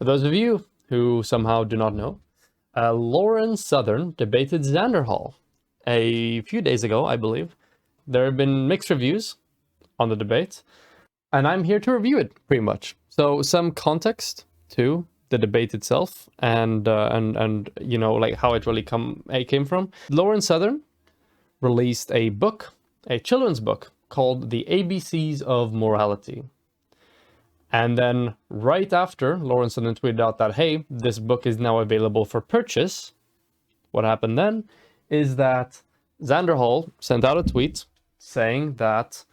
For those of you who somehow do not know, Lauren Southern debated Xanderhal a few days ago, I believe. There have been mixed reviews on the debate, and I'm here to review it pretty much. So some context to the debate itself, and you know, like how it really came from. Lauren Southern released a book, a children's book called The ABCs of Morality. And then right after, Lauren Southern tweeted out that, hey, this book is now available for purchase. What happened then is that Xanderhal sent out a tweet saying that,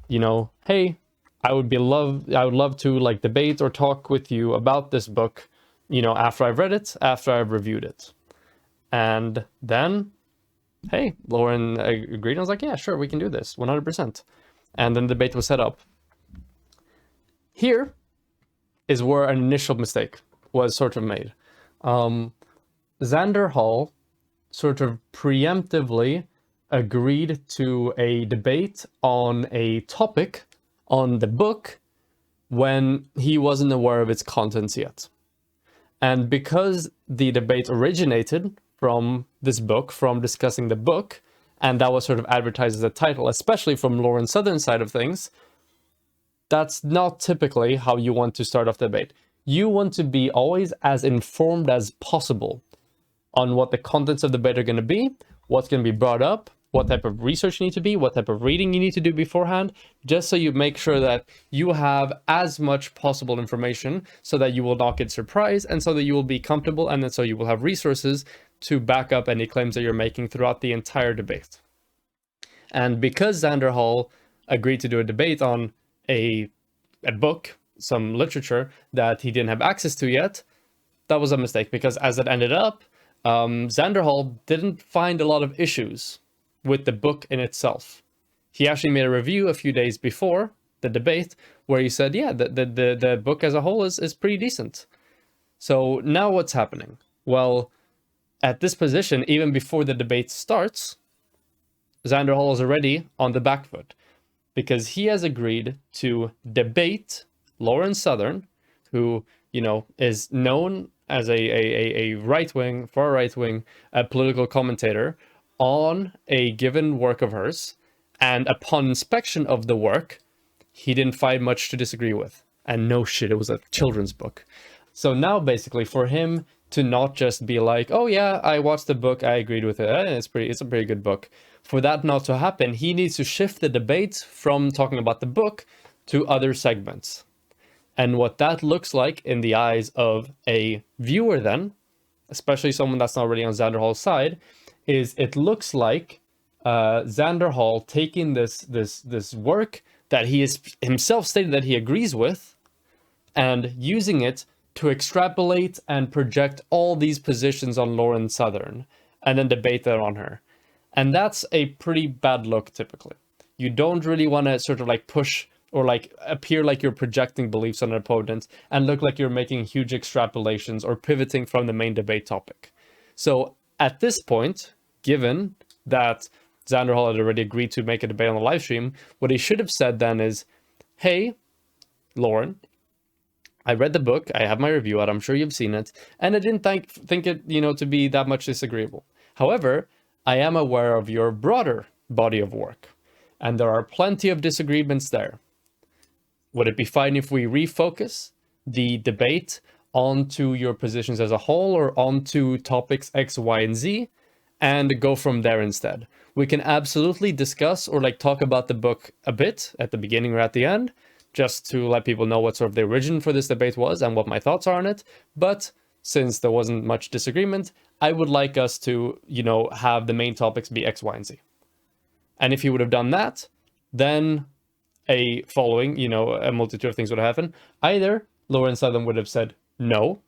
you know, hey, I would love to like debate or talk with you about this book, you know, after I've read it, after I've reviewed it. And then, hey, Lauren agreed and was like, yeah, sure, we can do this, 100%. And then the debate was set up. Here is where an initial mistake was sort of made. Xanderhal sort of preemptively agreed to a debate on a topic on the book when he wasn't aware of its contents yet. And because the debate originated from this book, from discussing the book, and that was sort of advertised as a title, especially from Lauren Southern's side of things, that's not typically how you want to start off the debate. You want to be always as informed as possible on what the contents of the debate are going to be, what's going to be brought up, what type of research you need to be, what type of reading you need to do beforehand, just so you make sure that you have as much possible information so that you will not get surprised and so that you will be comfortable, and then so you will have resources to back up any claims that you're making throughout the entire debate. And because Xanderhal agreed to do a debate on a book, some literature that he didn't have access to yet, that was a mistake, because as it ended up, Xanderhal didn't find a lot of issues with the book in itself. He actually made a review a few days before the debate where he said, yeah, the book as a whole is pretty decent. So now what's happening? Well, at this position, even before the debate starts, Xanderhal is already on the back foot, because he has agreed to debate Lauren Southern, who, you know, is known as a right-wing, far right-wing political commentator on a given work of hers. And upon inspection of the work, he didn't find much to disagree with. And no shit, it was a children's book. So now basically for him to not just be like, oh yeah, I watched the book, I agreed with it, it's a pretty good book. For that not to happen, he needs to shift the debate from talking about the book to other segments. And what that looks like in the eyes of a viewer then, especially someone that's not really on Xanderhal's side, is it looks like Xanderhal taking this work that he has himself stated that he agrees with and using it to extrapolate and project all these positions on Lauren Southern and then debate that on her. And that's a pretty bad look typically. You don't really want to sort of like push or like appear like you're projecting beliefs on an opponent and look like you're making huge extrapolations or pivoting from the main debate topic. So at this point, given that Xanderhal had already agreed to make a debate on the live stream, what he should have said then is, hey, Lauren, I read the book, I have my review out, I'm sure you've seen it, and I didn't think it, you know, to be that much disagreeable. However, I am aware of your broader body of work, and there are plenty of disagreements there. Would it be fine if we refocus the debate onto your positions as a whole or onto topics X, Y, and Z and go from there instead? We can absolutely discuss or like talk about the book a bit at the beginning or at the end, just to let people know what sort of the origin for this debate was and what my thoughts are on it. But since there wasn't much disagreement, I would like us to, you know, have the main topics be X, Y, and Z. And if you would have done that, then a multitude of things would have happened. Either Lauren Southern would have said no,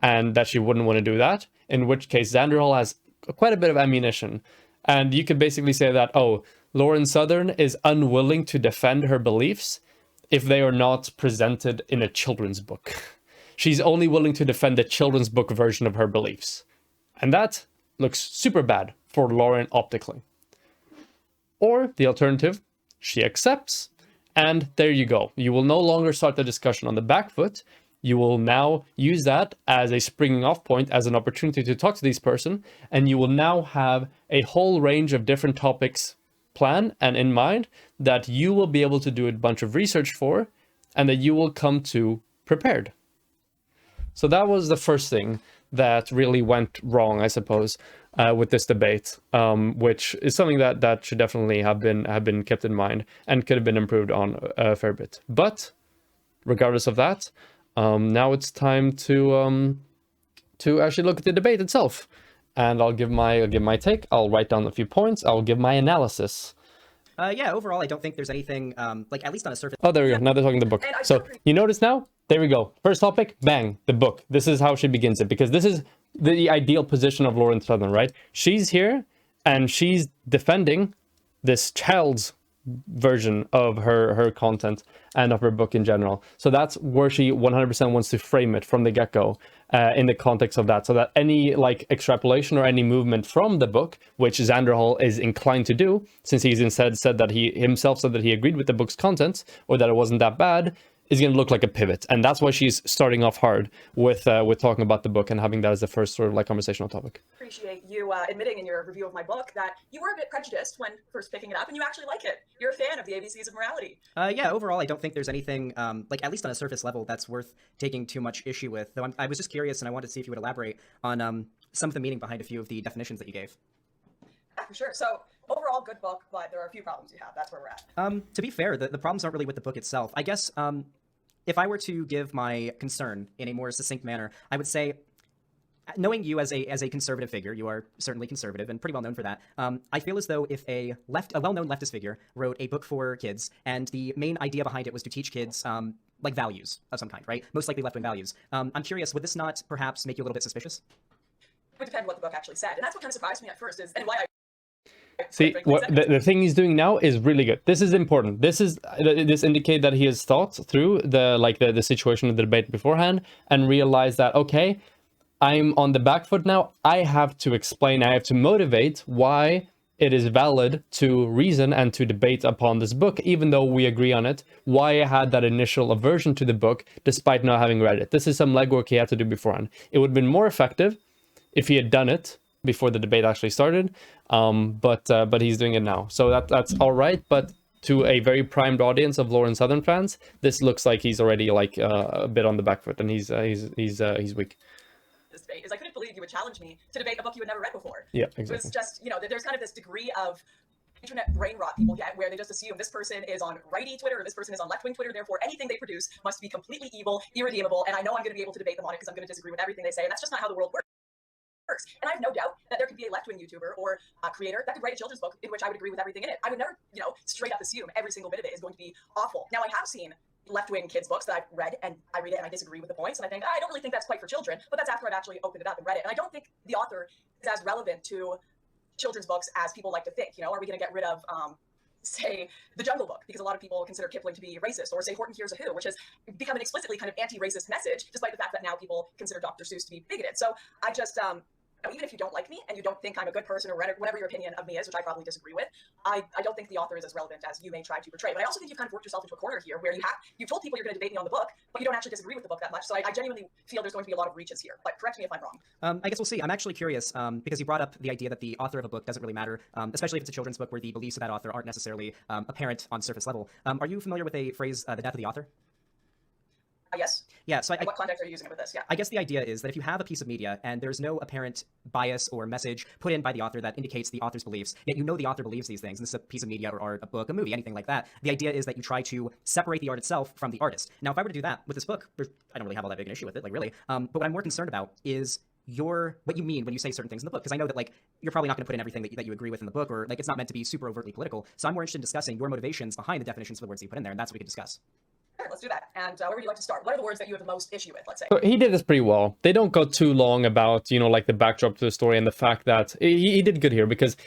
and that she wouldn't want to do that, in which case Xanderhal has quite a bit of ammunition. And you could basically say that, oh, Lauren Southern is unwilling to defend her beliefs if they are not presented in a children's book. She's only willing to defend the children's book version of her beliefs. And that looks super bad for Lauren optically. Or the alternative, she accepts, and there you go. You will no longer start the discussion on the back foot. You will now use that as a springing off point, as an opportunity to talk to this person, and you will now have a whole range of different topics planned and in mind that you will be able to do a bunch of research for, and that you will come to prepared. So that was the first thing that really went wrong, I suppose, with this debate, which is something that should definitely have been kept in mind and could have been improved on a fair bit. But regardless of that, now it's time to actually look at the debate itself, and I'll give my take. I'll write down a few points. I'll give my analysis. Yeah, overall, I don't think there's anything, like, at least on a surface. Oh, there we go. Now they're talking the book. So you notice now? There we go. First topic, bang, the book. This is how she begins it, because this is the ideal position of Lauren Southern, right? She's here, and she's defending this child's version of her content and of her book in general. So that's where she 100% wants to frame it from the get-go, in the context of that, so that any like extrapolation or any movement from the book, which Xanderhal is inclined to do, since he's instead said that he himself said that he agreed with the book's contents, or that it wasn't that bad, is going to look like a pivot. And that's why she's starting off hard with talking about the book and having that as the first sort of like conversational topic. Appreciate you admitting in your review of my book that you were a bit prejudiced when first picking it up, and you actually like it. You're a fan of the ABCs of morality. Yeah, overall, I don't think there's anything, like, at least on a surface level, that's worth taking too much issue with. Though I was just curious, and I wanted to see if you would elaborate on some of the meaning behind a few of the definitions that you gave. Yeah, for sure. So overall, good book, but there are a few problems you have. That's where we're at. To be fair, the problems aren't really with the book itself. I guess if I were to give my concern in a more succinct manner, I would say, knowing you as a conservative figure, you are certainly conservative and pretty well known for that. I feel as though if a well-known leftist figure wrote a book for kids, and the main idea behind it was to teach kids like values of some kind, right? Most likely left-wing values. I'm curious, would this not perhaps make you a little bit suspicious? It would depend what the book actually said, and that's what kind of surprised me at first, and why I. See, what the thing he's doing now is really good. This is important. This indicates that he has thought through the situation of the debate beforehand and realized that, okay, I'm on the back foot now. I have to explain, I have to motivate why it is valid to reason and to debate upon this book, even though we agree on it, why I had that initial aversion to the book despite not having read it. This is some legwork he had to do beforehand. It would have been more effective if he had done it before the debate actually started, but he's doing it now. So that's all right, but to a very primed audience of Lauren Southern fans, this looks like he's already like a bit on the back foot, and he's weak. This debate is I couldn't believe you would challenge me to debate a book you had never read before. Yeah, exactly. It was just, there's kind of this degree of internet brain rot people get, where they just assume this person is on righty Twitter or this person is on left-wing Twitter, therefore anything they produce must be completely evil, irredeemable, and I know I'm going to be able to debate them on it because I'm going to disagree with everything they say, and that's just not how the world works. And I have no doubt that there could be a left-wing YouTuber or a creator that could write a children's book in which I would agree with everything in it. I would never, straight up assume every single bit of it is going to be awful. Now, I have seen left-wing kids' books that I've read, and I read it and I disagree with the points, and I think, I don't really think that's quite for children, but that's after I've actually opened it up and read it. And I don't think the author is as relevant to children's books as people like to think. Are we going to get rid of say the Jungle Book because a lot of people consider Kipling to be racist, or say Horton Hears a Who, which has become an explicitly kind of anti-racist message, despite the fact that now people consider Dr. Seuss to be bigoted. So I just even if you don't like me and you don't think I'm a good person or whatever your opinion of me is, which I probably disagree with, I don't think the author is as relevant as you may try to portray. But I also think you've kind of worked yourself into a corner here where you've told people you're going to debate me on the book, but you don't actually disagree with the book that much. So I genuinely feel there's going to be a lot of reaches here. But correct me if I'm wrong. I guess we'll see. I'm actually curious because you brought up the idea that the author of a book doesn't really matter, especially if it's a children's book where the beliefs of that author aren't necessarily apparent on surface level. Are you familiar with a phrase, the death of the author? Yes. Yeah, so in what context are you using it with this? Yeah. I guess the idea is that if you have a piece of media and there's no apparent bias or message put in by the author that indicates the author's beliefs, yet the author believes these things, and this is a piece of media or art, a book, a movie, anything like that, the idea is that you try to separate the art itself from the artist. Now, if I were to do that with this book, I don't really have all that big an issue with it, like really, but what I'm more concerned about is what you mean when you say certain things in the book, because I know that like you're probably not going to put in everything that you agree with in the book, or like it's not meant to be super overtly political. So I'm more interested in discussing your motivations behind the definitions of the words that you put in there, and that's what we could discuss. Sure, let's do that. And where would you like to start? What are the words that you have the most issue with, let's say? So he did this pretty well. They don't go too long about, like the backdrop to the story and the fact that he did good here, because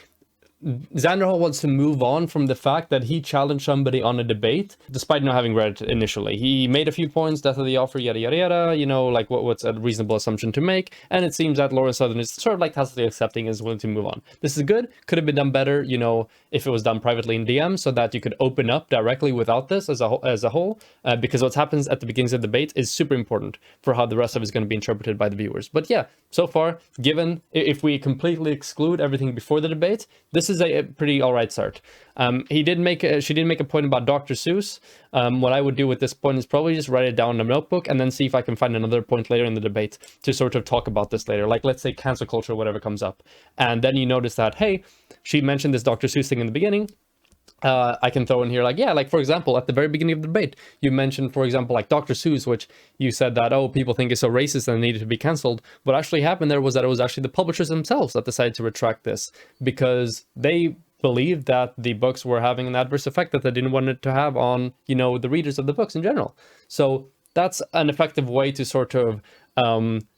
Xanderhal wants to move on from the fact that he challenged somebody on a debate, despite not having read it initially. He made a few points, death of the author, yada, yada, yada, you know, like what's a reasonable assumption to make. And it seems that Lauren Southern is sort of like tacitly accepting and is willing to move on. This is good. Could have been done better, you know, if it was done privately in DM so that you could open up directly without this as a whole, because what happens at the beginnings of the debate is super important for how the rest of it is going to be interpreted by the viewers. But yeah, so far, given if we completely exclude everything before the debate, this is a pretty all right start. She did make a point about Dr. Seuss. What I would do with this point is probably just write it down in a notebook and then see if I can find another point later in the debate to sort of talk about this later. Like, let's say cancel culture or whatever comes up. And then you notice that, hey, she mentioned this Dr. Seuss thing in the beginning. I can throw in here, like, yeah, like, for example, at the very beginning of the debate, you mentioned, for example, like Dr. Seuss, which you said that, oh, people think is so racist and needed to be cancelled. What actually happened there was that it was actually the publishers themselves that decided to retract this because they believed that the books were having an adverse effect that they didn't want it to have on, you know, the readers of the books in general. So that's an effective way to sort of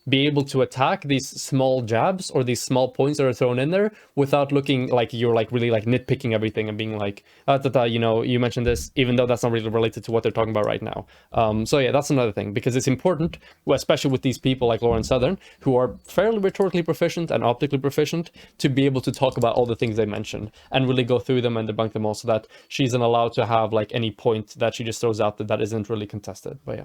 be able to attack these small jabs or these small points that are thrown in there without looking like you're like really like nitpicking everything and being like, you know, you mentioned this, even though that's not really related to what they're talking about right now. So yeah, that's another thing, because it's important, especially with these people like Lauren Southern, who are fairly rhetorically proficient and optically proficient, to be able to talk about all the things they mentioned and really go through them and debunk them all, so that she isn't allowed to have like any point that she just throws out that isn't really contested. But yeah.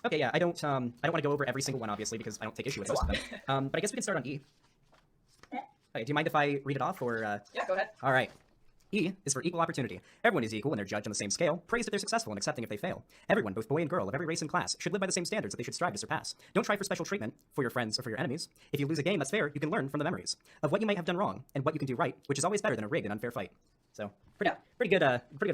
Okay, yeah, I don't want to go over every single one, obviously, because I don't take issue with most of them. But I guess we can start on E. Okay, do you mind if I read it off, or? Yeah, go ahead. All right. E is for equal opportunity. Everyone is equal when they're judged on the same scale, praised if they're successful, and accepting if they fail. Everyone, both boy and girl, of every race and class, should live by the same standards that they should strive to surpass. Don't try for special treatment for your friends or for your enemies. If you lose a game that's fair, you can learn from the memories of what you might have done wrong and what you can do right, which is always better than a rigged and unfair fight. So pretty good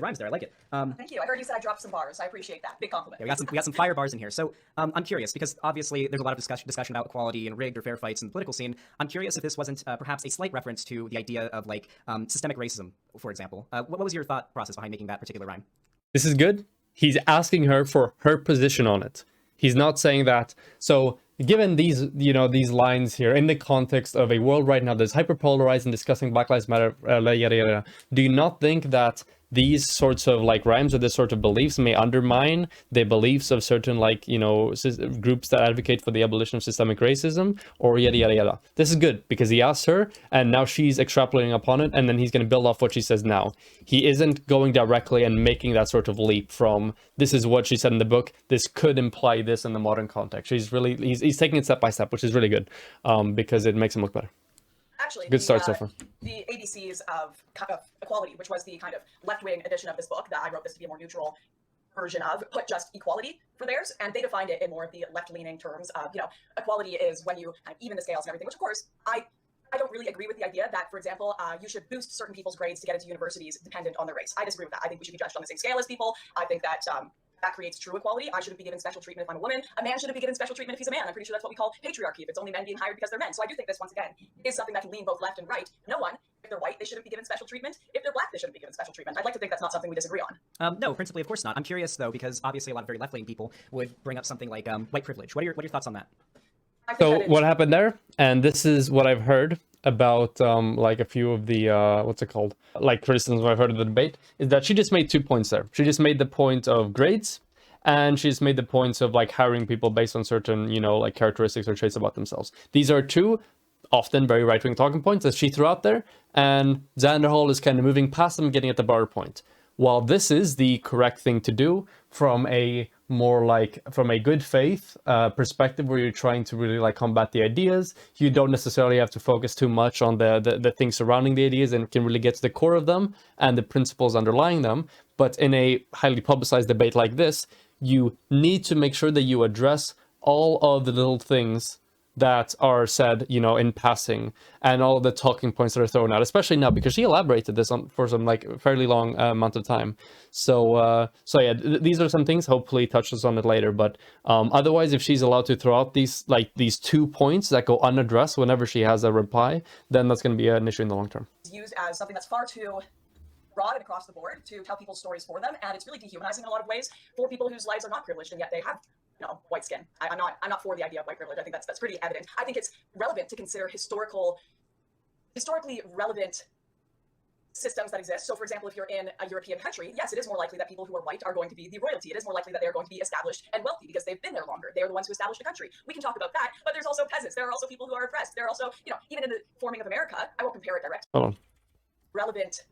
rhymes there. I like it. Thank you. I heard you said I dropped some bars. I appreciate that. Big compliment. Yeah, we got some fire bars in here. So I'm curious, because obviously there's a lot of discussion about equality and rigged or fair fights in the political scene. I'm curious if this wasn't perhaps a slight reference to the idea of like systemic racism, for example. What was your thought process behind making that particular rhyme? This is good. He's asking her for her position on it. He's not saying that. So given these, you know, these lines here in the context of a world right now that's hyperpolarized and discussing Black Lives Matter, yada, yada, do you not think that these sorts of like rhymes or this sort of beliefs may undermine the beliefs of certain, like, you know, groups that advocate for the abolition of systemic racism, or yada, yada, yada? This is good because he asked her and now she's extrapolating upon it, and then he's going to build off what she says now. He isn't going directly and making that sort of leap from, this is what she said in the book, this could imply this in the modern context. He's taking it step by step, which is really good, because it makes him look better. Actually, good start so far. The ABCs of equality, which was the kind of left-wing edition of this book that I wrote this to be a more neutral version of, put just equality for theirs, and they defined it in more of the left-leaning terms of, you know, equality is when you kind of even the scales and everything, which of course I don't really agree with the idea that, for example, you should boost certain people's grades to get into universities dependent on their race. I disagree with that. I think we should be judged on the same scale as people. I think that that creates true equality. I shouldn't be given special treatment if I'm a woman. A man shouldn't be given special treatment if he's a man. I'm pretty sure that's what we call patriarchy, if it's only men being hired because they're men. So I do think this, once again, is something that can lean both left and right. No one, if they're white, they shouldn't be given special treatment. If they're black, they shouldn't be given special treatment. I'd like to think that's not something we disagree on. No, principally, of course not. I'm curious, though, because obviously a lot of very left-leaning people would bring up something like white privilege. What are your thoughts on that? So what happened there, and this is what I've heard about like a few of the what's it called, like criticisms I've heard of the debate, is that she just made 2 points there. She just made the point of grades, and she's made the points of like hiring people based on certain, you know, like characteristics or traits about themselves. These are 2 often very right-wing talking points that she threw out there, and Xanderhal is kind of moving past them, getting at the broader point. While this is the correct thing to do from a more like, from a good faith perspective, where you're trying to really like combat the ideas, you don't necessarily have to focus too much on the things surrounding the ideas, and can really get to the core of them and the principles underlying them. But in a highly publicized debate like this, you need to make sure that you address all of the little things that are said, you know, in passing, and all the talking points that are thrown out, especially now, because she elaborated this on for some like fairly long amount of time. So yeah, these are some things, hopefully touches on it later, but otherwise, if she's allowed to throw out these 2 points that go unaddressed whenever she has a reply, then that's going to be an issue in the long term. It's used as something that's far too broad and across the board to tell people's stories for them, and it's really dehumanizing in a lot of ways for people whose lives are not privileged, and yet they have, you know, white skin. I'm not for the idea of white privilege. I think that's pretty evident. I think it's relevant to consider historically relevant systems that exist. So, for example, if you're in a European country, yes, it is more likely that people who are white are going to be the royalty. It is more likely that they're going to be established and wealthy because they've been there longer. They are the ones who established the country. We can talk about that, but there's also peasants. There are also people who are oppressed. There are also, even in the forming of America, I won't compare it directly. Hold on. Relevant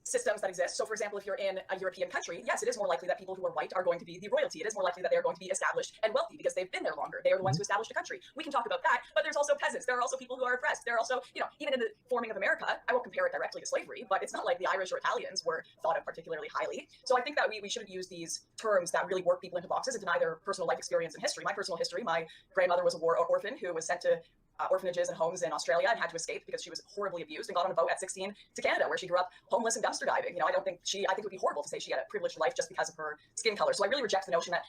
systems that exist. So, for example, if you're in a European country, yes, it is more likely that people who are white are going to be the royalty. It is more likely that they're going to be established and wealthy because they've been there longer. They are the ones who established the country. We can talk about that, but there's also peasants. There are also people who are oppressed. There are also, even in the forming of America, I won't compare it directly to slavery, but it's not like the Irish or Italians were thought of particularly highly. So I think that we shouldn't use these terms that really work people into boxes and deny their personal life experience and history. My personal history, my grandmother was a war orphan who was sent to orphanages and homes in Australia and had to escape because she was horribly abused and got on a boat at 16 to Canada, where she grew up homeless and dumpster diving. I think it would be horrible to say she had a privileged life just because of her skin color. So I really reject the notion that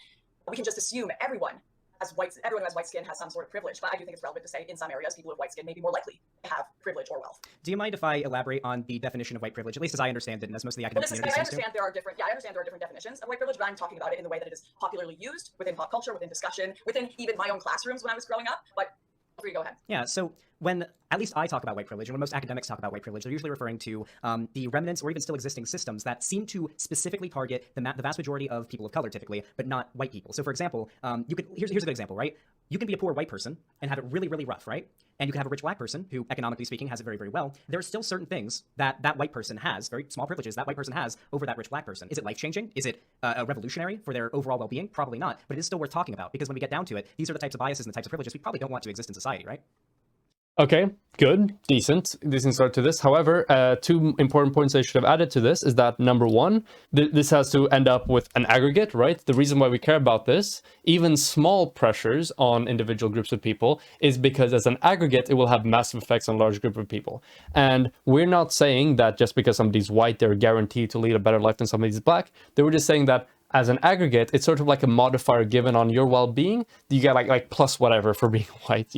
we can just assume everyone who has white skin has some sort of privilege. But I do think it's relevant to say in some areas, people with white skin may be more likely to have privilege or wealth. Do you mind if I elaborate on the definition of white privilege, at least as I understand it and as most of the academic community seems to? I understand there are different definitions of white privilege, but I'm talking about it in the way that it is popularly used within pop culture, within discussion, within even my own classrooms when I was growing up. But free, go ahead. Yeah, so when at least I talk about white privilege, and when most academics talk about white privilege, they're usually referring to the remnants or even still existing systems that seem to specifically target the vast majority of people of color, typically, but not white people. So, for example, here's a good example, right? You can be a poor white person and have it really, really rough, right? And you can have a rich black person who, economically speaking, has it very, very well. There are still certain things that white person has, very small privileges that white person has over that rich black person. Is it life-changing? Is it revolutionary for their overall well-being? Probably not, but it is still worth talking about, because when we get down to it, these are the types of biases and the types of privileges we probably don't want to exist in society, right? Okay, good, decent start to this. However, two important points I should have added to this is that, number one, this has to end up with an aggregate, right? The reason why we care about this, even small pressures on individual groups of people, is because as an aggregate, it will have massive effects on a large group of people. And we're not saying that just because somebody's white, they're guaranteed to lead a better life than somebody's black. They were just saying that as an aggregate, it's sort of like a modifier given on your well-being. You get like plus whatever for being white,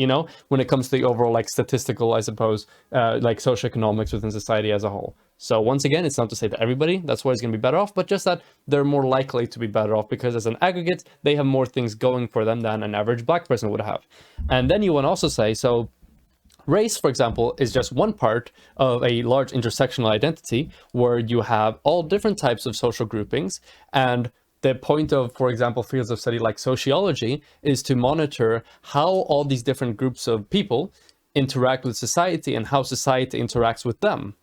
when it comes to the overall like statistical, I suppose, like socioeconomics within society as a whole. So once again, it's not to say that everybody, that's why it's going to be better off, but just that they're more likely to be better off because as an aggregate, they have more things going for them than an average black person would have. And then you want to also say, so race, for example, is just one part of a large intersectional identity where you have all different types of social groupings. And the point of, for example, fields of study like sociology is to monitor how all these different groups of people interact with society and how society interacts with them.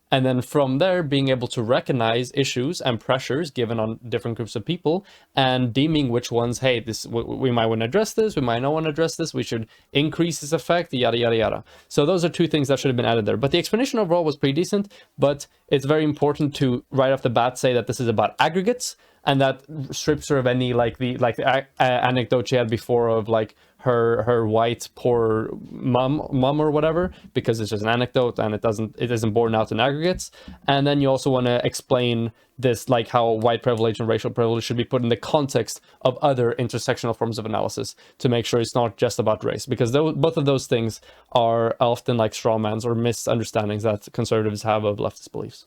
And then from there, being able to recognize issues and pressures given on different groups of people and deeming which ones, hey, this we might want to address this, we might not want to address this, we should increase this effect, yada, yada, yada. So those are two things that should have been added there. But the explanation overall was pretty decent, but it's very important to right off the bat say that this is about aggregates, and that strips her of any like the anecdote she had before of like her white poor mom or whatever, because it's just an anecdote and it isn't borne out in aggregates. And then you also want to explain this, like how white privilege and racial privilege should be put in the context of other intersectional forms of analysis to make sure it's not just about race, because both of those things are often like strawmans or misunderstandings that conservatives have of leftist beliefs.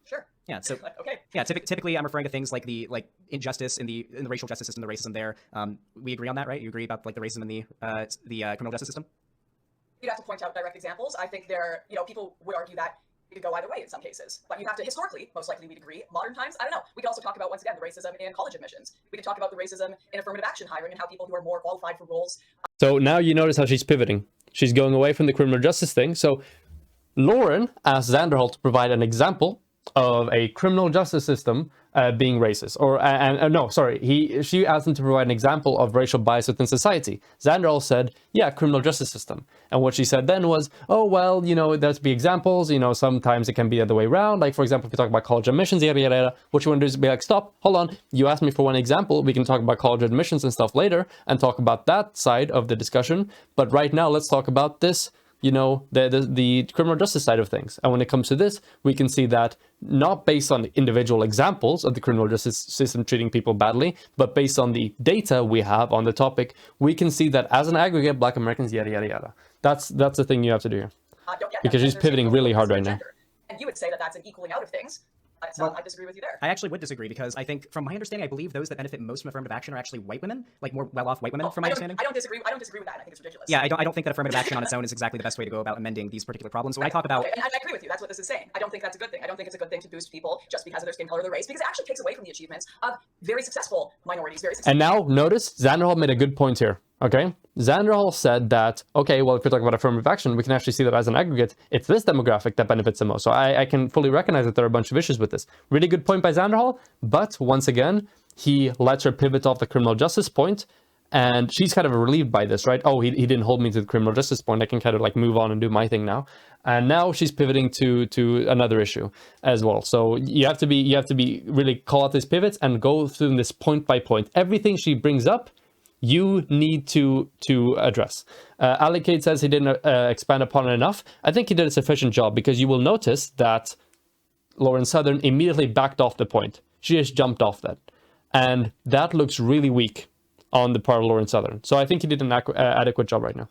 Sure. Yeah. So okay. Yeah. Typically, I'm referring to things like the injustice in the racial justice system, the racism there. We agree on that, right? You agree about like the racism in the criminal justice system? You'd have to point out direct examples. I think people would argue that it could go either way in some cases, but you have to historically, most likely we'd agree. Modern times, I don't know. We could also talk about, once again, the racism in college admissions. We could talk about the racism in affirmative action hiring and how people who are more qualified for roles. So now you notice how she's pivoting. She's going away from the criminal justice thing. So Lauren asked Xanderhal to provide an example of a criminal justice system being racist, she asked him to provide an example of racial bias within society. Xanderhal said, yeah, criminal justice system. And what she said then was, oh, well, there's be examples, sometimes it can be the other way around. Like, for example, if you talk about college admissions, yada, yada, yada, what you want to do is be like, stop, hold on. You asked me for one example. We can talk about college admissions and stuff later and talk about that side of the discussion. But right now, let's talk about this, the criminal justice side of things. And when it comes to this, we can see that not based on individual examples of the criminal justice system treating people badly, but based on the data we have on the topic, we can see that as an aggregate, Black Americans, yada, yada, yada. That's the thing you have to do here. Because she's pivoting really hard right now. And you would say that that's an equaling out of things. I disagree with you there. I actually would disagree because I think, from my understanding, I believe those that benefit most from affirmative action are actually white women, like more well-off white women, from my understanding. I don't disagree with that. I think it's ridiculous. Yeah, I don't think that affirmative action on its own is exactly the best way to go about amending these particular problems. When I talk about, Okay, and I agree with you. That's what this is saying. I don't think that's a good thing. I don't think it's a good thing to boost people just because of their skin color or their race, because it actually takes away from the achievements of very successful minorities, very successful. And now notice Xanderhal made a good point here. Okay, Xanderhal said that, okay, well, if we're talking about affirmative action, we can actually see that as an aggregate, it's this demographic that benefits the most. So I can fully recognize that there are a bunch of issues with this. Really good point by Xanderhal, but once again, he lets her pivot off the criminal justice point, and she's kind of relieved by this, right? Oh, he didn't hold me to the criminal justice point. I can kind of like move on and do my thing now. And now she's pivoting to another issue as well. So you have to be really call out these pivots and go through this point by point. Everything she brings up, you need to address. Alicade says he didn't expand upon it enough. I think he did a sufficient job, because you will notice that Lauren Southern immediately backed off the point. She just jumped off that. And that looks really weak on the part of Lauren Southern. So I think he did an adequate job right now.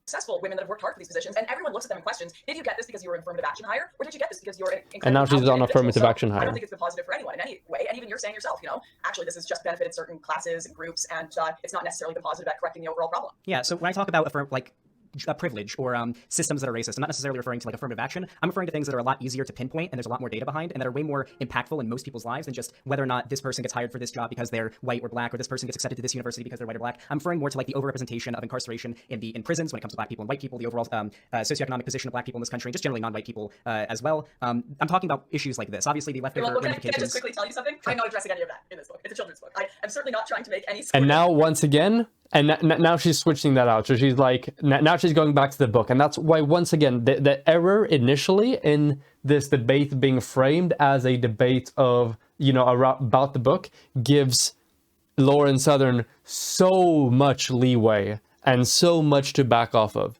Successful women that have worked hard for these positions, and everyone looks at them and questions, did you get this because you were an affirmative action hire, or did you get this because you're an And now she's on affirmative so action hire. I don't think it's been positive for anyone in any way, and even you're saying yourself, actually this has just benefited certain classes and groups, and it's not necessarily been positive at correcting the overall problem. yeah, so when I talk about privilege or systems that are racist, I'm not necessarily referring to like affirmative action. I'm referring to things that are a lot easier to pinpoint, and there's a lot more data behind, and that are way more impactful in most people's lives than just whether or not this person gets hired for this job because they're white or black, or this person gets accepted to this university because they're white or black. I'm referring more to like the overrepresentation of incarceration in prisons when it comes to black people and white people, the overall socioeconomic position of black people in this country, and just generally non-white people as well. I'm talking about issues like this. Obviously, the leftover Can I just ramifications. quickly tell you something? I'm not addressing any of that in this book. It's a children's book. I'm certainly not trying to make any. And now, once again, and now she's switching that out. So she's like, now she's going back to the book. And that's why, once again, the error initially in this debate being framed as a debate of, about the book gives Lauren Southern so much leeway and so much to back off of.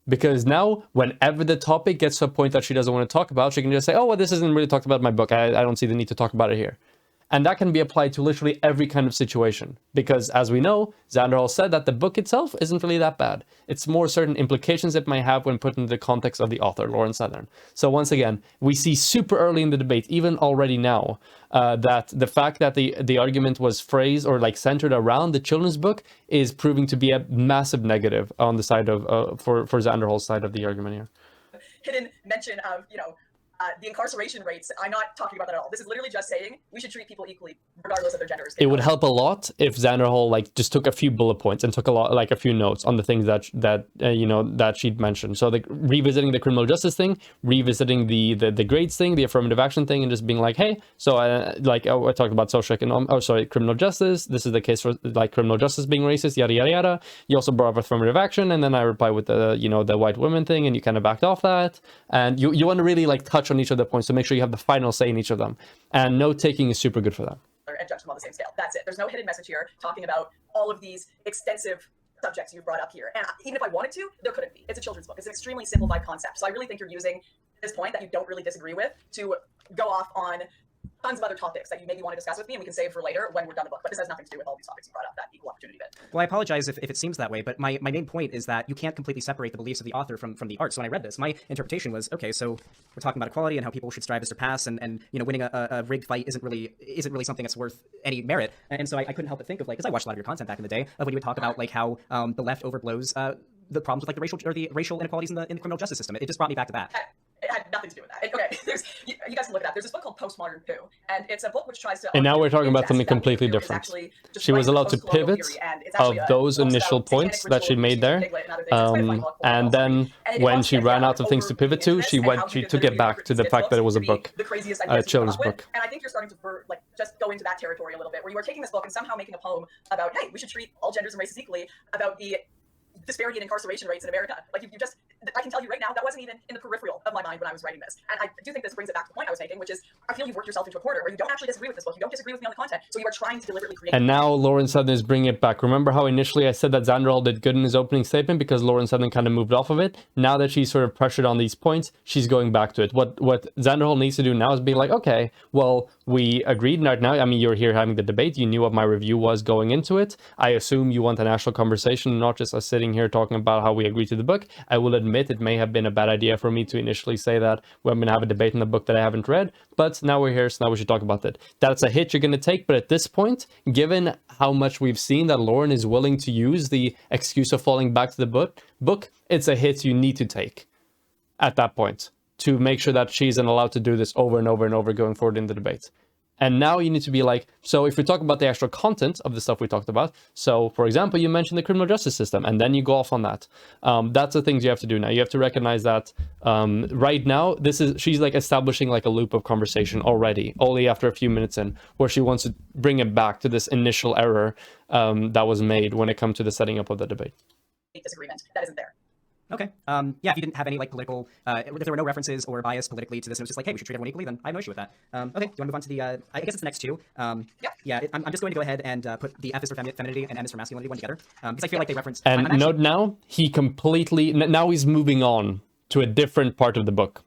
Because now, whenever the topic gets to a point that she doesn't want to talk about, she can just say, oh, well, this isn't really talked about in my book. I don't see the need to talk about it here. And that can be applied to literally every kind of situation. Because as we know, Xanderhal said that the book itself isn't really that bad. It's more certain implications it might have when put into the context of the author, Lauren Southern. So once again, we see super early in the debate, even already now, that the fact that the argument was phrased or like centered around the children's book is proving to be a massive negative on the side of, for Xanderhal's side of the argument here. Hidden mention of, the incarceration rates. I'm not talking about that at all. This is literally just saying we should treat people equally, regardless of their genders. It would help a lot if Xanderhal just took a few bullet points and took a few notes on the things that she'd mentioned. So revisiting the criminal justice thing, revisiting the grades thing, the affirmative action thing, and just being like, hey, so I talked about criminal justice. This is the case for criminal justice being racist, yada yada yada. You also brought up affirmative action, and then I replied with the white women thing, and you kind of backed off that. And you want to really touch on each of the points to make sure you have the final say in each of them. And note taking is super good for that. And judge them on the same scale. That's it. There's no hidden message here talking about all of these extensive subjects you've brought up here. And even if I wanted to, there couldn't be. It's a children's book. It's an extremely simplified concept. So I really think you're using this point that you don't really disagree with to go off on tons of other topics that you maybe want to discuss with me, and we can save for later when we're done the book. But this has nothing to do with all these topics you brought up, that equal opportunity bit. Well, I apologize if it seems that way, but my main point is that you can't completely separate the beliefs of the author from the art. So when I read this, my interpretation was, okay, so we're talking about equality and how people should strive to surpass, and winning a rigged fight isn't really something that's worth any merit. And so I couldn't help but think of because I watched a lot of your content back in the day of when you would talk about how the left overblows the problems with the racial inequalities in the criminal justice system. It just brought me back to that. It had nothing to do with that. Okay, you guys can look it up. There's this book called Postmodern Poo, and it's a book which tries to. And now we're talking about something completely different. She was allowed to pivot of those initial points that she made there, and then when she ran out of things to pivot to, she took it back to the fact that it was a book, a children's book. And I think you're starting to just go into that territory a little bit, where you are taking this book and somehow making a poem about, hey, we should treat all genders and races equally, about the disparity in incarceration rates in America. I can tell you right now, that wasn't even in the peripheral of my mind when I was writing this. And I do think this brings it back to the point I was making, which is I feel you've worked yourself into a corner where you don't actually disagree with this book. You don't disagree with me on the content. So you are trying to deliberately create. And now Lauren Southern is bringing it back. Remember how initially I said that Xanderhal did good in his opening statement because Lauren Southern kind of moved off of it? Now that she's sort of pressured on these points, she's going back to it. What Xanderhal needs to do now is be like, okay, well, we agreed right now. I mean, you're here having the debate. You knew what my review was going into it. I assume you want an actual conversation, not just us sitting here talking about how we agree to the book. I will admit admit it may have been a bad idea for me to initially say that we're going to have a debate in a book that I haven't read, but now we're here, so now we should talk about it. That's a hit you're going to take, but at this point, given how much we've seen that Lauren is willing to use the excuse of falling back to the book, it's a hit you need to take at that point to make sure that she isn't allowed to do this over and over and over going forward in the debate. And now you need to be like, so if we talk about the actual content of the stuff we talked about, so for example, you mentioned the criminal justice system, and then you go off on that. That's the things you have to do now. You have to recognize that right now, she's like establishing like a loop of conversation already, only after a few minutes in, where she wants to bring it back to this initial error that was made when it comes to the setting up of the debate. Disagreement that isn't there. Okay. Yeah, if you didn't have any like political, if there were no references or bias politically to this, and it was just like, hey, we should treat everyone equally, then I have no issue with that. Okay, do you want to move on to the, I guess it's the next two. Yeah, I'm just going to go ahead and put the F is for femininity and M is for masculinity one together, because I feel like they reference. And note now, now he's moving on to a different part of the book.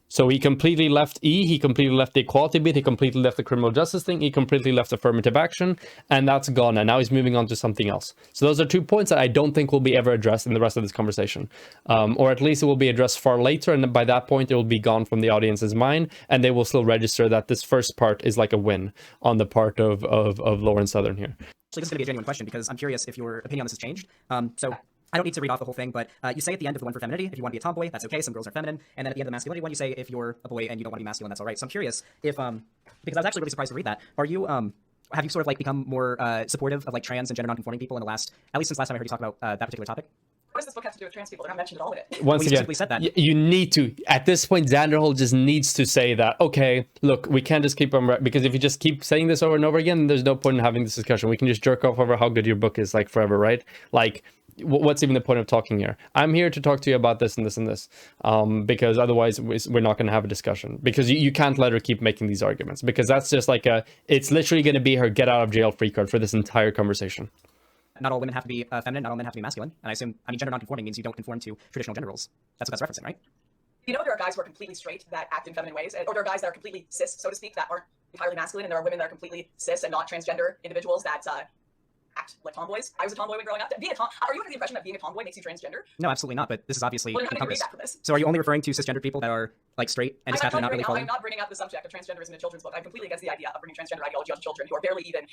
So he completely left E, he completely left the equality bit, he completely left the criminal justice thing, he completely left affirmative action, and that's gone, and now he's moving on to something else. So those are 2 points that I don't think will be ever addressed in the rest of this conversation. Or at least it will be addressed far later, and by that point it will be gone from the audience's mind, and they will still register that this first part is like a win on the part of Lauren Southern here. Actually, this is going to be a genuine question, because I'm curious if your opinion on this has changed. So I don't need to read off the whole thing, but you say at the end of the one for femininity, if you want to be a tomboy, that's okay. Some girls are feminine. And then at the end of the masculinity one, you say if you're a boy and you don't want to be masculine, that's all right. So I'm curious if, because I was actually really surprised to read that. Are you, have you sort of like become more supportive of like trans and gender nonconforming people in the last, at least since last time I heard you talk about that particular topic? What does this book have to do with trans people? They're not mentioned at all in it. Once you again, simply said that. You need to, at this point, Xanderhal just needs to say that, okay, look, we can't just keep on, because if you just keep saying this over and over again, there's no point in having this discussion. We can just jerk off over how good your book is like forever, right? Like, what's even the point of talking here? I'm here to talk to you about this and this and this, because otherwise we're not going to have a discussion, because you can't let her keep making these arguments, because that's just like it's literally going to be her get out of jail free card for this entire conversation. Not all women have to be feminine, not all men have to be masculine. And I assume, gender nonconforming means you don't conform to traditional gender roles. That's what that's referencing, right? You know, there are guys who are completely straight that act in feminine ways, or there are guys that are completely cis, so to speak, that aren't entirely masculine, and there are women that are completely cis and not transgender individuals that act like tomboys. I was a tomboy when growing up. Are you under the impression that being a tomboy makes you transgender? No, absolutely not. But this is obviously encompassed. This. So are you only referring to cisgender people that are like straight and just happen to not really fall? I'm not bringing up the subject of transgenderism in a children's book. I'm completely against the idea of bringing transgender ideology onto children who are barely even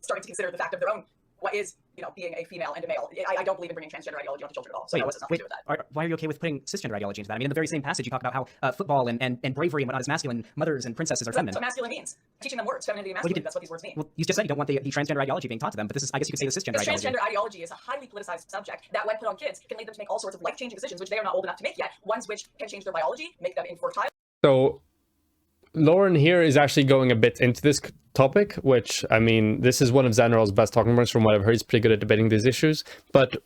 starting to consider the fact of their own, what is, being a female and a male. I don't believe in bringing transgender ideology onto children at all. So wait, why are you okay with putting cisgender ideology into that? I mean, in the very same passage, you talk about how football and bravery and whatnot is masculine, mothers and princesses are feminine. That's what masculine means. Teaching them words, femininity and masculinity, that's what these words mean. Well, you just said you don't want the transgender ideology being taught to them, but this is, I guess you could say, the cisgender ideology. Transgender ideology is a highly politicized subject that, when put on kids, can lead them to make all sorts of life-changing decisions, which they are not old enough to make yet, ones which can change their biology, make them infertile. So Lauren here is actually going a bit into this topic, which, I mean, this is one of Xanderhal's best talking points from what I've heard. He's pretty good at debating these issues, but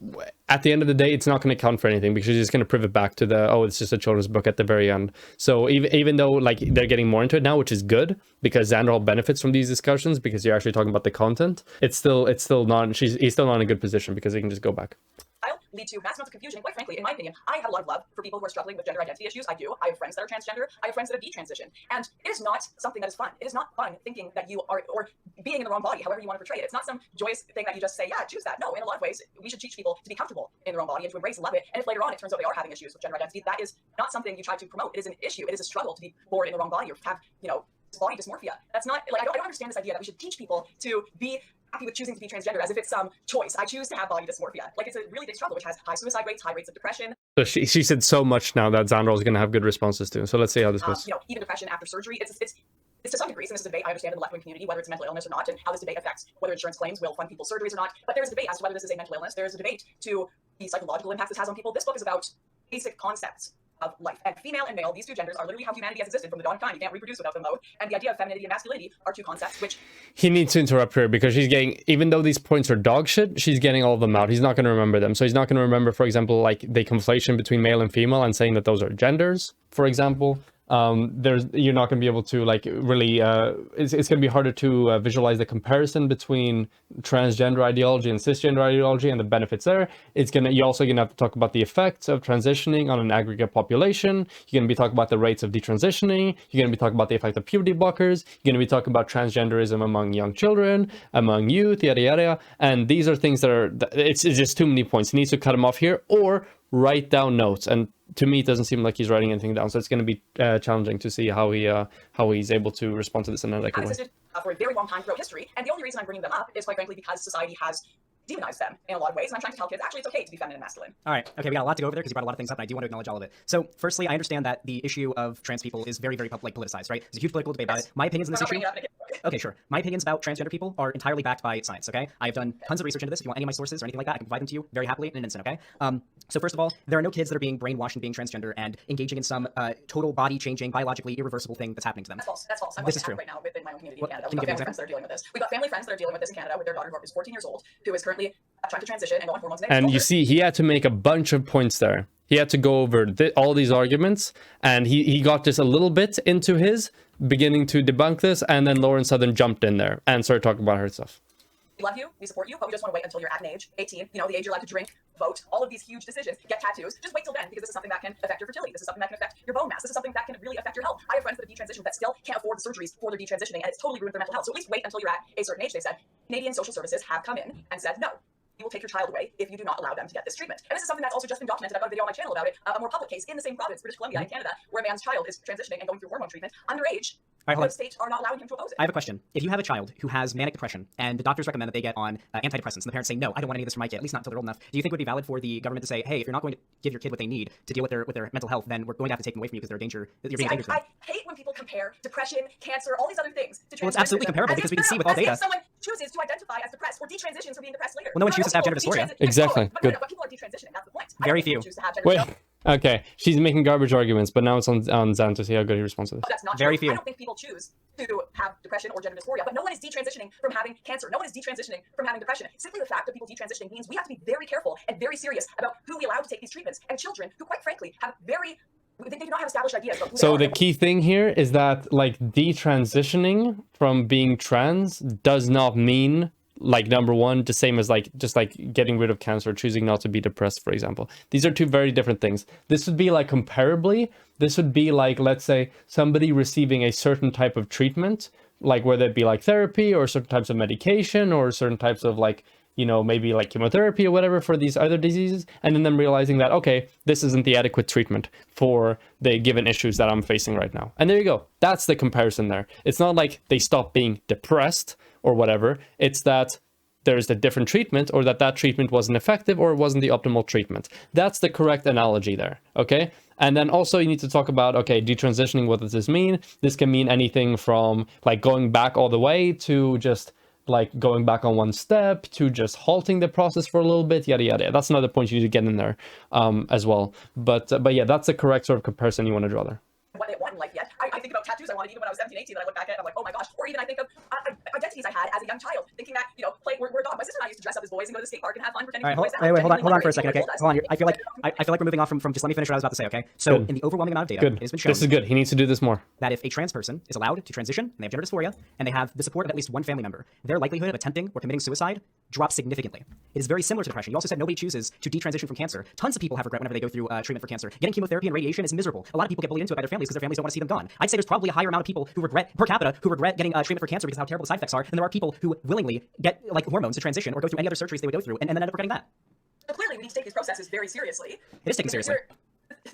at the end of the day, it's not going to count for anything, because he's going to pivot back to it's just a children's book at the very end. So even though like they're getting more into it now, which is good, because Xanderhal benefits from these discussions, because you're actually talking about the content, he's still not in a good position, because he can just go back. Lead to mass amounts of confusion. And quite frankly, in my opinion, I have a lot of love for people who are struggling with gender identity issues. I do. I have friends that are transgender. I have friends that have detransitioned. And it is not something that is fun. It is not fun thinking that you are, or being in the wrong body, however you want to portray it. It's not some joyous thing that you just say, yeah, choose that. No, in a lot of ways, we should teach people to be comfortable in their own body and to embrace and love it. And if later on it turns out they are having issues with gender identity, that is not something you try to promote. It is an issue. It is a struggle to be born in the wrong body or have, body dysmorphia. That's not, like, I don't understand this idea that we should teach people to be happy with choosing to be transgender as if it's some choice. I choose to have body dysmorphia. Like, it's a really big struggle, which has high suicide rates, high rates of depression. So she said so much now that Xanderhal is going to have good responses to. So let's see how this goes. Even depression after surgery. It's to some degree, and this is a debate I understand in the left-wing community, whether it's a mental illness or not, and how this debate affects whether insurance claims will fund people's surgeries or not. But there's a debate as to whether this is a mental illness. There's a debate to the psychological impact this has on people. This book is about basic concepts of life. And female and male, these two genders are literally how humanity has existed from the dawn of time. You can't reproduce without them both. And the idea of femininity and masculinity are two concepts which... He needs to interrupt her, because she's getting, even though these points are dog shit, she's getting all of them out. He's not going to remember them. So he's not going to remember, for example, like the conflation between male and female and saying that those are genders, for example. You're not going to be able to like really it's going to be harder to visualize the comparison between transgender ideology and cisgender ideology and the benefits there. You're also going to have to talk about the effects of transitioning on an aggregate population. You're going to be talking about the rates of detransitioning. You're going to be talking about the effect of puberty blockers. You're going to be talking about transgenderism among young children, among youth, yada yada. And these are things that it's just too many points. He needs to cut them off here, or write down notes, and to me it doesn't seem like he's writing anything down. So it's going to be challenging to see how he's able to respond to this in an adequate way. Existed for a very long time throughout history, and the only reason I'm bringing them up is quite frankly because society has demonized them in a lot of ways, and I'm trying to tell kids actually it's okay to be feminine and masculine. All right. Okay, we got a lot to go over there because you brought a lot of things up, and I do want to acknowledge all of it. So, firstly, I understand that the issue of trans people is very, very politicized, right? There's a huge political debate about it. My opinions in this issue. Okay, sure. My opinions about transgender people are entirely backed by science. Okay, I've done tons of research into this. If you want any of my sources or anything like that, I can provide them to you very happily in an instant. Okay. So first of all, there are no kids that are being brainwashed and being transgender and engaging in some total body-changing, biologically irreversible thing that's happening to them. That's false. That's false. I'm This is true. right now within my own community in Canada. Can We've you got give family an friends that are dealing with this. We've got family friends that are dealing with this in Canada with their daughter who is 14 years old, who is currently trying to transition and go on hormones. And you see, he had to make a bunch of points there. He had to go over all these arguments, and he got just a little bit into his beginning to debunk this, and then Lauren Southern jumped in there and started talking about her stuff. We love you, we support you, but we just want to wait until you're at an age, 18, you know, the age you're allowed to drink, vote, all of these huge decisions, get tattoos. Just wait till then, because this is something that can affect your fertility. This is something that can affect your bone mass. This is something that can really affect your health. I have friends that have detransitioned that still can't afford the surgeries for their detransitioning, and it's totally ruined their mental health. So at least wait until you're at a certain age, they said. Canadian social services have come in and said, no, you will take your child away if you do not allow them to get this treatment. And this is something that's also just been documented. I've got a video on my channel about it, a more public case in the same province, British Columbia in Canada, where a man's child is transitioning and going through hormone treatment underage. All right, The states are not allowing him to oppose it. I have a question. If you have a child who has manic depression and the doctors recommend that they get on antidepressants, and the parents say, no, I don't want any of this for my kid, at least not until they're old enough, do you think it would be valid for the government to say, hey, if you're not going to give your kid what they need to deal with their mental health, then we're going to have to take them away from you because they're a danger, you're being a danger to them? I hate when people compare depression, cancer, all these other things to Well, it's absolutely comparable because we can see with all data. If someone chooses to identify as depressed or detransitions from being depressed later. Well, no one chooses to have gender dysphoria. Exactly. Good. But people are detransitioning. That's the point. Very few. Wait. Okay, she's making garbage arguments, but now it's on Zan to see how good he responds to this. That's not Very true. few. I don't think people choose to have depression or gender dysphoria, but no one is detransitioning from having cancer. No one is detransitioning from having depression. Simply the fact of people detransitioning means we have to be very careful and very serious about who we allow to take these treatments. And children who, quite frankly, they do not have established ideas about who So they the are. key thing here is that like detransitioning from being trans does not mean like number one, the same as just like getting rid of cancer, choosing not to be depressed, for example. These are two very different things. This would be like comparably, this would be like, let's say somebody receiving a certain type of treatment, like whether it be like therapy or certain types of medication or certain types of like, you know, maybe like chemotherapy or whatever for these other diseases, and then them realizing that, okay, this isn't the adequate treatment for the given issues that I'm facing right now. And there you go. That's the comparison there. It's not like they stop being depressed or whatever. It's that there's a different treatment, or that treatment wasn't effective or it wasn't the optimal treatment. That's the correct analogy there, okay? And then also you need to talk about, okay, detransitioning, what does this mean? This can mean anything from like going back all the way to just like going back on one step to just halting the process for a little bit, yada yada. That's another point you need to get in there as well. But yeah, that's the correct sort of comparison you want to draw there. What it wasn't like yet. I think about tattoos I wanted even when I was 17, 18, and I look back at it, I'm like, oh my gosh. Or even I think of identities I had as a young child, thinking that, you know, we're a dog. My sister and I used to dress up as boys and go to the skate park and have fun pretending All to be right, boys. hold on for a second, okay? Hold on. I feel like we're moving off from just let me finish what I was about to say, okay? So Good. in the overwhelming amount of data, Good. it has been shown This is good. He needs to do this more. that if a trans person is allowed to transition and they have gender dysphoria and they have the support of at least one family member, their likelihood of attempting or committing suicide drops significantly. It is very similar to depression. You also said nobody chooses to detransition from cancer. Tons of people have regret whenever they go through treatment for cancer. Getting chemotherapy and radiation is miserable. A lot of people get bullied into it by their families because their families don't want to see them gone. I'd say there's probably a higher amount of people who regret, per capita, who regret getting treatment for cancer because of how terrible the side effects are, than there are people who willingly get like hormones to transition or go through any other surgeries they would go through and then end up regretting that. So clearly we need to take these processes very seriously. It is taken seriously.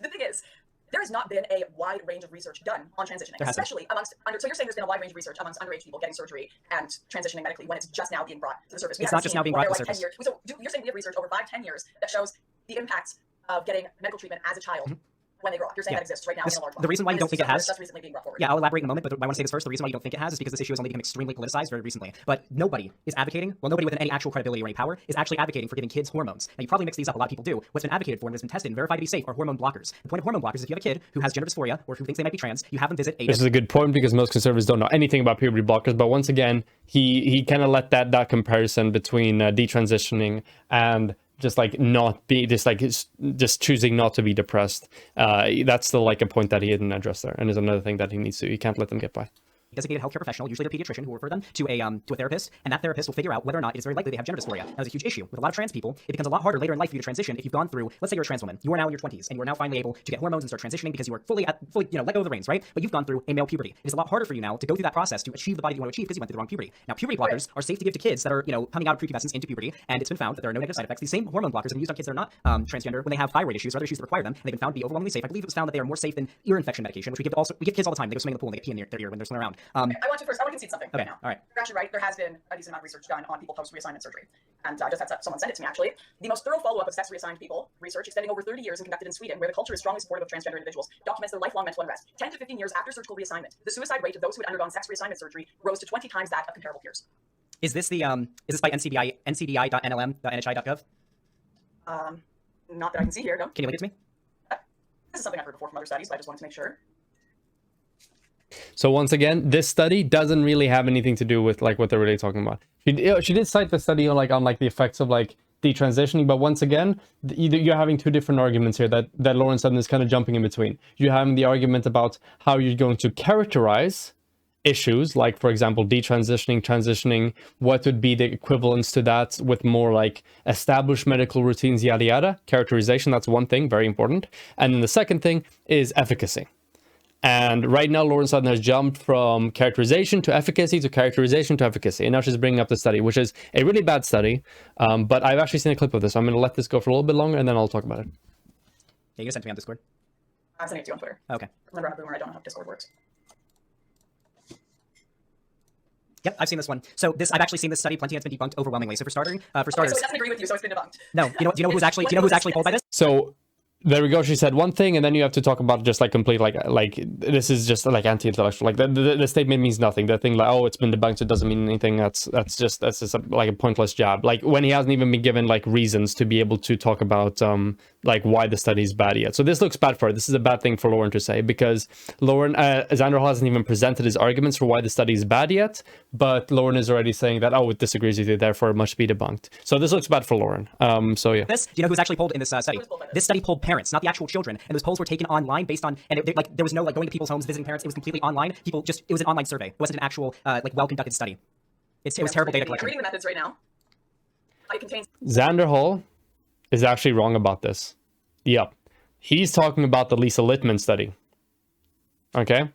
The thing is, there has not been a wide range of research done on transitioning, There hasn't. especially amongst so you're saying there's been a wide range of research amongst underage people getting surgery and transitioning medically when it's just now being brought to the surface. It's not just now being brought to the surface. So you're saying we have research over 5-10 years that shows the impacts of getting medical treatment as a child when they grow up. You're saying Yeah. that exists right now This- in a large the reason why you don't think it has- That's recently being brought forward. Yeah, I'll elaborate in a moment, but I want to say this first. The reason why you don't think it has is because this issue has only become extremely politicized very recently. But nobody is advocating, well, nobody with any actual credibility or any power is actually advocating for giving kids hormones. Now, you probably mix these up. A lot of people do. What's been advocated for and what's been tested and verified to be safe are hormone blockers. The point of hormone blockers is if you have a kid who has gender dysphoria or who thinks they might be trans, you have them visit a This is a good point because most conservatives don't know anything about puberty blockers. But once again, he kind of let that comparison between detransitioning and just like not be just choosing not to be depressed. That's still like a point that he didn't address there, and is another thing that he needs to. He can't let them get by. designated healthcare professional, usually the pediatrician, who will refer them to a therapist, and that therapist will figure out whether or not it is very likely they have gender dysphoria. That is a huge issue. With a lot of trans people, it becomes a lot harder later in life for you to transition if you've gone through, let's say you're a trans woman, you are now in your 20s, and you are now finally able to get hormones and start transitioning because you are fully let go of the reins, right? But you've gone through a male puberty. It is a lot harder for you now to go through that process to achieve the body that you want to achieve because you went through the wrong puberty. Now, puberty blockers are safe to give to kids that are, coming out of prepubescence into puberty, and it's been found that there are no negative side effects. These same hormone blockers have been used on kids that are not transgender when they have thyroid issues or other issues that require them, and they've been found to be overwhelmingly safe. I believe it was found that they are more safe than ear infection medication, which we give kids all the time. They go swimming in the pool and they get pee in their ear when they're swimming around. I want to concede something Okay, right now. all right. You're actually right. There has been a decent amount of research done on people post-reassignment surgery. And I just had someone send it to me, actually. The most thorough follow-up of sex-reassigned people, research extending over 30 years and conducted in Sweden, where the culture is strongly supportive of transgender individuals, documents their lifelong mental unrest. 10 to 15 years after surgical reassignment, the suicide rate of those who had undergone sex reassignment surgery rose to 20 times that of comparable peers. Is this by ncdi.nlm.nhi.gov? Not that I can see here, no. Can you link it to me? This is something I've heard before from other studies, but I just wanted to make sure. So once again, this study doesn't really have anything to do with like what they're really talking about. She did cite the study on the effects of like detransitioning, but once again, you're having two different arguments here that Lauren Sutton is kind of jumping in between. You're having the argument about how you're going to characterize issues, like for example, detransitioning, transitioning, what would be the equivalence to that with more like established medical routines, yada yada. Characterization, that's one thing, very important. And then the second thing is efficacy. And right now, Lauren Sutton has jumped from characterization to efficacy to characterization to efficacy. And now she's bringing up the study, which is a really bad study. But I've actually seen a clip of this. So I'm going to let this go for a little bit longer and then I'll talk about it. Yeah, you sent it to me on Discord. I'm sending it to you on Twitter. Okay. Remember, I'm a boomer. I don't know how Discord works. Yep, I've seen this one. So I've actually seen this study. Plenty has been debunked overwhelmingly. So for starters, So it doesn't agree with you, so it's been debunked. no. Do you know who's actually pulled by this? So there we go. She said one thing, and then you have to talk about just like complete like this is just like anti-intellectual. Like the statement means nothing. The thing like, oh, it's been debunked, it doesn't mean anything. That's just like a pointless jab. Like when he hasn't even been given like reasons to be able to talk about like why the study is bad yet. So this looks bad for her. This is a bad thing for Lauren to say because Lauren Xanderhal hasn't even presented his arguments for why the study is bad yet. But Lauren is already saying that it disagrees with you, therefore it must be debunked. So this looks bad for Lauren. So yeah. Do you know who's actually polled in this study? This study polled parents, not the actual children, and those polls were taken online based on, and there was no like going to people's homes visiting parents. It was completely online. It was an online survey. It wasn't an actual like well conducted study. It was terrible data I'm collection. reading the methods right now. It contains Xanderhal is actually wrong about this. Yep. He's talking about the Lisa Littman study. Okay?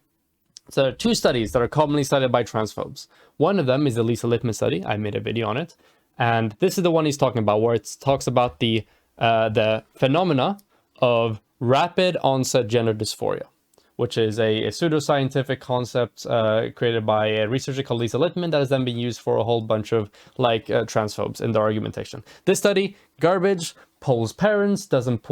So there are two studies that are commonly cited by transphobes. One of them is the Lisa Littman study. I made a video on it. And this is the one he's talking about, where it talks about the phenomena of rapid onset gender dysphoria, which is a pseudoscientific concept created by a researcher called Lisa Littman that has then been used for a whole bunch of like transphobes in their argumentation. This study, garbage, polls parents, doesn't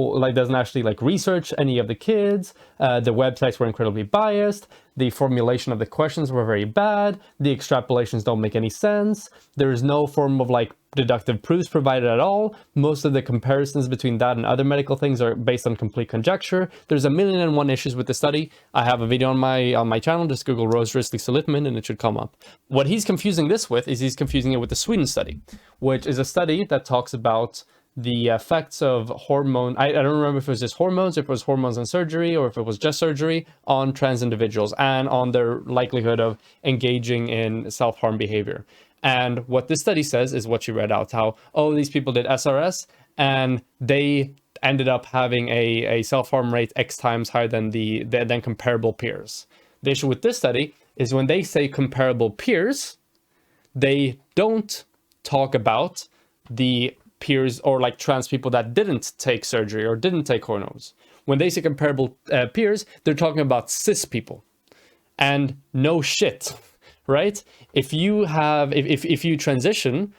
actually like research any of the kids. The websites were incredibly biased. The formulation of the questions were very bad. The extrapolations don't make any sense. There is no form of like deductive proofs provided at all. Most of the comparisons between that and other medical things are based on complete conjecture. There's 1,000,001 issues with the study. I have a video on my channel. Just Google Rose Risley Littman and it should come up. What he's confusing this with is he's confusing it with the Sweden study, which is a study that talks about the effects of hormone. I don't remember if it was just hormones, if it was hormones and surgery, or if it was just surgery on trans individuals and on their likelihood of engaging in self-harm behavior. And what this study says is what you read out, how, these people did SRS and they ended up having a self-harm rate X times higher than than comparable peers. The issue with this study is when they say comparable peers, they don't talk about the peers or like trans people that didn't take surgery or didn't take hormones. When they say comparable peers, they're talking about cis people. And no shit, right? If you transition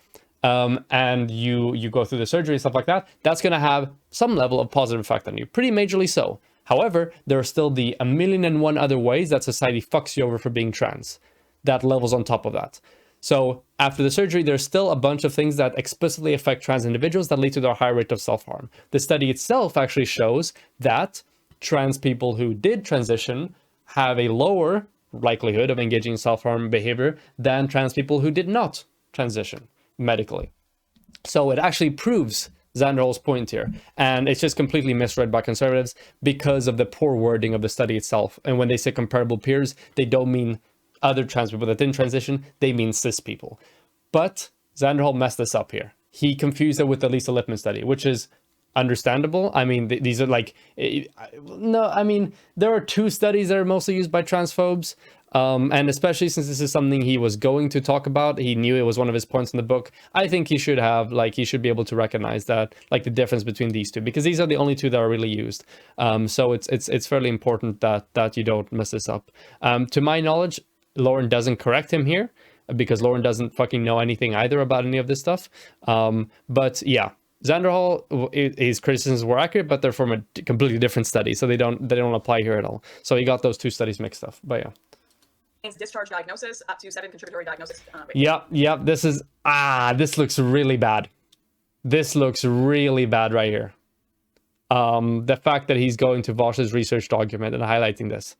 and you go through the surgery and stuff like that, that's going to have some level of positive effect on you, pretty majorly so. However, there are still the 1,000,001 other ways that society fucks you over for being trans. That levels on top of that. So after the surgery, there's still a bunch of things that explicitly affect trans individuals that lead to their high rate of self-harm. The study itself actually shows that trans people who did transition have a lower likelihood of engaging in self-harm behavior than trans people who did not transition medically. So it actually proves Xanderhal's point here. And it's just completely misread by conservatives because of the poor wording of the study itself. And when they say comparable peers, they don't mean other trans people that didn't transition, they mean cis people. But Xanderhal messed this up here. He confused it with the Lisa Lippman study, which is understandable. I mean, these are like, no, I mean, there are two studies that are mostly used by transphobes. And especially since this is something he was going to talk about, he knew it was one of his points in the book. I think he should have, like, he should be able to recognize that, like, the difference between these two, because these are the only two that are really used. So it's fairly important that you don't mess this up. To my knowledge, Lauren doesn't correct him here, because Lauren doesn't fucking know anything either about any of this stuff. But yeah, Xanderhal, his criticisms were accurate, but they're from a completely different study, so they don't apply here at all. So he got those two studies mixed up. But yeah. Discharge diagnosis up to 7 contributory diagnosis. Yeah. This looks really bad. This looks really bad right here. The fact that he's going to Vosh's research document and highlighting this.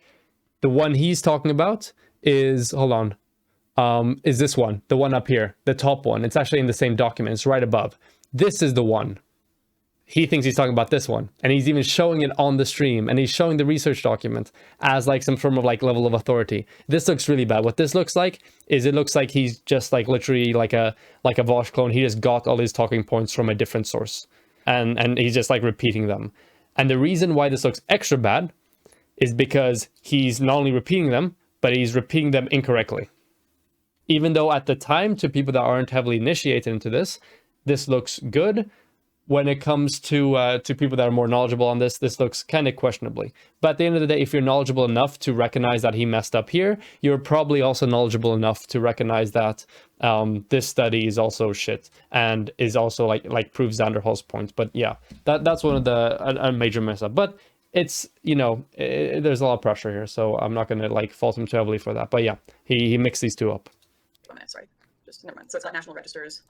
The one he's talking about is, hold on, is this one, the one up here, the top one. It's actually in the same document. It's right above. This is the one. He thinks he's talking about this one, and he's even showing it on the stream, and he's showing the research document as like some form of like level of authority. This looks really bad. What this looks like is, it looks like he's just like literally like a Vosh clone. He just got all his talking points from a different source, and he's just like repeating them. And the reason why this looks extra bad is because he's not only repeating them, but he's repeating them incorrectly. Even though at the time, to people that aren't heavily initiated into this looks good. When it comes to people that are more knowledgeable on this looks kind of questionably. But at the end of the day, if you're knowledgeable enough to recognize that he messed up here, you're probably also knowledgeable enough to recognize that this study is also shit and is also like proves Xanderhal's point. But yeah, that's one of a major mess up. But it's, you know, there's a lot of pressure here, so I'm not going to like fault him too heavily for that. But yeah, he mixed these two up. Oh, man, sorry, just never mind. So it's not national registers.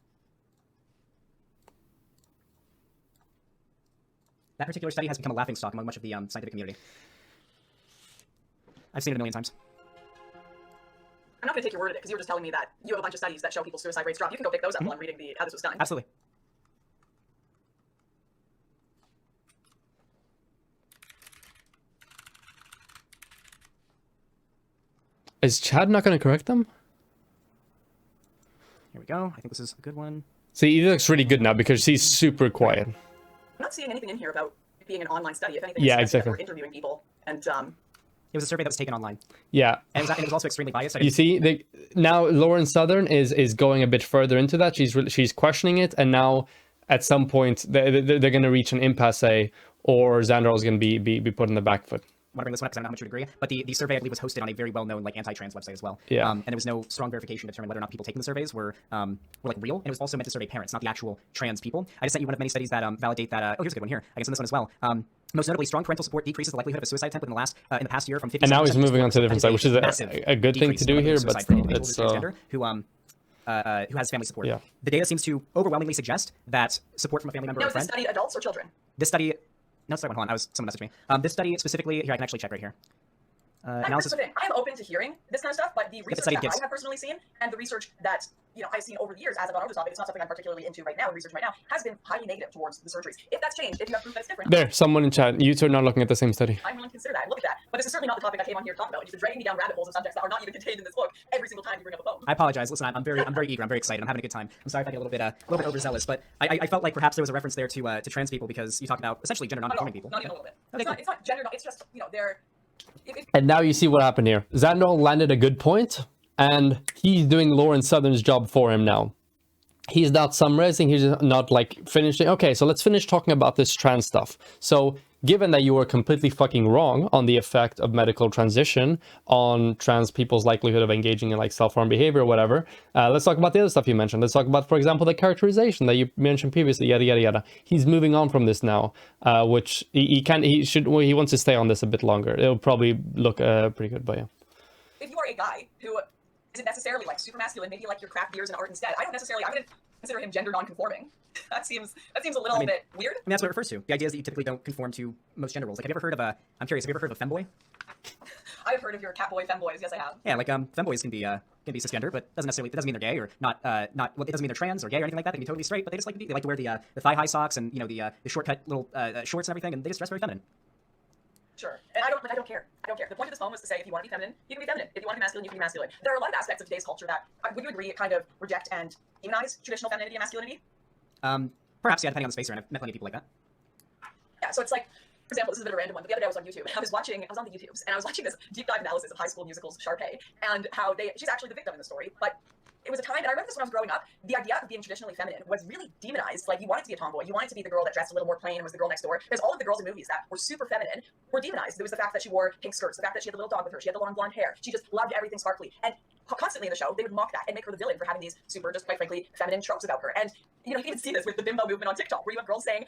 That particular study has become a laughingstock among much of the scientific community. I've seen it a million times. I'm not going to take your word at it, because you were just telling me that you have a bunch of studies that show people's suicide rates drop. You can go pick those up while I'm reading how this was done. Absolutely. Is Chad not going to correct them? Here we go. I think this is a good one. See, he looks really good now because he's super quiet. I'm not seeing anything in here about it being an online study. If anything, yeah, it's exactly. We're interviewing people, and it was a survey that was taken online. Yeah, and it was also extremely biased. You see, now Lauren Southern is going a bit further into that. She's questioning it, and now at some point they're going to reach an impasse, or Xanderhal is going to be put in the back foot. I want to bring this one up because I don't know how much you would agree, but the survey, I believe, was hosted on a very well-known like anti-trans website as well. Yeah. And there was no strong verification to determine whether or not people taking the surveys were like real, and it was also meant to survey parents, not the actual trans people. I just sent you one of many studies that validate that. Oh, here's a good one here. I guess in this one as well. Most notably, strong parental support decreases the likelihood of a suicide attempt in the past year from 50. And now he's moving on to a different side, which is a good thing to do here, but still, it's who has family support. Yeah. The data seems to overwhelmingly suggest that support from a family member now, or is friend. this study adults or children? This study. No, sorry, hold on. Someone messaged me. This study specifically, here I can actually check right here. Analysis. That's the thing. I am open to hearing this kind of stuff, but the research that I have personally seen, and the research that I've seen over the years as I've gone over this topic, it's not something I'm particularly into right now. Research right now has been highly negative towards the surgeries. If that's changed, if you have proof that's different, there, someone in chat. You two are not looking at the same study. I'm willing to consider that and look at that. But this is certainly not the topic I came on here to talk about. You've been dragging me down rabbit holes of subjects that are not even contained in this book every single time you bring up a phone. I apologize. Listen, I'm very eager. I'm very excited. I'm having a good time. I'm sorry if I get a little bit overzealous, but I felt like perhaps there was a reference there to trans people because you talk about essentially gender non-conforming people. Not even a little bit. It's not gender. It's just they're. And now you see what happened here. Xanderhal landed a good point, and he's doing Lauren Southern's job for him now. He's not summarizing, he's not like finishing. Okay, so let's finish talking about this trans stuff. So given that you were completely fucking wrong on the effect of medical transition on trans people's likelihood of engaging in like self-harm behavior or whatever, let's talk about the other stuff you mentioned. Let's talk about, for example, the characterization that you mentioned previously, yada, yada, yada. He's moving on from this now, which he wants to stay on this a bit longer. It'll probably look pretty good, but yeah. If you are a guy who isn't necessarily like super masculine, maybe like your craft beers and art instead, I wouldn't consider him gender non-conforming. That seems a little bit weird. I mean, that's what it refers to. The idea is that you typically don't conform to most gender roles. Like, have you ever heard of I'm curious, have you ever heard of a femboy? I've heard of your catboy femboys. Yes, I have. Yeah, like femboys can be cisgender, but it doesn't mean they're gay or not. It doesn't mean they're trans or gay or anything like that. They can be totally straight, but they just like to wear the thigh high socks and the short cut little shorts and everything, and they just dress very feminine. Sure. And I don't care. I don't care. The point of this poem was to say, if you want to be feminine, you can be feminine. If you want to be masculine, you can be masculine. There are a lot of aspects of today's culture that, would you agree, kind of reject and demonize traditional femininity and masculinity? Perhaps, yeah, depending on the space you're in. I've met plenty of people like that. Yeah, so it's like, for example, this is a bit of a random one, but the other day I was on YouTube, and I was on the YouTubes, and I was watching this deep dive analysis of High School Musical's Sharpay, and how she's actually the victim in the story, but it was a time, and I remember this when I was growing up, the idea of being traditionally feminine was really demonized. Like, you wanted to be a tomboy, you wanted to be the girl that dressed a little more plain and was the girl next door, because all of the girls in movies that were super feminine were demonized. There was the fact that she wore pink skirts, the fact that she had the little dog with her, she had the long blonde hair, she just loved everything sparkly, and constantly in the show, they would mock that and make her the villain for having these super, just quite frankly, feminine tropes about her. And, you know, you can even see this with the bimbo movement on TikTok, where you have girls saying,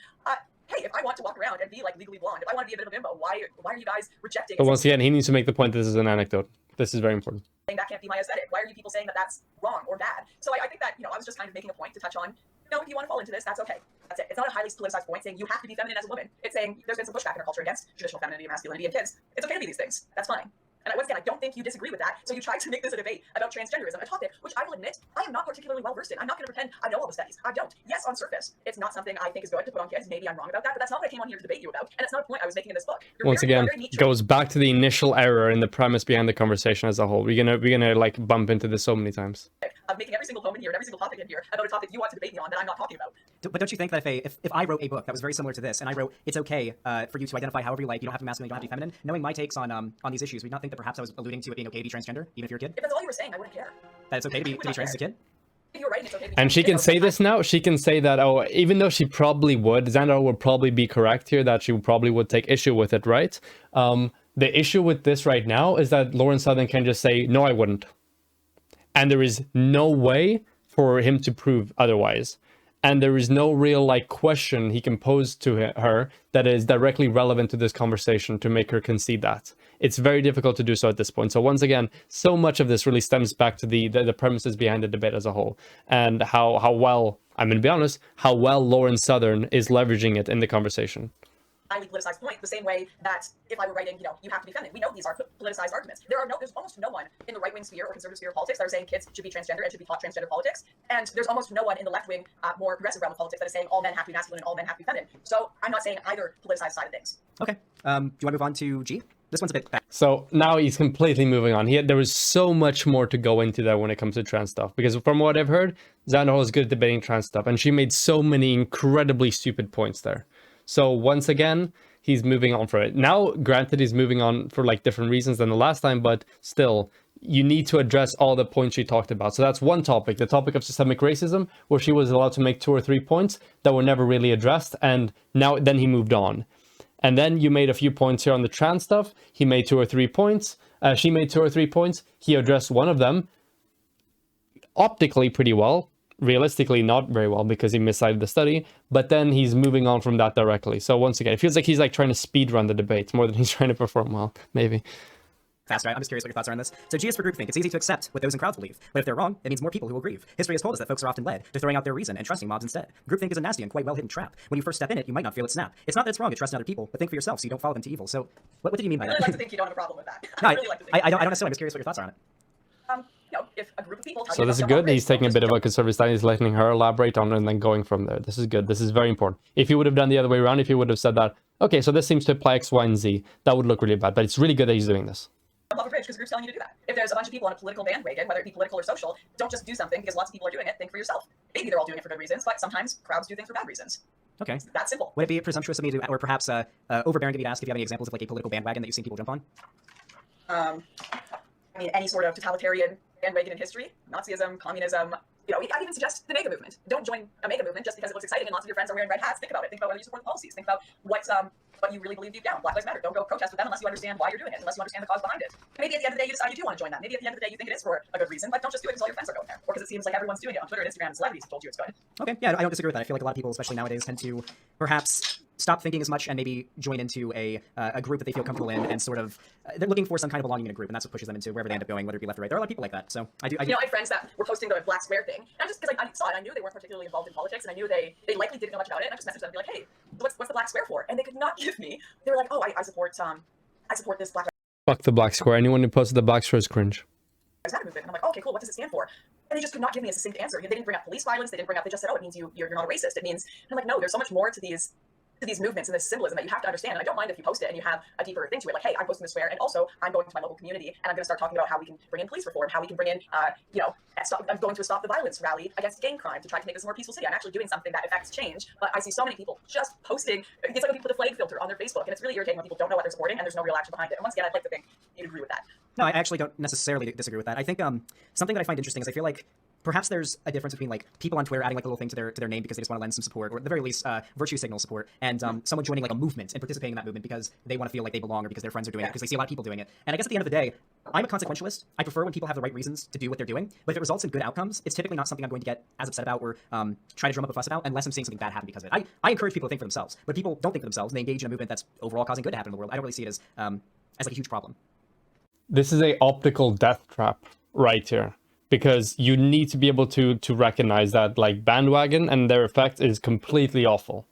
hey, if I want to walk around and be like legally blonde, if I want to be a bit of a bimbo, why are you guys rejecting? But once again, he needs to make the point that this is an anecdote. This is very important. Saying that can't be my aesthetic. Why are you people saying that that's wrong or bad? So I think that, you know, I was just kind of making a point to touch on, you know, if you want to fall into this, that's okay. That's it. It's not a highly politicized point saying you have to be feminine as a woman. It's saying there's been some pushback in our culture against traditional femininity and masculinity in kids. It's okay to be these things. That's fine. And once again, I don't think you disagree with that. So you tried to make this a debate about transgenderism, a topic which I will admit I am not particularly well versed in. I'm not going to pretend I know all the studies. I don't. Yes, on surface, it's not something I think is good to put on kids. Maybe I'm wrong about that, but that's not what I came on here to debate you about. And it's not a point I was making in this book. Once again, goes back to the initial error in the premise behind the conversation as a whole. We're gonna like bump into this so many times. Of making every single poem in here and every single topic in here about a topic you want to debate me on that I'm not talking about. But don't you think that if I wrote a book that was very similar to this, and I wrote, it's okay for you to identify however you like, you don't have to be masculine, you don't have to be feminine, knowing my takes on these issues, would you not think that perhaps I was alluding to it being okay to be transgender, even if you're a kid? If that's all you were saying, I wouldn't care. That it's okay to be trans as a kid? If you were writing, it's okay to be And she trans. can say this now. She can say that, oh, even though she probably would, Xanderhal would probably be correct here, that she probably would take issue with it, right? The issue with this right now is that Lauren Southern can just say, no, I wouldn't. And there is no way for him to prove otherwise. And there is no real like question he can pose to her that is directly relevant to this conversation to make her concede that. It's very difficult to do so at this point. So once again, so much of this really stems back to the premises behind the debate as a whole, and how well, I'm going to be honest, how well Lauren Southern is leveraging it in the conversation. Highly politicized point, the same way that if I were writing, you know, you have to be feminine. We know these are politicized arguments. There's almost no one in the right-wing sphere or conservative sphere of politics that are saying kids should be transgender and should be taught transgender politics. And there's almost no one in the left-wing, more progressive realm of politics that is saying all men have to be masculine and all men have to be feminine. So I'm not saying either politicized side of things. Okay. Do you want to move on to G? This one's a bit back. So now he's completely moving on. There was so much more to go into there when it comes to trans stuff. Because from what I've heard, Xanderhal is good at debating trans stuff. And she made so many incredibly stupid points there. So once again, he's moving on for it. Now, granted, he's moving on for like different reasons than the last time, but still, you need to address all the points she talked about. So that's one topic, the topic of systemic racism, where she was allowed to make 2 or 3 points that were never really addressed. And then he moved on. And then you made a few points here on the trans stuff. He made 2 or 3 points. She made 2 or 3 points. He addressed one of them optically pretty well. Realistically, not very well because he miscited the study. But then he's moving on from that directly. So once again, it feels like he's like trying to speed run the debate more than he's trying to perform well, maybe. Faster. I'm just curious what your thoughts are on this. So G is for groupthink. It's easy to accept what those in crowds believe. But if they're wrong, it means more people who will grieve. History has told us that folks are often led to throwing out their reason and trusting mobs instead. Groupthink is a nasty and quite well-hidden trap. When you first step in it, you might not feel it snap. It's not that it's wrong to trust in other people, but think for yourself so you don't follow them to evil. So what did you mean by I that? really like to think you don't have a problem with that. No, I really like to think I don't necessarily. I'm just curious what your thoughts are on it. You know, if a group of people tell So you this is about good. He's taking a bit of a conservative stance. He's letting her elaborate on it and then going from there. This is good. This is very important. If he would have done the other way around, if he would have said that, okay, so this seems to apply X, Y, and Z, that would look really bad. But it's really good that he's doing this. love a bridge because the group's telling you to do that. If there's a bunch of people on a political bandwagon, whether it be political or social, don't just do something because lots of people are doing it. Think for yourself. Maybe they're all doing it for good reasons, but sometimes crowds do things for bad reasons. Okay. It's that simple. Would it be presumptuous of me to, or perhaps overbearing of me to ask if you have any examples of like a political bandwagon that you've seen people jump on? I mean, any sort of totalitarian bandwagon in history, Nazism, communism. You know, I'd even suggest the MAGA movement. Don't join a MAGA movement just because it looks exciting and lots of your friends are wearing red hats. Think about it. Think about whether you support the policies. Think about what you really believe deep down. Black Lives Matter. Don't go protest with them unless you understand why you're doing it, unless you understand the cause behind it. Maybe at the end of the day you decide you do want to join that. Maybe at the end of the day you think it is for a good reason, but don't just do it because all your friends are going there, or because it seems like everyone's doing it on Twitter and Instagram and celebrities have told you it's good. Okay, yeah, I don't disagree with that. I feel like a lot of people, especially nowadays, tend to perhaps stop thinking as much and maybe join into a group that they feel comfortable in and sort of they're looking for some kind of belonging in a group, and that's what pushes them into wherever they end up going, whether it be left or right. There are a lot of people like that. So I do. You know, I had friends that were posting the black square thing, and just because I saw it, I knew they weren't particularly involved in politics, and I knew they likely didn't know much about it. And I just messaged them and be like, hey, what's the black square for? And they could not give me. They were like, oh, I support this Black Fuck the black square. Anyone who posted the black square is cringe. Lives Matter movement. And I'm like, oh, okay, cool. What does it stand for? And they just could not give me a succinct answer. They didn't bring up police violence. They just said, oh, it means you're not a racist. It means, and I'm like, no, there's so much more to these these movements and this symbolism that you have to understand. And I don't mind if you post it and you have a deeper thing to it, like, hey, I'm posting this square, and also I'm going to my local community and I'm going to start talking about how we can bring in police reform, how we can bring in, I'm going to a Stop the Violence rally against gang crime to try to make this a more peaceful city. I'm actually doing something that affects change, but I see so many people just posting. It's like when people put a flag filter on their Facebook, and it's really irritating when people don't know what they're supporting and there's no real action behind it. And once again, I'd like to think you'd agree with that. No, I actually don't necessarily disagree with that. I think something that I find interesting is I feel like perhaps there's a difference between like people on Twitter adding like a little thing to their name because they just want to lend some support, or at the very least virtue signal support, and someone joining like a movement and participating in that movement because they want to feel like they belong, or because their friends are doing it, because they see a lot of people doing it. And I guess at the end of the day, I'm a consequentialist. I prefer when people have the right reasons to do what they're doing, but if it results in good outcomes, it's typically not something I'm going to get as upset about or try to drum up a fuss about unless I'm seeing something bad happen because of it. I encourage people to think for themselves, but people don't think for themselves and they engage in a movement that's overall causing good to happen in the world. I don't really see it as like a huge problem. This is a optical death trap right here, because you need to be able to recognize that like bandwagon and their effect is completely awful.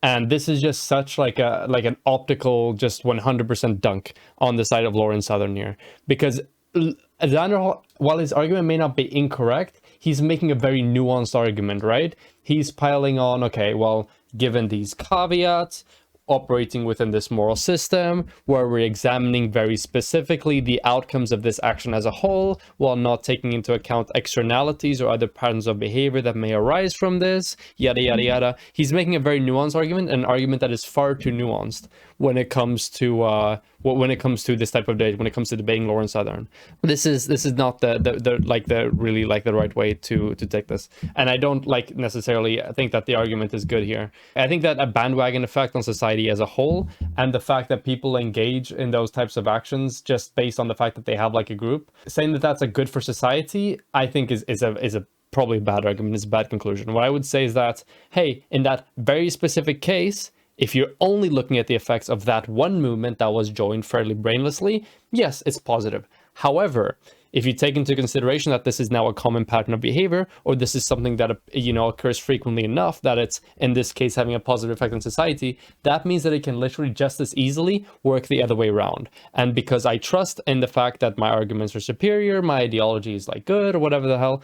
And this is just such like an optical, just 100% dunk on the side of Lauren Southern here, because Xanderhal, while his argument may not be incorrect, he's making a very nuanced argument, right? He's piling on, okay, well, given these caveats, operating within this moral system where we're examining very specifically the outcomes of this action as a whole, while not taking into account externalities or other patterns of behavior that may arise from this, yada yada yada. He's making a very nuanced argument, an argument that is far too nuanced when it comes to this type of debate, when it comes to debating Lauren Southern. This is not the really the right way to take this. And I don't necessarily think that the argument is good here. I think that a bandwagon effect on society as a whole, and the fact that people engage in those types of actions just based on the fact that they have like a group, saying that that's a good for society, I think is a probably a bad argument, is a bad conclusion. What I would say is that, hey, in that very specific case, if you're only looking at the effects of that one movement that was joined fairly brainlessly, yes, it's positive. However, if you take into consideration that this is now a common pattern of behavior, or this is something that occurs frequently enough that it's in this case having a positive effect on society, that means that it can literally just as easily work the other way around. And because I trust in the fact that my arguments are superior, my ideology is good or whatever the hell,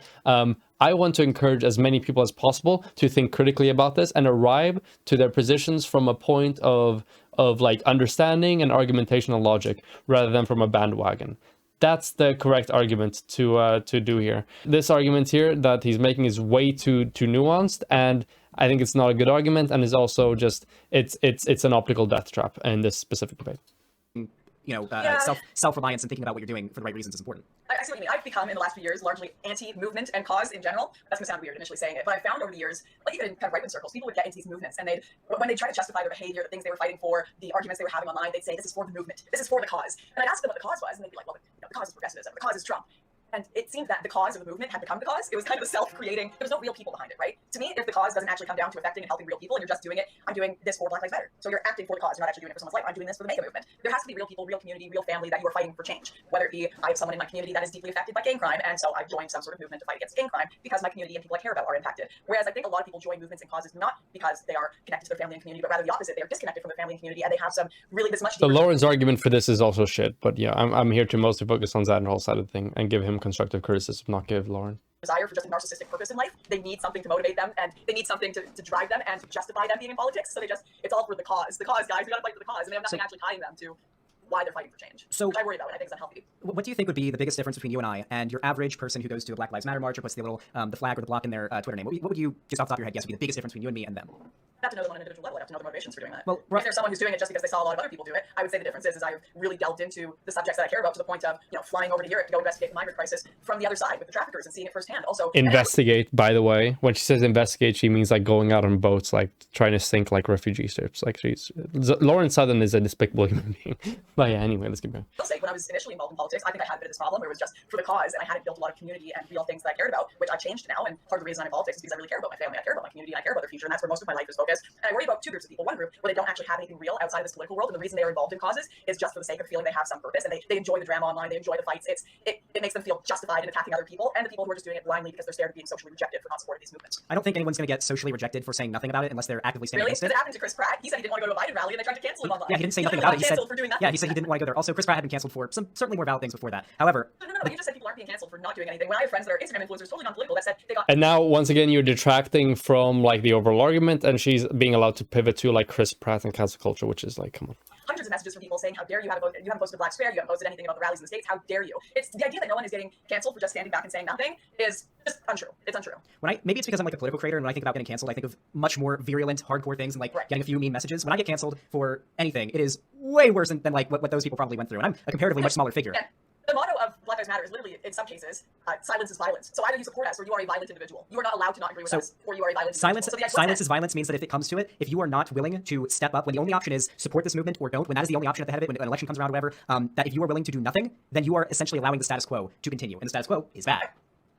I want to encourage as many people as possible to think critically about this and arrive to their positions from a point of understanding and argumentation and logic, rather than from a bandwagon. That's the correct argument to do here. This argument here that he's making is way too nuanced, and I think it's not a good argument, and is also just it's an optical death trap in this specific debate. Self-reliance and thinking about what you're doing for the right reasons is important. I see what you mean. I've become, in the last few years, largely anti-movement and cause in general. That's going to sound weird initially saying it, but I found over the years, even in kind of right-wing circles, people would get into these movements, and when they try to justify their behavior, the things they were fighting for, the arguments they were having online, they'd say, this is for the movement, this is for the cause. And I'd ask them what the cause was, and they'd be like, well, the cause is progressivism, the cause is Trump. And it seemed that the cause of the movement had become the cause. It was kind of a self-creating, there was no real people behind it, right? To me, if the cause doesn't actually come down to affecting and helping real people, and you're just doing it, I'm doing this for Black Lives Matter. So you're acting for the cause, you're not actually doing it for someone's life. I'm doing this for the mega movement. There has to be real people, real community, real family that you are fighting for change. Whether it be, I have someone in my community that is deeply affected by gang crime, and so I've joined some sort of movement to fight against gang crime because my community and people I care about are impacted. Whereas I think a lot of people join movements and causes not because they are connected to their family and community, but rather the opposite. They are disconnected from their family and community, and they have some really this much. So Lauren's argument for this is also shit, but yeah, I'm here to mostly focus on Xanderhal's side of the thing and give him constructive criticism, not give Lauren desire for just a narcissistic purpose in life. They need something to motivate them, and they need something to drive them and to justify them being in politics. So it's all for the cause. The cause, guys, we gotta fight for the cause, and they have nothing actually tying them to why they're fighting for change. So which I worry about, and I think it's unhealthy. What do you think would be the biggest difference between you and I and your average person who goes to a Black Lives Matter march or puts the little the flag or the block in their Twitter name? What would you, just off the top of your head, guess would be the biggest difference between you and me and them? I have to know them on an individual level. I have to know their motivations for doing that. Well, if there's someone who's doing it just because they saw a lot of other people do it, I would say the difference is I've really delved into the subjects that I care about to the point of flying over to Europe to go investigate the migrant crisis from the other side with the traffickers and seeing it firsthand. Also, investigate. By the way, when she says investigate, she means going out on boats, trying to sink refugee ships. Lauren Southern is a despicable human being. But yeah, anyway, let's keep going. I'll say when I was initially involved in politics, I think I had a bit of this problem where it was just for the cause, and I hadn't built a lot of community and real things that I cared about, which I changed now. And part of the reason I'm in politics is because I really care about my family, I care about my community, and I care about their future, and that's where most of my life is focused. And I worry about two groups of people. One group where they don't actually have anything real outside of this political world, and the reason they are involved in causes is just for the sake of feeling they have some purpose, and they enjoy the drama online, they enjoy the fights. It makes them feel justified in attacking other people, and the people who are just doing it blindly because they're scared of being socially rejected for not supporting these movements. I don't think anyone's going to get socially rejected for saying nothing about it unless they're actively standing against it. Really? It happened to Chris Pratt. He said he didn't want to go to a Biden rally, and they tried to cancel him online. Yeah, he didn't say nothing about it. He said for doing nothing. Yeah, he said he didn't want to go there. Also, Chris Pratt had been canceled for some certainly more valid things before that. However, no. You just said people aren't being canceled for not doing anything. When I have friends that are Instagram influencers, totally non-political, that said they got. And now, once again, you're detracting from the overall argument, and she's being allowed to pivot to like Chris Pratt and cancel culture, which is like, come on. Hundreds of messages from people saying, how dare you, you haven't posted a black square, you haven't posted anything about the rallies in the States, how dare you? It's the idea that no one is getting canceled for just standing back and saying nothing is just untrue. It's untrue. Maybe it's because I'm like a political creator, and when I think about getting canceled, I think of much more virulent, hardcore things and like getting a few mean messages. When I get canceled for anything, it is way worse than like what those people probably went through, and I'm a comparatively much smaller figure. Yeah. The motto of Black Lives Matter is literally, in some cases, silence is violence. So either you support us or you are a violent individual. You are not allowed to not agree with us, or you are a violent individual. Silence is violence means that if it comes to it, if you are not willing to step up, when the only option is support this movement or don't, when that is the only option at the head of it, when an election comes around or whatever, that if you are willing to do nothing, then you are essentially allowing the status quo to continue, and the status quo is bad.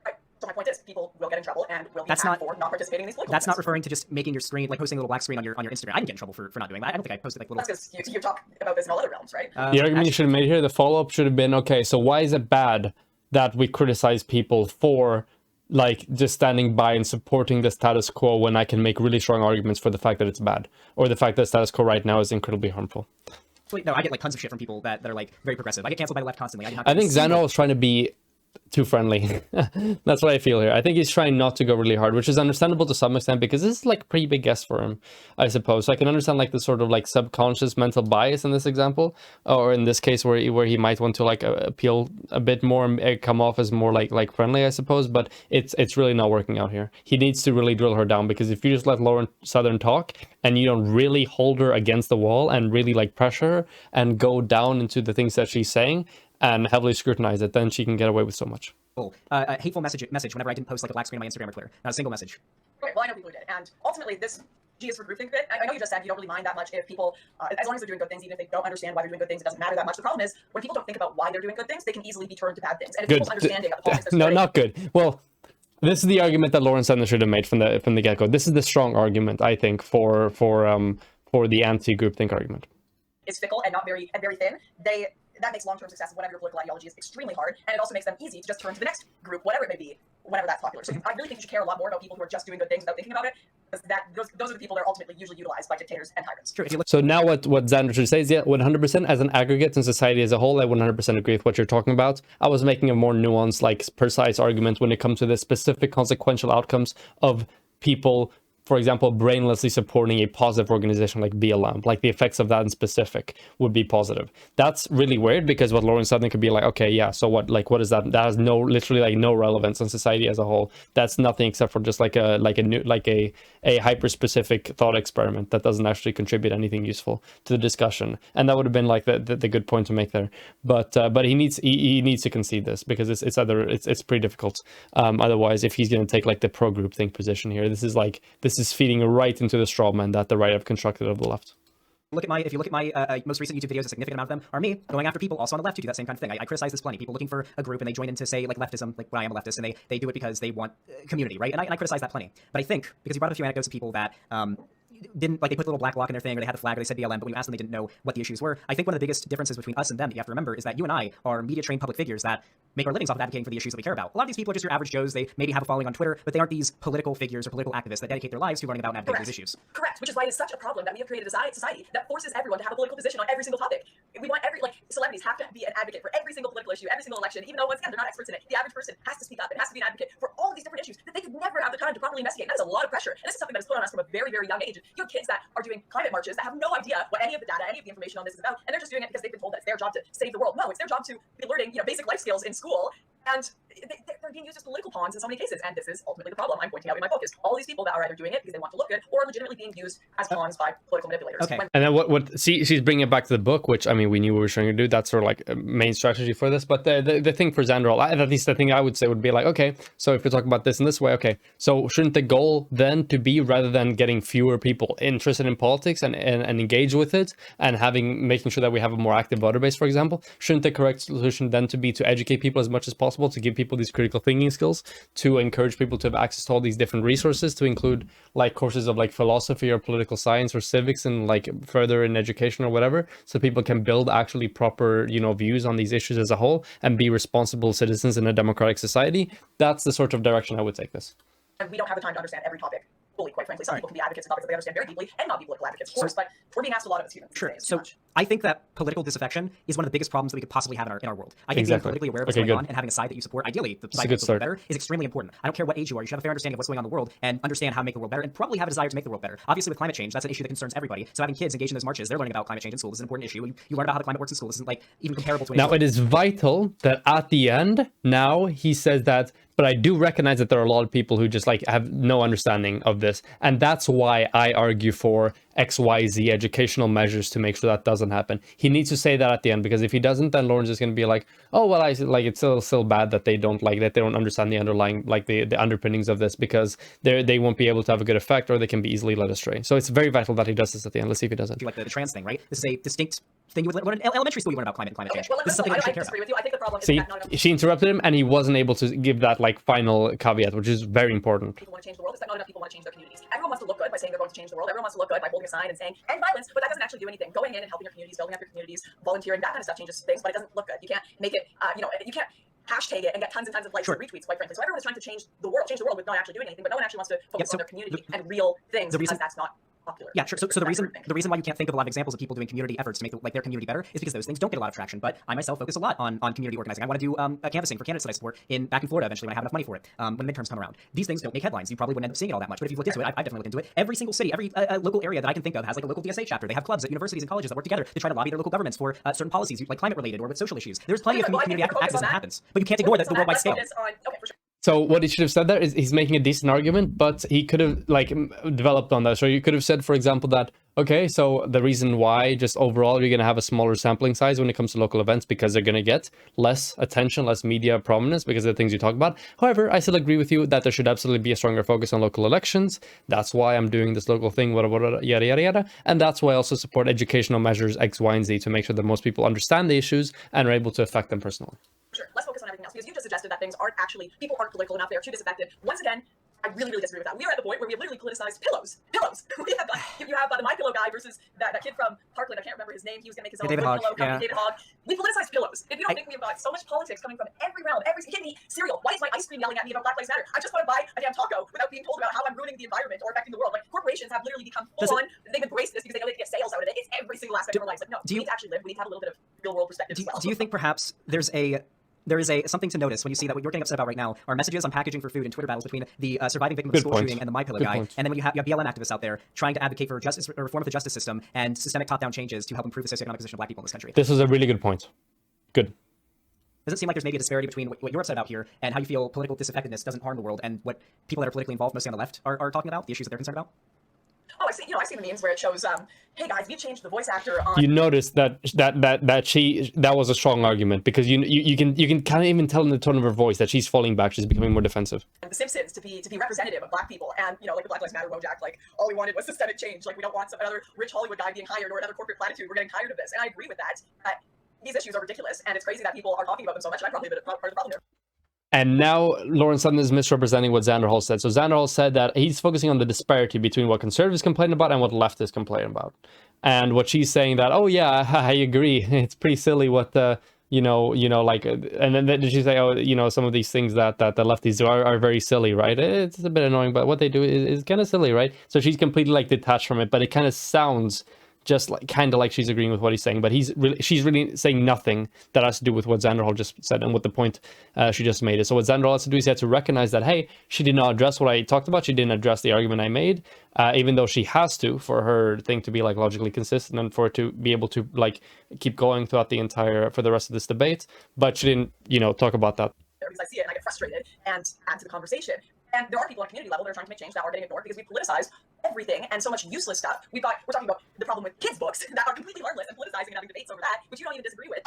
Right. So my point is, people will get in trouble and will be attacked for not participating in these political That's not movements. referring to just making your screen, like posting a little black screen on your Instagram. I didn't get in trouble for not doing that. I don't think I posted like little. That's because you talk about this in all other realms, right? The argument you should have made here, the follow-up should have been, okay, so why is it bad that we criticize people for like just standing by and supporting the status quo when I can make really strong arguments for the fact that it's bad, or the fact that status quo right now is incredibly harmful? No, I get like tons of shit from people that are like very progressive. I get canceled by the left constantly. I think Xanderhal is trying to be too friendly. That's what I feel here. I think he's trying not to go really hard, which is understandable to some extent because this is like a pretty big guess for him, I suppose. So I can understand like the sort of like subconscious mental bias in this example, or in this case where he might want to like appeal a bit more and come off as more like friendly, I suppose. But it's really not working out here. He needs to really drill her down, because if you just let Lauren Southern talk and you don't really hold her against the wall and really like pressure her and go down into the things that she's saying and heavily scrutinize it, then she can get away with so much. A hateful message whenever I didn't post like a black screen on my Instagram or Twitter. Not a single message. Okay, well, I know people who did. And ultimately, this G is for groupthink bit. I know you just said you don't really mind that much if people, as long as they're doing good things, even if they don't understand why they're doing good things, it doesn't matter that much. The problem is, when people don't think about why they're doing good things, they can easily be turned to bad things. And if people's understanding of the politics no, not good. Well, this is the argument that Lauren Southern should have made from the get-go. This is the strong argument, I think, for the anti-groupthink argument. Is fickle and not very thin. That makes long-term success of whatever your political ideology is extremely hard, and it also makes them easy to just turn to the next group, whatever it may be, whenever that's popular. So I really think you should care a lot more about people who are just doing good things without thinking about it, because those are the people that are ultimately usually utilized by dictators and tyrants. True. So now what Xander should say is, yeah, 100% as an aggregate in society as a whole, I 100% agree with what you're talking about. I was making a more nuanced, like precise argument when it comes to the specific consequential outcomes of people, for example, brainlessly supporting a positive organization like BLM, like the effects of that in specific would be positive. That's really weird, because what Lauren Southern could be like, okay, yeah, so what? Like, what is that? That has literally like no relevance in society as a whole. That's nothing except for just like a hyper specific thought experiment that doesn't actually contribute anything useful to the discussion. And that would have been like the good point to make there. But he needs to concede this, because it's pretty difficult. Otherwise, if he's going to take like the pro group think position here, this is feeding right into the straw man that the right have constructed of the left. If you look at my most recent YouTube videos, a significant amount of them are me going after people also on the left who do that same kind of thing. I criticize this plenty. People looking for a group and they join into, say, like leftism, like when I am a leftist, and they do it because they want community, right? And I criticize that plenty. But I think, because you brought up a few anecdotes of people that didn't, like, they put a little black block in their thing, or they had the flag, or they said BLM, but when you asked them, they didn't know what the issues were. I think one of the biggest differences between us and them that you have to remember is that you and I are media-trained public figures that make our livings off of advocating for the issues that we care about. A lot of these people are just your average Joes. They maybe have a following on Twitter, but they aren't these political figures or political activists that dedicate their lives to learning about and advocating these issues. Correct, which is why it's such a problem that we have created a society that forces everyone to have a political position on every single topic. We want celebrities have to be an advocate for every single political issue, every single election, even though, once again, they're not experts in it. The average person has to speak up and has to be an advocate for all of these different issues that they could never have the time to properly investigate. That is a lot of pressure, and this is something that is put on us from a very, very young age. You have kids that are doing climate marches that have no idea what any of the data, any of the information on this is about, and they're just doing it because they've been told that it's their job to save the world. No, it's their job to be learning, basic life skills in school, and they're being used as political pawns in so many cases, and this is ultimately the problem I'm pointing out in my book, is all these people that are either doing it because they want to look good or legitimately being used as pawns by political manipulators. Okay. And then she's bringing it back to the book, which, I mean, we knew we were trying to do. That's sort of like a main strategy for this. But the thing for Xanderhal, at least the thing I would say would be like, okay, so if we talk about this in this way, okay, so shouldn't the goal then to be, rather than getting fewer people interested in politics and engage with it, and making sure that we have a more active voter base, for example, shouldn't the correct solution then to be to educate people as much as possible, to give people these critical thinking skills, to encourage people to have access to all these different resources, to include like courses of like philosophy or political science or civics and like further in education or whatever, so people can build actually proper views on these issues as a whole and be responsible citizens in a democratic society? That's the sort of direction I would take this. And we don't have the time to understand every topic fully, quite frankly. Some people can be advocates of topics that they understand very deeply and not be political advocates, of course, but We're being asked a lot of as humans. Sure. It's too So much. I think that political disaffection is one of the biggest problems that we could possibly have in our world. I think being Exactly. politically aware of what's Okay, going good. on and having a side that you support, ideally the side a that good makes the world start. better, is extremely important. I don't care what age you are. You should have a fair understanding of what's going on in the world and understand how to make the world better, and probably have a desire to make the world better. Obviously, with climate change, that's an issue that concerns everybody. So having kids engaged in those marches, they're learning about climate change in school. This is an important issue. You learn about how the climate works in school. This isn't like even comparable to an Now, it is vital that at the end, now he says that, but I do recognize that there are a lot of people who just like have no understanding of this. And that's why I argue for XYZ educational measures to make sure that doesn't happen. He needs to say that at the end, because if he doesn't, then Lawrence is going to be like, oh, well, I like it's still bad that they don't understand the underlying, like the underpinnings of this, because they won't be able to have a good effect, or they can be easily led astray. So it's very vital that he does this at the end. Let's see if he does it. like the trans thing, right? This is a distinct thing you would learn in elementary school. You learn about climate Okay, change. well, This is listen, something that I you should care disagree about. with you. I think the problem is See, that not enough she interrupted him and he wasn't able to give that like final caveat, which is very important. people want to change the world. It's that not enough people want to change their communities. Everyone wants to look good by saying they're going to change the world. Everyone wants to look good by holding a sign and saying end violence, but that doesn't actually do anything. Going in and helping your communities, building up your communities, volunteering, that kind of stuff changes things, but it doesn't look good. You can't make it, you can't hashtag it and get tons and tons of likes and retweets, quite frankly. So everyone is trying to change the world with not actually doing anything, but no one actually wants to focus on their community and real things, because that's not popular. Yeah, sure. So the reason why you can't think of a lot of examples of people doing community efforts to make their community better is because those things don't get a lot of traction. But I myself focus a lot on community organizing. I want to do a canvassing for candidates that I support back in Florida eventually when I have enough money for it. When midterms come around, these things don't make headlines. You probably wouldn't end up seeing it all that much. But if you've looked into it, I've definitely looked into it. Every single city, every local area that I can think of has like a local DSA chapter. They have clubs at universities and colleges that work together to try to lobby their local governments for certain policies, like climate related or with social issues. There's plenty of community activism that happens, but you can't ignore the worldwide scale. Okay, for sure. So what he should have said there is he's making a decent argument, but he could have like developed on that. So you could have said, for example, that, okay, so the reason why just overall you're going to have a smaller sampling size when it comes to local events, because they're going to get less attention, less media prominence because of the things you talk about. However, I still agree with you that there should absolutely be a stronger focus on local elections. That's why I'm doing this local thing, yada, yada, yada. And that's why I also support educational measures X, Y, and Z to make sure that most people understand the issues and are able to affect them personally. Sure. Let's focus on everything else, because you just suggested that people aren't political enough. They're too disaffected. Once again, I really, really disagree with that. We are at the point where we have literally politicized pillows. We have you have the My Pillow guy versus that kid from Parkland. I can't remember his name. He was gonna make his own David pillow Hogg, company. yeah. David Hogg. We politicized pillows. If you don't think we've got so much politics coming from every realm, you give me cereal. Why is my ice cream yelling at me about Black Lives Matter? I just want to buy a damn taco without being told about how I'm ruining the environment or affecting the world. Like corporations have literally become full on. They've embraced this because they know they can get sales out of it. It's every single aspect of our lives. Like no, we need to actually live. We need to have a little bit of real world perspective as well. Do you think perhaps there is something to notice when you see that what you're getting upset about right now are messages on packaging for food and Twitter battles between the surviving victim of the school shooting and the My Pillow guy, and then when you have BLM activists out there trying to advocate for justice or reform of the justice system and systemic top-down changes to help improve the socioeconomic position of Black people in this country. This is a really good point. Good. Does it seem like there's maybe a disparity between what you're upset about here and how you feel political disaffectedness doesn't harm the world, and what people that are politically involved, mostly on the left, are talking about, the issues that they're concerned about? Oh, I see the memes where it shows, hey guys, we've changed the voice actor on. You notice that was a strong argument, because you can kind of even tell in the tone of her voice that she's falling back. She's becoming more defensive. The Simpsons to be representative of Black people, and like the Black Lives Matter Wojak, like all we wanted was systemic change. Like we don't want another rich Hollywood guy being hired or another corporate platitude. We're getting tired of this, and I agree with that. These issues are ridiculous, and it's crazy that people are talking about them so much. And I'm probably a bit part of the problem here. And now Lawrence Sutton is misrepresenting what Xanderhal said. So Xanderhal said that he's focusing on the disparity between what conservatives complain about and what leftists complain about. And what she's saying that, oh yeah, I agree. It's pretty silly what the, like, and then did she say, oh, some of these things that the lefties do are very silly, right? It's a bit annoying, but what they do is kind of silly, right? So she's completely like detached from it, but it kind of sounds just like kind of like she's agreeing with what he's saying, but she's really saying nothing that has to do with what Xanderhal just said and what the point she just made is. So what Xanderhal has to do is he had to recognize that, hey, she did not address what I talked about. She didn't address the argument I made, even though she has to for her thing to be like logically consistent and for it to be able to like keep going throughout for the rest of this debate. But she didn't, talk about that. Because I see it and I get frustrated and add to the conversation. And there are people on community level that are trying to make change that are getting ignored because we politicized everything and so much useless stuff. We're talking about the problem with kids' books that are completely harmless and politicizing and having debates over that, which you don't even disagree with,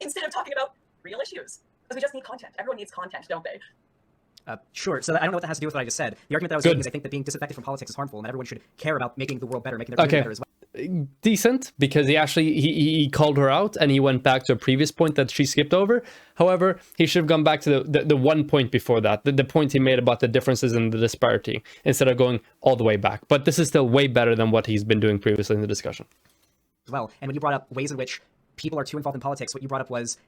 instead of talking about real issues. Because we just need content. Everyone needs content, don't they? Sure. So I don't know what that has to do with what I just said. The argument that I was making is I think that being disaffected from politics is harmful, and that everyone should care about making the world better, making their community better as well. Decent, because he called her out and he went back to a previous point that she skipped over. However, he should have gone back to the one point before that, the point he made about the differences and the disparity, instead of going all the way back. But this is still way better than what he's been doing previously in the discussion. Well, and when you brought up ways in which people are too involved in politics, what you brought up was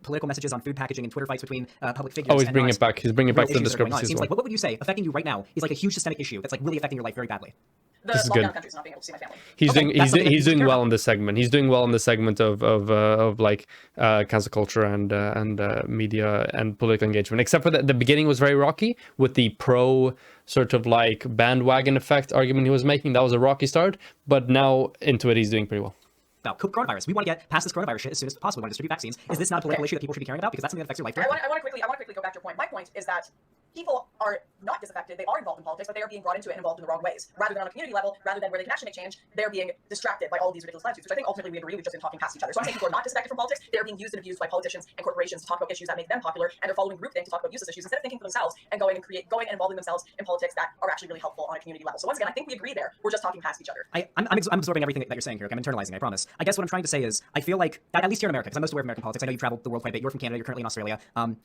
political messages on food packaging and Twitter fights between public figures. Oh, he's bringing it back. He's bringing it back to the discrepancies. It seems like what would you say affecting you right now is like a huge systemic issue that's like really affecting your life very badly. the This is lockdown good. of countries, not being able to see my family. He's Okay, doing that's something that he's people should doing care well about. in this segment. He's doing well in the segment of like cancel culture and media and political engagement. Except for the beginning was very rocky with the pro sort of like bandwagon effect argument he was making. That was a rocky start, but now into it he's doing pretty well. About coronavirus. We want to get past this coronavirus shit as soon as possible. We want to distribute vaccines. Is this not a political issue that people should be caring about? Because that's something that affects your life I directly. want to quickly go back to your point. My point is that people are not disaffected. They are involved in politics, but they are being brought into it and involved in the wrong ways. Rather than on a community level, rather than where they can actually make change, they're being distracted by all of these ridiculous platitudes, which I think ultimately we agree. We've just been talking past each other. So I'm saying people are not disaffected from politics. They're being used and abused by politicians and corporations to talk about issues that make them popular, and they're following groupthink to talk about useless issues instead of thinking for themselves and going and involving themselves in politics that are actually really helpful on a community level. So once again, I think we agree there. We're just talking past each other. I'm absorbing everything that you're saying here. I'm internalizing, I promise. I guess what I'm trying to say is, I feel like, at least here in America, because I'm most aware of American politics, I know you've traveled the world quite a bit, you're from Canada, you're currently in Australia.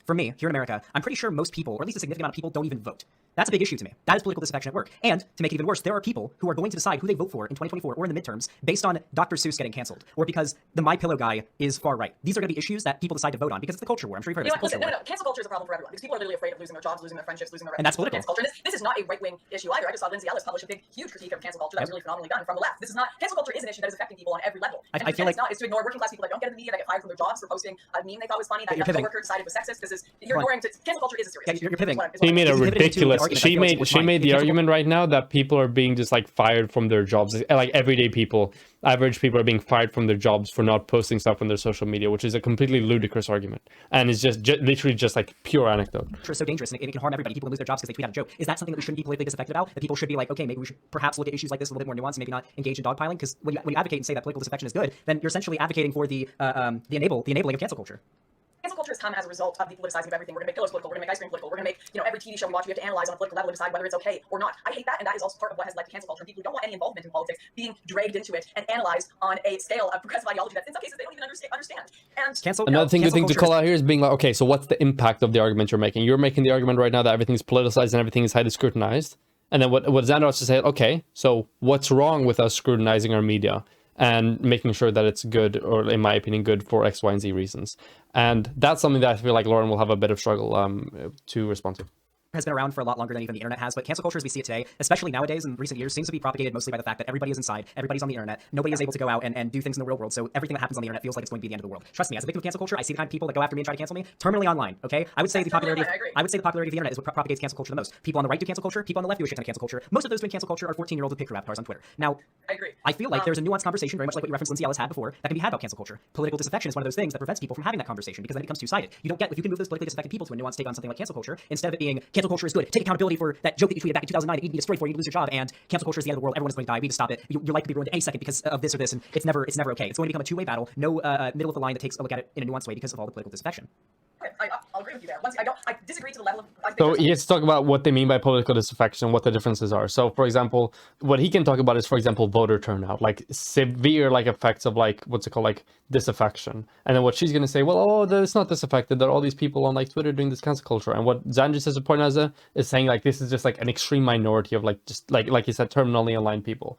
For me, here in America, I'm pretty sure most people, or at least a significant amount of people, don't even vote. That's a big issue to me. That is political disaffection at work. And to make it even worse, there are people who are going to decide who they vote for in 2024 or in the midterms based on Dr. Seuss getting canceled, or because the My Pillow guy is far right. These are going to be issues that people decide to vote on because it's the culture war. I'm sure you've heard of it. Listen, no. Cancel culture is a problem for everyone because people are literally afraid of losing their jobs, losing their friendships, losing their And that's political. Cancel culture. This is not a right-wing issue either. I just saw Lindsay Ellis publish a huge critique of cancel culture that was really phenomenally done from the left. This is not cancel culture is an issue that is affecting people on every level. I feel like it's to ignore working class people that don't get in the media, that get fired from their jobs for posting a meme they thought was funny, that you're a coworker decided was sexist. You're ignoring cancel culture is a serious issue. You're pivoting. She made a This is pivoting into ridiculous. an argument I She feel like made the was argument right now that people are being just like fired from their jobs, like everyday people, average people are being fired from their jobs for not posting stuff on their social media, which is a completely ludicrous argument, and it's just literally just like pure anecdote. So dangerous, and it can harm everybody. People can lose their jobs because they tweet out a joke. Is that something that we shouldn't be politically disaffected about? That people should be like, okay, maybe we should perhaps look at issues like this a little bit more nuanced, and maybe not engage in dogpiling? Because when you advocate and say that political disaffection is good, then you're essentially advocating for the enabling of cancel culture. Cancel culture has come as a result of the politicizing of everything. We're going to make pillows political. We're going to make ice cream political. We're going to make every TV show we watch. We have to analyze on a political level and decide whether it's okay or not. I hate that, and that is also part of what has led to cancel culture. And people who don't want any involvement in politics being dragged into it and analyzed on a scale of progressive ideology that in some cases they don't even understand. And Another thing to call out here is being like, okay, so what's the impact of the argument you're making? You're making the argument right now that everything's politicized and everything is highly scrutinized. And then what Xander has to say, okay, so what's wrong with us scrutinizing our media and making sure that it's good, or in my opinion, good for X, Y, and Z reasons? And that's something that I feel like Lauren will have a bit of struggle to respond to. Has been around for a lot longer than even the internet has, but cancel culture as we see it today, especially nowadays in recent years, seems to be propagated mostly by the fact that everybody is inside, everybody's on the internet, nobody is able to go out and do things in the real world, so everything that happens on the internet feels like it's going to be the end of the world. Trust me, as a victim of cancel culture, I see the kind of people that go after me and try to cancel me terminally online, okay? I would say the popularity of the internet is what propagates cancel culture the most. People on the right do cancel culture, people on the left do a shit ton of cancel culture. Most of those doing cancel culture are 14-year-olds with picture avatars on Twitter. Now, I agree. I feel like there's a nuanced conversation, very much like what you referenced Lindsay Ellis had before, that can be had about cancel culture. Political disaffection is one of those things that prevents people from having that conversation because then it becomes two-sided. You don't get, if you can move those politically disaffected people to a nuanced take on something like cancel culture, instead of it being cancel culture is good, take accountability for that joke that you tweeted back in 2009 that you need to be destroyed for, you need to lose your job, and cancel culture is the end of the world, everyone's going to die, we need to stop it, your life could be ruined in any second because of this or this, and it's never okay. It's going to become a two-way battle, no middle of the line that takes a look at it in a nuanced way because of all the political disaffection. I'll agree with you there. I disagree to the level of. So he has to talk about what they mean by political disaffection, what the differences are. So, for example, what he can talk about is, for example, voter turnout, like severe like effects of like what's it called, like disaffection. And then what she's gonna say, well, it's not disaffected. There are all these people on like Twitter doing this cancel culture. And what Xander says to point out is saying like this is just like an extreme minority of like just like you said, terminally aligned people.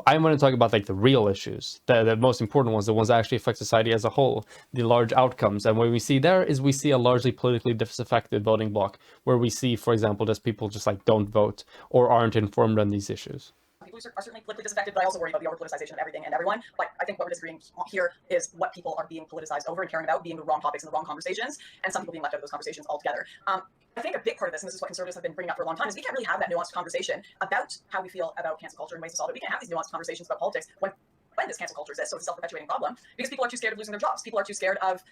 I want to talk about like the real issues, the most important ones, the ones that actually affect society as a whole, the large outcomes. And what we see there is we see a largely politically disaffected voting bloc, where we see, for example, just people just like don't vote or aren't informed on these issues. People are certainly politically disaffected, but I also worry about the over-politicization of everything and everyone. But I think what we're disagreeing here is what people are being politicized over and caring about being the wrong topics and the wrong conversations, and some people being left out of those conversations altogether. I think a big part of this, and this is what conservatives have been bringing up for a long time, is we can't really have that nuanced conversation about how we feel about cancel culture and ways to solve it. We can't have these nuanced conversations about politics when this cancel culture exists, so it's a self-perpetuating problem, because people are too scared of losing their jobs. People are too scared of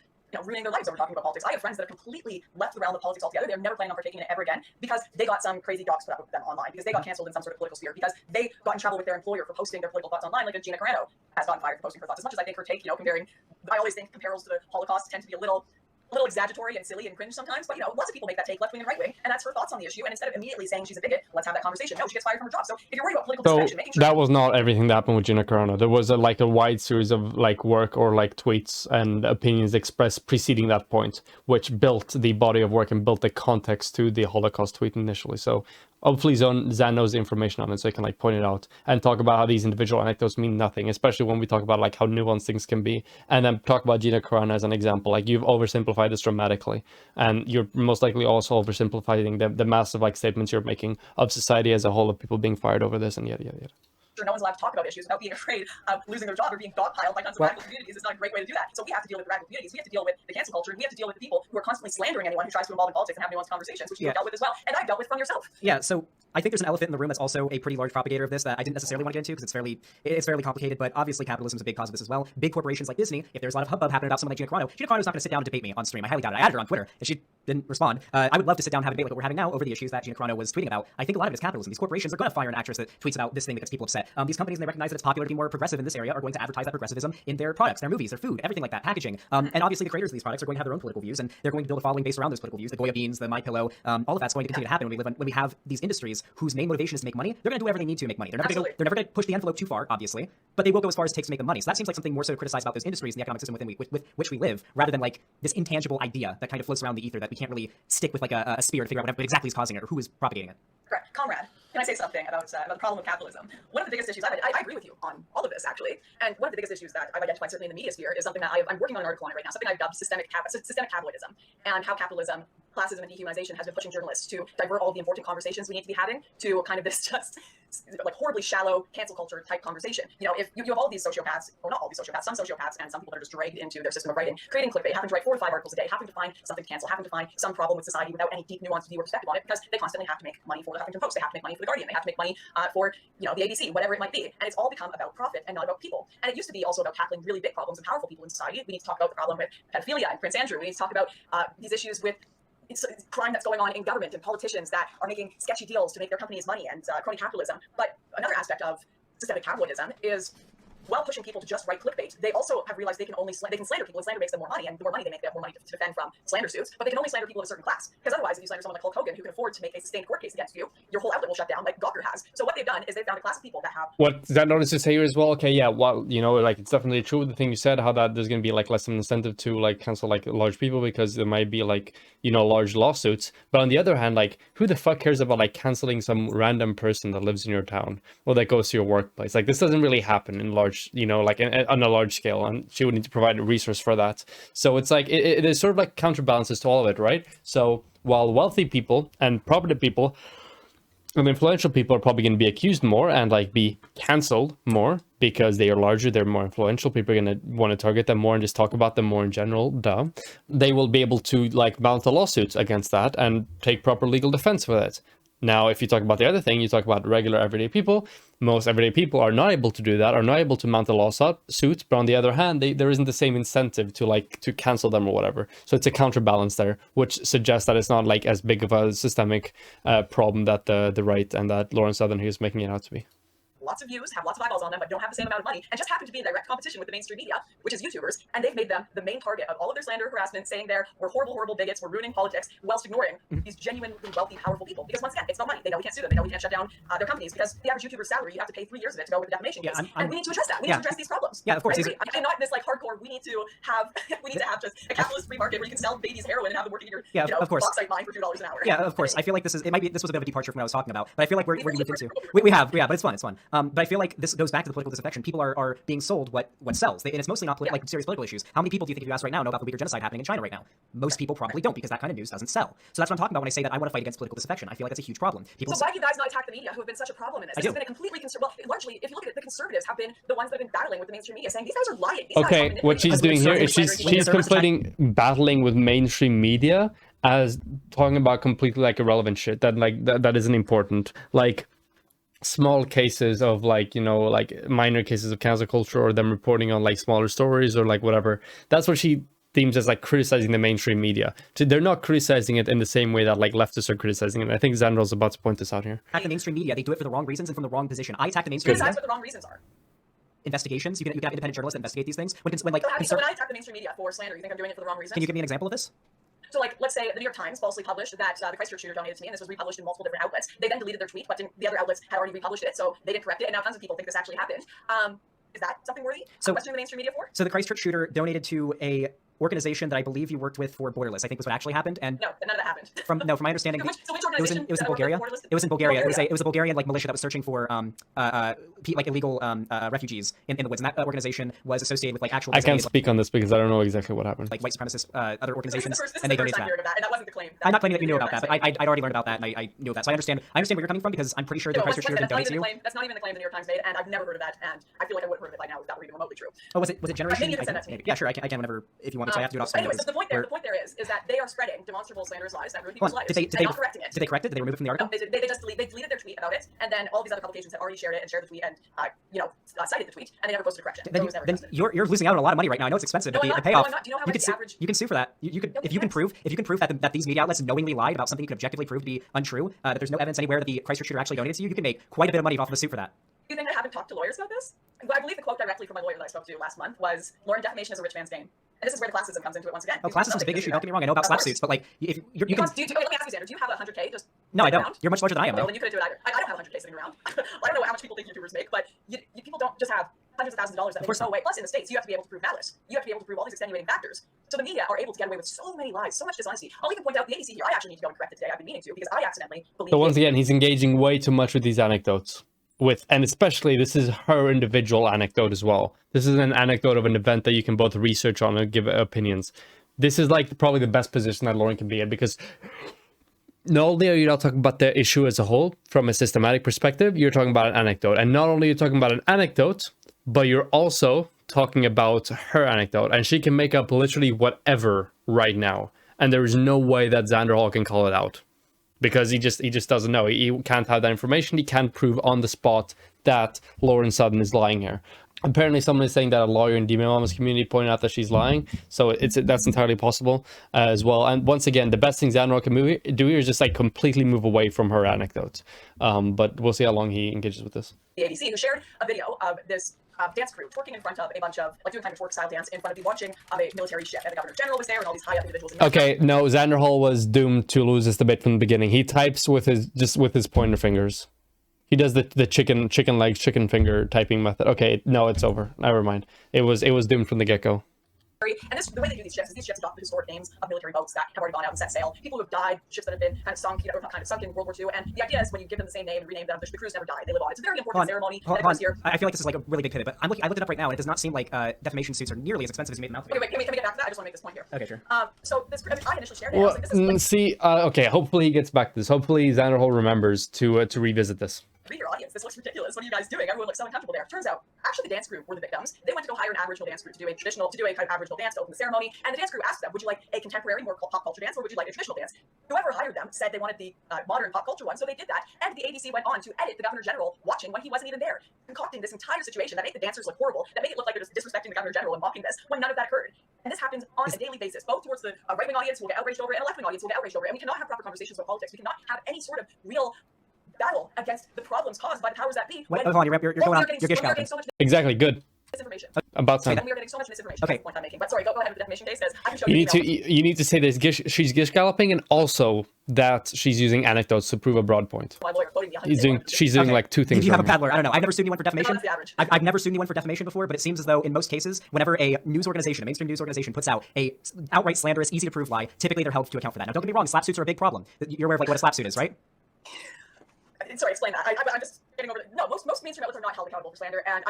ruining their lives over talking about politics. I have friends that have completely left the realm of politics altogether. They're never planning on partaking in it ever again because they got some crazy docs put up with them online, because they got canceled in some sort of political sphere, because they got in trouble with their employer for posting their political thoughts online, like a Gina Carano has gotten fired for posting her thoughts. As much as I think her take, comparing, I always think comparables to the Holocaust tend to be a little exaggeratory and silly and cringe sometimes, but lots of people make that take, left wing and right wing, and that's her thoughts on the issue. And instead of immediately saying she's a bigot, let's have that conversation. No, she gets fired from her job. So if you're worried about political distraction, making sure that was not everything that happened with Gina Carano. There was a wide series of like work or like tweets and opinions expressed preceding that point, which built the body of work and built the context to the Holocaust tweet initially. So hopefully Zan knows the information on it, so he can like point it out and talk about how these individual anecdotes mean nothing, especially when we talk about like how nuanced things can be, and then talk about Gina Carano as an example. Like, you've oversimplified this dramatically, and you're most likely also oversimplifying the massive like statements you're making of society as a whole, of people being fired over this and yada yada yada. no one's allowed to talk about issues without being afraid of losing their job or being dogpiled by tons of radical communities. It's not a great way to do that. So we have to deal with the radical communities. We have to deal with the cancel culture, and we have to deal with the people who are constantly slandering anyone who tries to involve in politics and have nuanced conversations, which you've dealt with as well, and I've dealt with from yourself. Yeah, so I think there's an elephant in the room that's also a pretty large propagator of this that I didn't necessarily want to get into because it's fairly complicated, but obviously capitalism is a big cause of this as well. Big corporations like Disney, if there's a lot of hubbub happening about someone like Gina Carano's not going to sit down and debate me on stream. I highly doubt it. I added her on Twitter, and she didn't respond. I would love to sit down and have a debate like what we're having now over the issues that Gina Carano was tweeting about. I think a lot of it is capitalism. These corporations are going to fire an actress that tweets about this thing that gets people upset. These companies, and they recognize that it's popular to be more progressive in this area, are going to advertise that progressivism in their products, their movies, their food, everything like that, packaging. And obviously the creators of these products are going to have their own political views, and they're going to build a following based around those political views. The Goya beans, the MyPillow, all of that's going to continue to happen when we have these industries whose main motivation is to make money. They're going to do whatever they need to make money. They're never going to push the envelope too far, obviously, but they will go as far as it takes to make them money. So that seems like something more so to criticize about those industries and the economic system with which we live, rather than like this intangible idea that kind of floats around the ether that we can't really stick with like a spear to figure out what exactly is causing it or who is propagating it. Correct. Conrad, can I say something about the problem of capitalism? One of the biggest issues, I agree with you on all of this, actually, and one of the biggest issues that I've identified, certainly in the media sphere, is something that I'm working on an article on it right now, something I've dubbed systemic capitalism, and how capitalism, classism, and dehumanization has been pushing journalists to divert all the important conversations we need to be having to kind of this just like horribly shallow cancel culture type conversation. You know, if you have all these sociopaths, or not all these sociopaths, some sociopaths and some people that are just dragged into their system of writing, creating clickbait, having to write 4 or 5 articles a day, having to find something to cancel, having to find some problem with society without any deep nuanced view or perspective on it, because they constantly have to make money for the Huffington Post, they have to make money for the Guardian, they have to make money for, you know, the ABC, whatever it might be, and it's all become about profit and not about people. And it used to be also about tackling really big problems and powerful people in society. We need to talk about the problem with pedophilia and Prince Andrew. We need to talk about these issues with it's crime that's going on in government and politicians that are making sketchy deals to make their companies money and crony capitalism. But another aspect of systemic capitalism is, while pushing people to just write clickbait, they also have realized they can slander people, and slander makes them more money, and the more money they make, they have more money to defend from slander suits. But they can only slander people of a certain class, because otherwise, if you slander someone like Hulk Hogan, who can afford to make a sustained court case against you, your whole outlet will shut down, like Gawker has. So what they've done is they've found a class of people that have. What does that notice to say here as well? Okay, yeah, well, you know, like it's definitely true the thing you said, how that there's going to be like less of an incentive to like cancel like large people because there might be like, you know, large lawsuits. But on the other hand, like who the fuck cares about like canceling some random person that lives in your town or that goes to your workplace? Like this doesn't really happen in large, you know, like on a large scale, and she would need to provide a resource for that. So it's like it is sort of like counterbalances to all of it, right? So while wealthy people and property people and influential people are probably going to be accused more and like be canceled more because they are larger, they're more influential, people are going to want to target them more and just talk about them more in general, they will be able to like mount a lawsuit against that and take proper legal defense for that. Now, if you talk about the other thing, you talk about regular everyday people, most everyday people are not able to do that, are not able to mount a lawsuit, but on the other hand, there isn't the same incentive to cancel them or whatever. So it's a counterbalance there, which suggests that it's not like as big of a systemic problem that the right and that Lawrence Southern is making it out to be. Lots of views, have lots of eyeballs on them, but don't have the same amount of money, and just happen to be in direct competition with the mainstream media, which is YouTubers, and they've made them the main target of all of their slander, harassment, saying we're horrible, horrible bigots, we're ruining politics, whilst ignoring these genuinely wealthy, powerful people. Because once again, it's not money. They know we can't sue them. They know we can't shut down their companies, because the average YouTuber's salary, you have to pay 3 years of it to go with the defamation case. And we need to address that. We need to address these problems. Yeah, of course. I'm not this like hardcore. We need to have just a capitalist free market where you can sell babies heroin and have them working in your of course. bauxite mine for $2 an hour. Yeah, of course. I feel like this was a bit of a departure from what I was talking about, but I feel like we're moving into we have, but it's fun. But I feel like this goes back to the political disaffection. People are being sold what sells, and it's mostly not like serious political issues. How many people do you think, if you ask right now, know about the Uyghur genocide happening in China right now? Most people probably don't, because that kind of news doesn't sell. So that's what I'm talking about when I say that I want to fight against political disaffection. I feel like that's a huge problem. So why do you guys not attack the media, who have been such a problem in this? This has been a completely largely, if you look at it, the conservatives have been the ones that have been battling with the mainstream media, saying these guys are lying. Okay, what she's doing here is she's conflating battling with mainstream media as talking about completely like irrelevant shit that isn't important. Like small cases of like, you know, like minor cases of cancel culture, or them reporting on like smaller stories or like whatever. That's what she deems as like criticizing the mainstream media. They're not criticizing it in the same way that like leftists are criticizing it. I think Xanderhal's about to point this out here. Attack the mainstream media. They do it for the wrong reasons and from the wrong position. I attack the mainstream media. That's what the wrong reasons are. Investigations. You can have independent journalists that investigate these things. When like so when I attack the mainstream media for slander, you think I'm doing it for the wrong reasons? Can you give me an example of this? So, like, let's say the New York Times falsely published that the Christchurch shooter donated to me, and this was republished in multiple different outlets. They then deleted their tweet, but the other outlets had already republished it, so they didn't correct it, and now tons of people think this actually happened. Is that something worthy? So, questioning the mainstream media for? So the Christchurch shooter donated to a organization that I believe you worked with for Borderless, I think was what actually happened. And No, none of that happened. from my understanding, Which it was organization? in Bulgaria. It was in Bulgaria. It was a Bulgarian like militia that was searching for like illegal refugees in the woods, and that organization was associated with like actual. I can't speak on this because I don't know exactly what happened. Like white supremacist other organizations, This and they is the donated first time that. hearing of that, and that wasn't the claim. I'm not claiming that you knew about that, but I'd already learned about that, and I knew that. So I understand where you're coming from because I'm pretty sure the Christchurch shooter didn't donate to you. That's not even the claim the New York Times made, and I've never heard of that, and I feel like I would have heard of it by now if that were even remotely true. Oh, was it Generation? Maybe you can send that to me. Yeah, sure. I can whenever if you want me to. I have to do it off screen. Anyway, so the point there is that they are spreading demonstrable slanderous lies that ruin people's lives. Did and not correcting it. Did they correct it? Did they remove it from the article? No, they just deleted their tweet about it, and then all these other publications had already shared it and shared the tweet and cited the tweet, and they never posted a correction. Then you're losing out on a lot of money right now. I know it's expensive, but the payoff. No, I'm not. Do you know how much the average? You can sue for that. You could if you can prove that these media outlets knowingly lied about something you can objectively prove to be untrue. That there's no evidence anywhere that the Christchurch shooter actually donated to you. You can make quite a bit of money off of a suit for that. Do you think I haven't talked to lawyers about this? I believe the quote directly from my lawyer that I spoke to last month was, "Lauren, defamation is a rich man's game." And this is where the classism comes into it once again. Oh, classism is a big issue. Don't get me wrong. I know about slap suits, but like, if you can. Let me ask you, Xander, do you have 100K just? No, I don't. You're much larger than I am, though. Well, then you couldn't do it either. I don't have 100K sitting around. I don't know how much people think YouTubers make, but people don't just have hundreds of thousands of dollars that they just throw away. Plus, in the States, you have to be able to prove malice. You have to be able to prove all these extenuating factors. So the media are able to get away with so many lies, so much dishonesty. I'll even point out the ABC here. I actually need to go and correct it today. I've been meaning to because I accidentally believed. So once again, he's engaging way too much with these anecdotes. And especially this is her individual anecdote as well. This is an anecdote of an event that you can both research on and give opinions. This is like probably the best position that Lauren can be in, because not only are you not talking about the issue as a whole from a systematic perspective, you're talking about an anecdote. And not only are you talking about an anecdote, but you're also talking about her anecdote. And she can make up literally whatever right now. And there is no way that Xanderhal can call it out. Because he just doesn't know. He can't have that information. He can't prove on the spot that Lauren Sutton is lying here. Apparently, someone is saying that a lawyer in Demon Mama's community pointed out that she's lying. So that's entirely possible as well. And once again, the best thing Xanderhal can do here is just like completely move away from her anecdotes. But we'll see how long he engages with this. The ABC, who shared a video of this dance crew twerking in front of a bunch of, like doing kind of twerk style dance in front of the launching of a military ship. And the Governor General was there and all these high up individuals. Okay, no, Xanderhal was doomed to lose this debate from the beginning. He types with his pointer fingers. He does the chicken legs, chicken finger typing method. Okay, no, it's over. Never mind. It was doomed from the get-go. And the way they do these ships adopt the historic names of military boats that have already gone out and set sail. People who have died, ships that have been kind of sunk, or not kind of sunk in World War II. And the idea is when you give them the same name and rename them, the crews never die. They live on. It's a very important ceremony. I feel like this is like a really big pivot, but I looked it up right now, and it does not seem like defamation suits are nearly as expensive as you made them out to be. Wait, can we get back to that? I just want to make this point here. Okay, sure. So I initially shared it. Okay, hopefully he gets back to this. Hopefully Xanderhal remembers to revisit this. Read your audience. This looks ridiculous. What are you guys doing? Everyone looks so uncomfortable there. Turns out, actually, the dance crew were the victims. They went to go hire an Aboriginal dance crew to do a kind of Aboriginal dance to open the ceremony. And the dance crew asked them, "Would you like a contemporary, more pop culture dance, or would you like a traditional dance?" Whoever hired them said they wanted the modern pop culture one, so they did that. And the ABC went on to edit the Governor General watching when he wasn't even there, concocting this entire situation that made the dancers look horrible, that made it look like they're just disrespecting the Governor General and mocking this, when none of that occurred. And this happens on a daily basis, both towards the right-wing audience will get outraged over it, and a left-wing audience will get outraged over it. And we cannot have proper conversations about politics. We cannot have any sort of real battle against the problems caused by the powers that be. Wait, hold on, you're going on. You're gish mouthing. Exactly, good. Misinformation. About time. And we are getting so much misinformation. Okay. That's the point I'm making. But sorry, go ahead with the defamation case. I can show you need to say this. She's gish galloping, and also that she's using anecdotes to prove a broad point. My lawyer quoting me. She's doing like two things. You have a bad lawyer. I don't know. I've never sued anyone for defamation. No, I've never sued anyone for defamation before, but it seems as though in most cases, whenever a news organization, a mainstream news organization, puts out a outright slanderous, easy to prove lie, typically they're held to account for that. Now, don't get me wrong. Slap suits are a big problem. You're aware of like what a slap suit is, right? Sorry, explain that. I'm just getting over it. No, most mainstream outlets are not held accountable for slander, and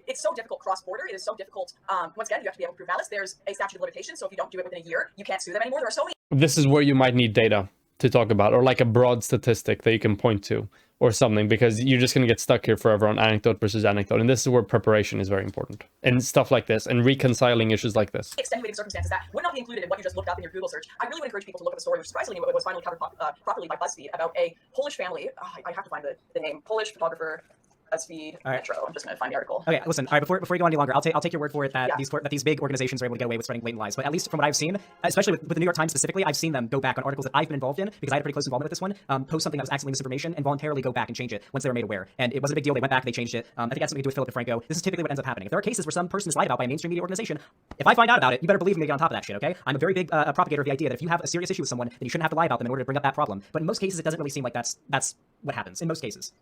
it's so difficult cross-border. It is so difficult. Once again, you have to be able to prove malice. There's a statute of limitations, so if you don't do it within a year, you can't sue them anymore. There are so many. This is where you might need data to talk about, or like a broad statistic that you can point to, or something, because you're just going to get stuck here forever on anecdote versus anecdote. And this is where preparation is very important, and stuff like this, and reconciling issues like this. Extenuating circumstances that would not be included in what you just looked up in your Google search. I really would encourage people to look at the story, which surprisingly was finally covered properly by BuzzFeed, about a Polish family. I have to find the name. Polish photographer. BuzzFeed Metro. I'm just going to find the article. Okay, listen. All right, before you go any longer, I'll take your word for it that these big organizations are able to get away with spreading blatant lies. But at least from what I've seen, especially with the New York Times specifically, I've seen them go back on articles that I've been involved in because I had a pretty close involvement with this one. Post something that was accidentally misinformation and voluntarily go back and change it once they were made aware. And it wasn't a big deal. They went back, they changed it. I think it had something to do with Philip DeFranco. This is typically what ends up happening. If there are cases where some person is lied about by a mainstream media organization, if I find out about it, you better believe me to get on top of that shit. Okay? I'm a very big propagator of the idea that if you have a serious issue with someone, then you shouldn't have to lie about them in order to bring up that problem. But in most cases, it doesn't really seem like that's what happens. In most cases.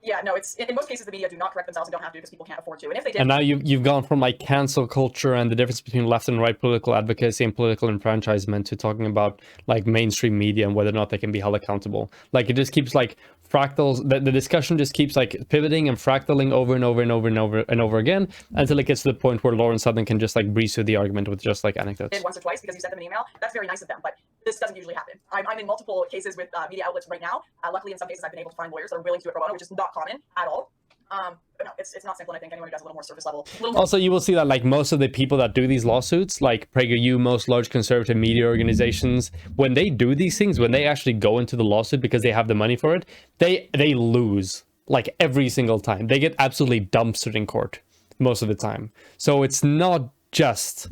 Yeah, no, it's in most cases the media do not correct themselves and don't have to because people can't afford to. And if they did, And now you've gone from like cancel culture and the difference between left and right political advocacy and political enfranchisement to talking about like mainstream media and whether or not they can be held accountable. Like it just keeps like fractals. The discussion just keeps like pivoting and fractaling over and over and over and over and over again until it gets to the point where Lauren Southern can just like breeze through the argument with just like anecdotes. once or twice because you sent them an email. That's very nice of them, but this doesn't usually happen. I'm in multiple cases with media outlets right now. Luckily, in some cases, I've been able to find lawyers that are willing to do it pro bono, which is not common at all. But no, it's not simple. And I think anyone who does a little more surface level. Also, you will see that like most of the people that do these lawsuits, like PragerU, most large conservative media organizations, when they do these things, when they actually go into the lawsuit because they have the money for it, they lose like every single time. They get absolutely dumpstered in court most of the time. So it's not just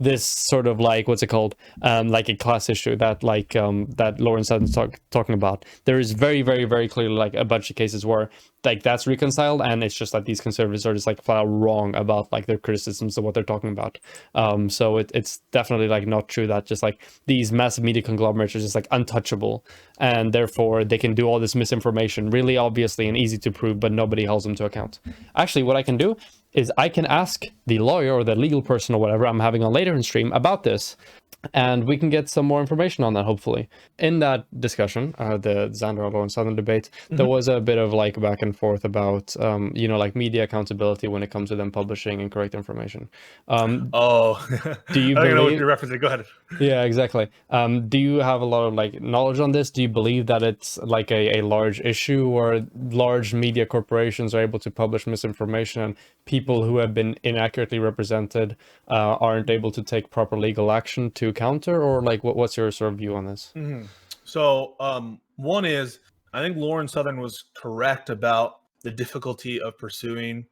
this sort of like, what's it called, like a class issue that like that Lauren Southern's talking about. There is very, very, very clearly like a bunch of cases where like that's reconciled, and it's just like these conservatives are just like flat out wrong about like their criticisms of what they're talking about. So it's definitely like not true that just like these massive media conglomerates are just like untouchable, and therefore they can do all this misinformation really obviously and easy to prove, but nobody holds them to account. Actually, what I can do is I can ask the lawyer or the legal person or whatever I'm having on later in stream about this, and we can get some more information on that, hopefully. In that discussion, the Xanderhal and Southern debate, there was a bit of like back and forth about, you know, like media accountability when it comes to them publishing incorrect information. Do you I don't know what you're referencing. Go ahead. Yeah, exactly. Do you have a lot of like knowledge on this? Do you believe that it's like a large issue, or large media corporations are able to publish misinformation and people who have been inaccurately represented aren't able to take proper legal action to counter? Or like what's your sort of view on this? So one is, I think Lauren Southern was correct about the difficulty of pursuing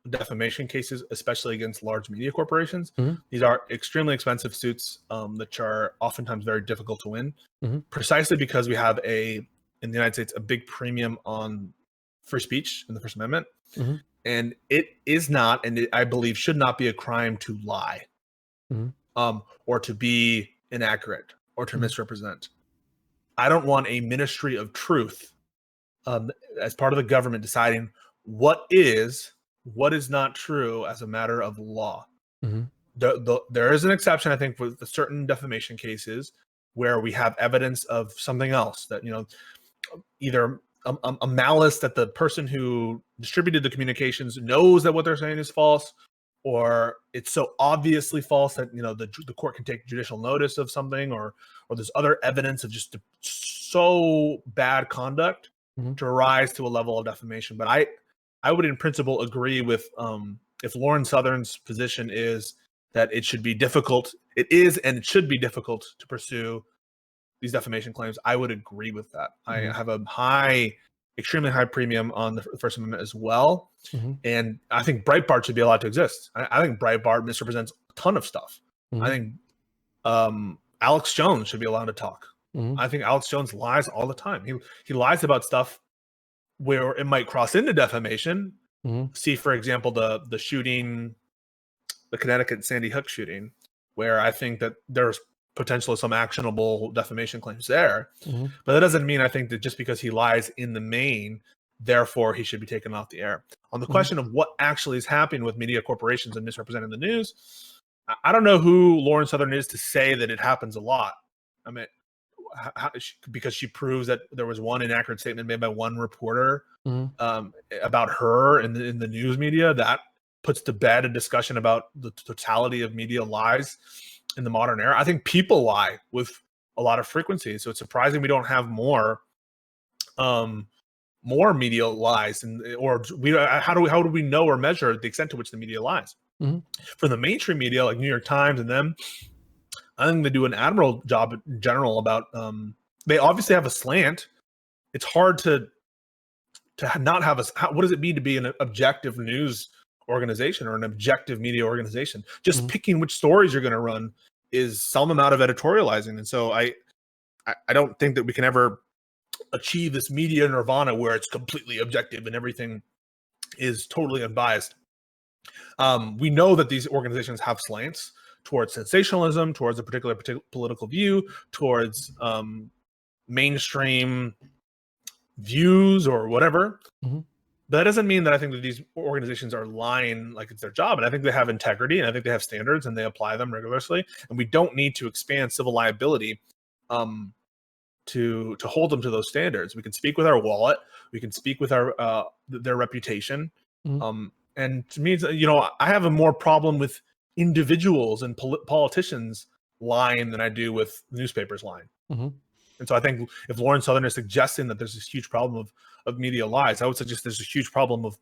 defamation cases, especially against large media corporations. These are extremely expensive suits, which are oftentimes very difficult to win, precisely because we have in the United States, a big premium on free speech in the First Amendment. And it is not, and I believe should not be, a crime to lie, or to be inaccurate, or to misrepresent. I don't want a ministry of truth as part of the government deciding what is not true as a matter of law. There is an exception, I think, with certain defamation cases where we have evidence of something else, that, you know, either a malice that the person who distributed the communications knows that what they're saying is false, or it's so obviously false that, you know, the court can take judicial notice of something, or there's other evidence of just so bad conduct to rise to a level of defamation. But I would in principle agree with if Lauren Southern's position is that it should be difficult, it is and it should be difficult to pursue these defamation claims. I would agree with that. I have a extremely high premium on the First Amendment as well. And I think Breitbart should be allowed to exist. I think Breitbart misrepresents a ton of stuff. I think Alex Jones should be allowed to talk. I think Alex Jones lies all the time. He lies about stuff where it might cross into defamation. See, for example, the shooting, the Connecticut Sandy Hook shooting, where I think that there's potentially some actionable defamation claims there. But that doesn't mean, I think, that just because he lies in the main, therefore he should be taken off the air. On the question of what actually is happening with media corporations and misrepresenting the news, I don't know who Lauren Southern is to say that it happens a lot. I mean, because she proves that there was one inaccurate statement made by one reporter about her in the news media, that puts to bed a discussion about the totality of media lies in the modern era. I think people lie with a lot of frequency, so it's surprising we don't have more media lies, how do we know or measure the extent to which the media lies? For the mainstream media like New York Times and them, I think they do an admirable job in general about they obviously have a slant. It's hard to not have what does it mean to be an objective news organization or an objective media organization? Just picking which stories you're going to run is some amount of editorializing. And so I don't think that we can ever achieve this media nirvana where it's completely objective and everything is totally unbiased. We know that these organizations have slants towards sensationalism, towards a particular political view, towards mainstream views or whatever. Mm-hmm. But that doesn't mean that I think that these organizations are lying like it's their job. And I think they have integrity, and I think they have standards, and they apply them rigorously. And we don't need to expand civil liability to hold them to those standards. We can speak with our wallet. We can speak with our their reputation. Mm-hmm. And to me, I have a more problem with individuals and politicians lying than I do with newspapers lying. Mm-hmm. And so I think if Lauren Southern is suggesting that there's this huge problem of media lies, I would suggest there's a huge problem of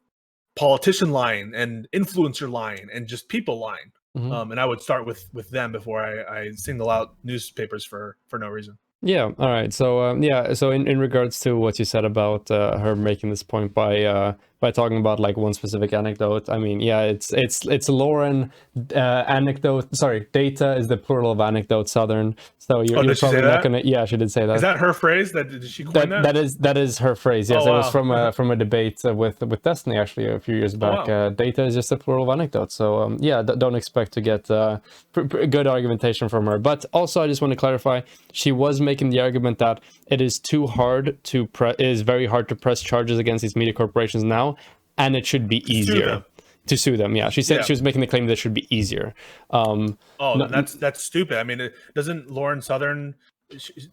politician lying and influencer lying and just people lying. Mm-hmm. And I would start with them before I single out newspapers for no reason. Yeah. All right. So So in regards to what you said about her making this point by talking about like one specific anecdote, I mean, yeah, it's Lauren anecdote. Sorry, data is the plural of anecdote. Southern. So you're probably not gonna. Yeah, she did say that. Is that her phrase? Did she coin that? That is her phrase. Yes, Oh, wow. It was from a debate with Destiny actually a few years back. Oh, wow. Data is just a plural of anecdote. So yeah, don't expect to get good argumentation from her. But also, I just want to clarify, she was making the argument that it is too hard to it is very hard to press charges against these media corporations now, and it should be easier to sue them. Yeah, she said she was making the claim that it should be easier. That's stupid. I mean, doesn't Lauren Southern,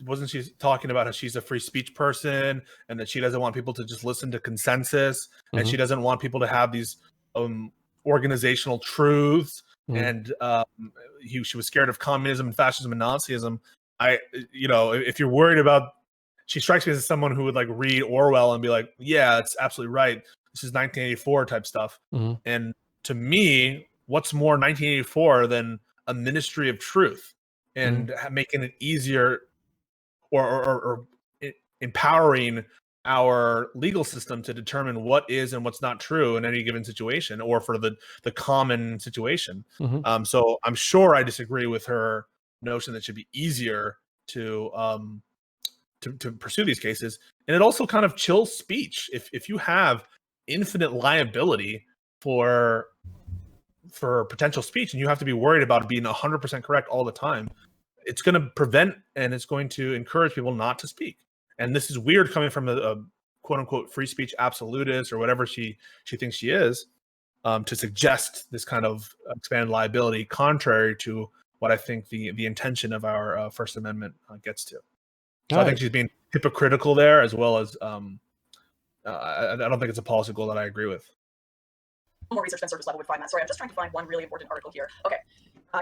wasn't she talking about how she's a free speech person and that she doesn't want people to just listen to consensus, and she doesn't want people to have these organizational truths, and she was scared of communism and fascism and Nazism. If you're worried about, she strikes me as someone who would like read Orwell and be like, yeah, it's absolutely right. This is 1984 type stuff. And to me, what's more 1984 than a ministry of truth and making it easier or empowering our legal system to determine what is and what's not true in any given situation, or for the common situation. So I'm sure I disagree with her notion that it should be easier to pursue these cases. And it also kind of chills speech. If you have infinite liability for potential speech and you have to be worried about being 100% correct all the time, it's going to prevent and it's going to encourage people not to speak. And this is weird coming from a quote unquote free speech absolutist or whatever she thinks she is, to suggest this kind of expanded liability contrary to what I think the intention of our First Amendment gets to. So I think she's being hypocritical there, as well as I don't think it's a policy goal that I agree with. More research than surface level would find that. Sorry, I'm just trying to find one really important article here. Okay.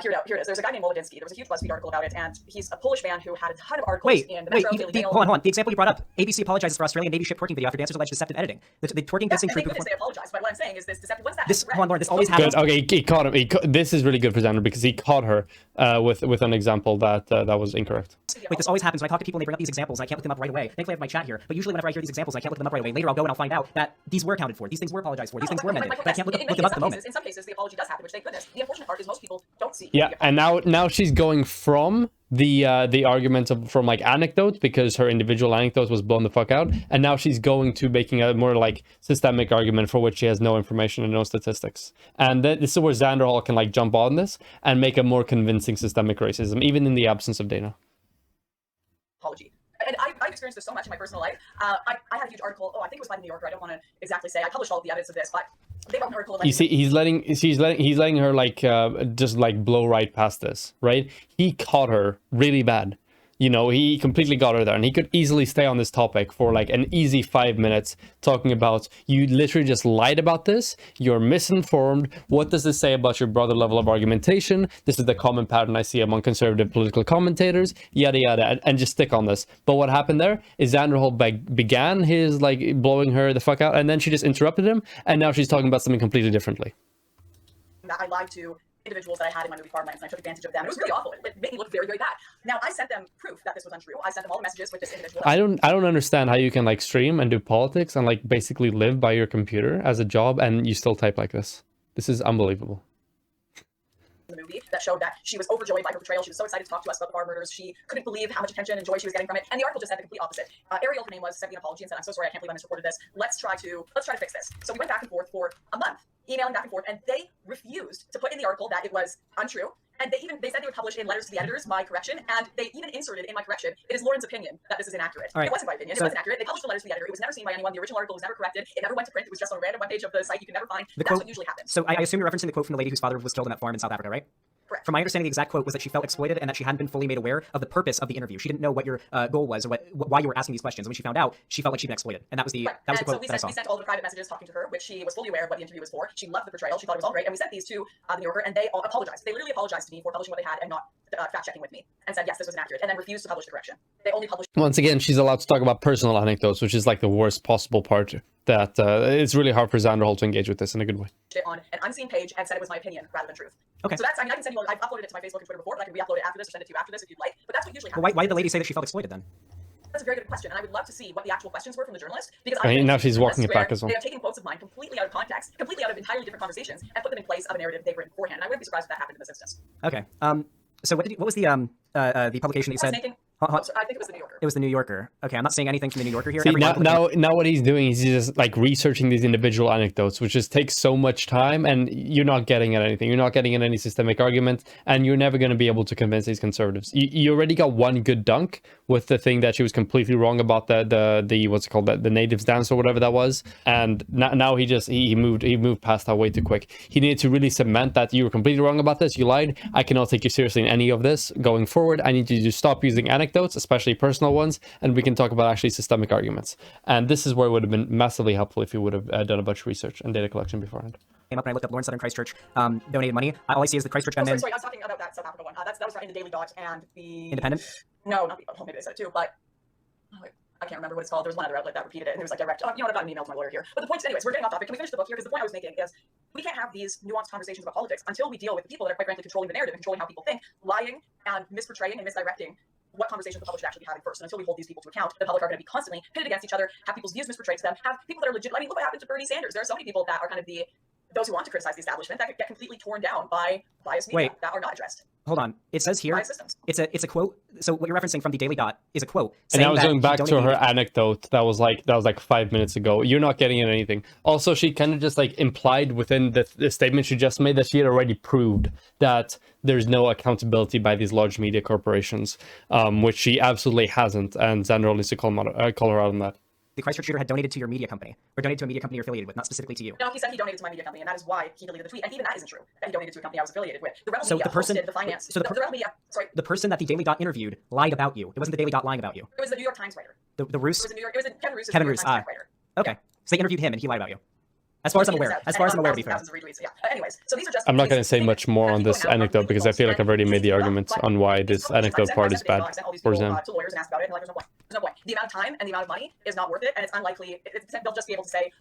Here it is. There's a guy named Molodinsky. There was a huge BuzzFeed article about it, and he's a Polish man who had a ton of articles in the Metro, Daily Mail. Hold on. The example you brought up, ABC apologizes for Australian Navy ship twerking video after dancers alleged deceptive editing. The twerking dissing They didn't say apologize, but what I'm saying is this deceptive. What's that? Hold on, Lauren, this always happens. Good. Okay, he caught him. This is really good for Xander because he caught her with an example that was incorrect. Wait, this always happens when I talk to people and they bring up these examples and I can't look them up right away. Thankfully I have my chat here, but usually whenever I hear these examples and I can't look them up right away, later I'll go and I'll find out that these were accounted for, these things were apologized for, these things were amended, but I can't look them up at the moment. In some cases, the apology does happen, which thank goodness. The unfortunate part is most people don't see. Yeah, and now she's going from the argument from like anecdotes, because her individual anecdote was blown the fuck out, and now she's going to making a more like systemic argument for which she has no information and no statistics. And this is where Xanderhal can like jump on this and make a more convincing systemic racism, even in the absence of data. Apology. And I've experienced this so much in my personal life. I had a huge article. I think it was by the New Yorker. I don't want to exactly say. I published all of the evidence of this, but they wrote an article. You see, he's letting her like just like blow right past this, right? He caught her really bad. You know, he completely got her there, and he could easily stay on this topic for like an easy 5 minutes talking about, you literally just lied about this, you're misinformed, what does this say about your broader level of argumentation, this is the common pattern I see among conservative political commentators, yada yada, and just stick on this. But what happened there is Xanderhal began his like blowing her the fuck out, and then she just interrupted him, and now she's talking about something completely differently. I lied to individuals that I had in my movie farmlands, and I took advantage of them. It was really awful. It made me look very, very bad. Now I sent them proof that this was untrue. I sent them all the messages with this individual. I don't understand how you can like stream and do politics and like basically live by your computer as a job and you still type like this. This is unbelievable. The movie that showed that she was overjoyed by her portrayal. She was so excited to talk to us about the bar murders. She couldn't believe how much attention and joy she was getting from it. And the article just said the complete opposite. Ariel, her name was, sent me an apology and said, "I'm so sorry, I can't believe I misreported this. Let's try to fix this." So we went back and forth for a month, emailing back and forth, and they refused to put in the article that it was untrue. And they said they would publish in letters to the editors my correction, and they even inserted in my correction, it is Lauren's opinion that this is inaccurate. All right. It wasn't my opinion. It wasn't accurate. They published the letters to the editor. It was never seen by anyone. The original article was never corrected. It never went to print. It was just on a random webpage of the site you can never find. That's what usually happens. So I assume you're referencing the quote from the lady whose father was killed on that farm in South Africa, right? Correct. From my understanding, the exact quote was that she felt exploited and that she hadn't been fully made aware of the purpose of the interview. She didn't know what your goal was or why you were asking these questions. And when she found out, she felt like she'd been exploited. And that was the Right. that was the quote so that I saw. we sent all the private messages talking to her, which she was fully aware of what the interview was for. She loved the portrayal. She thought it was all great. And we sent these to the New Yorker, and they all apologized. They literally apologized to me for publishing what they had and not fact-checking with me, and said, yes, this was inaccurate, and then refused to publish the correction. They only published... Once again, she's allowed to talk about personal anecdotes, which is like the worst possible part. That it's really hard for Xanderhal to engage with this in a good way. ...it on an unseen page and said it was my opinion rather than truth. Okay. So that's, I mean, I can send you, I've uploaded it to my Facebook and Twitter before, but I can re-upload it after this or send it to you after this if you'd like, but that's what usually happens. Well, why did the lady say that she felt exploited then? That's a very good question, and I would love to see what the actual questions were from the journalist, because I mean, now think she's walking it where back as well. They have taken quotes of mine completely out of context, completely out of entirely different conversations, and put them in place of a narrative they've written beforehand. And I wouldn't be surprised if that happened in this instance. Okay. So what was the publication that you said? So I think it was the New Yorker. It was the New Yorker. Okay, I'm not saying anything from the New Yorker here. See, now what he's doing is he's just like researching these individual anecdotes, which just takes so much time, and you're not getting at anything. You're not getting at any systemic argument, and you're never going to be able to convince these conservatives. You already got one good dunk with the thing that she was completely wrong about the what's it called, the natives dance or whatever that was, and now he moved past that way too quick. He needed to really cement that you were completely wrong about this. You lied. I cannot take you seriously in any of this going forward. I need you to stop using anecdotes, especially personal ones, and we can talk about actually systemic arguments. And this is where it would have been massively helpful if you would have done a bunch of research and data collection beforehand. Came up and I looked up Lawrence Southern Christchurch donated money. All I see is the Christchurch gunman. Sorry, I was talking about that South Africa one. That was in the Daily Dot and the... Independent? No, not the... Oh, maybe they said it too, but... I can't remember what it's called. There was one other outlet that repeated it, and there was like direct... you know what, I've got an email to my lawyer here. But the point is, anyways, we're getting off topic. Can we finish the book here? Because the point I was making is we can't have these nuanced conversations about politics until we deal with the people that are quite frankly controlling the narrative and controlling how people think, lying and misportraying and misdirecting what conversations the public should actually be having first. And until we hold these people to account, the public are going to be constantly pitted against each other, have people's views misportrayed to them, have people that are legit... I mean, look what happened to Bernie Sanders. There are so many people that are kind of those who want to criticize the establishment that get completely torn down by biased media that are not addressed. Hold on. It says here, it's a quote. So what you're referencing from the Daily Dot is a quote. And I was going back to her anecdote that was like 5 minutes ago. You're not getting at anything. Also, she kind of just like implied within the statement she just made that she had already proved that there's no accountability by these large media corporations, which she absolutely hasn't. And Xanderhal needs to call her out on that. The Christchurch shooter had donated to your media company, or donated to a media company you're affiliated with, not specifically to you. No, he said he donated to my media company, and that is why he deleted the tweet. And even that isn't true, that he donated to a company I was affiliated with. The Rebel So Media the person, hosted the finance. So the Rebel Media, sorry. The person that the Daily Dot interviewed lied about you. It wasn't the Daily Dot lying about you. It was the New York Times writer. The Roos? It was Kevin Roos. Kevin Roos, writer. Okay. So they interviewed him, and he lied about you. As far as I'm aware. To be fair. Anyways, so these are just... I'm not going to say much more on this anecdote because I feel like I've already made the argument on why this anecdote part is bad for Xan. To lawyers and asked about it, and like, there's no point. The amount of time and the amount of money is not worth it, and it's unlikely. They'll just be able to say,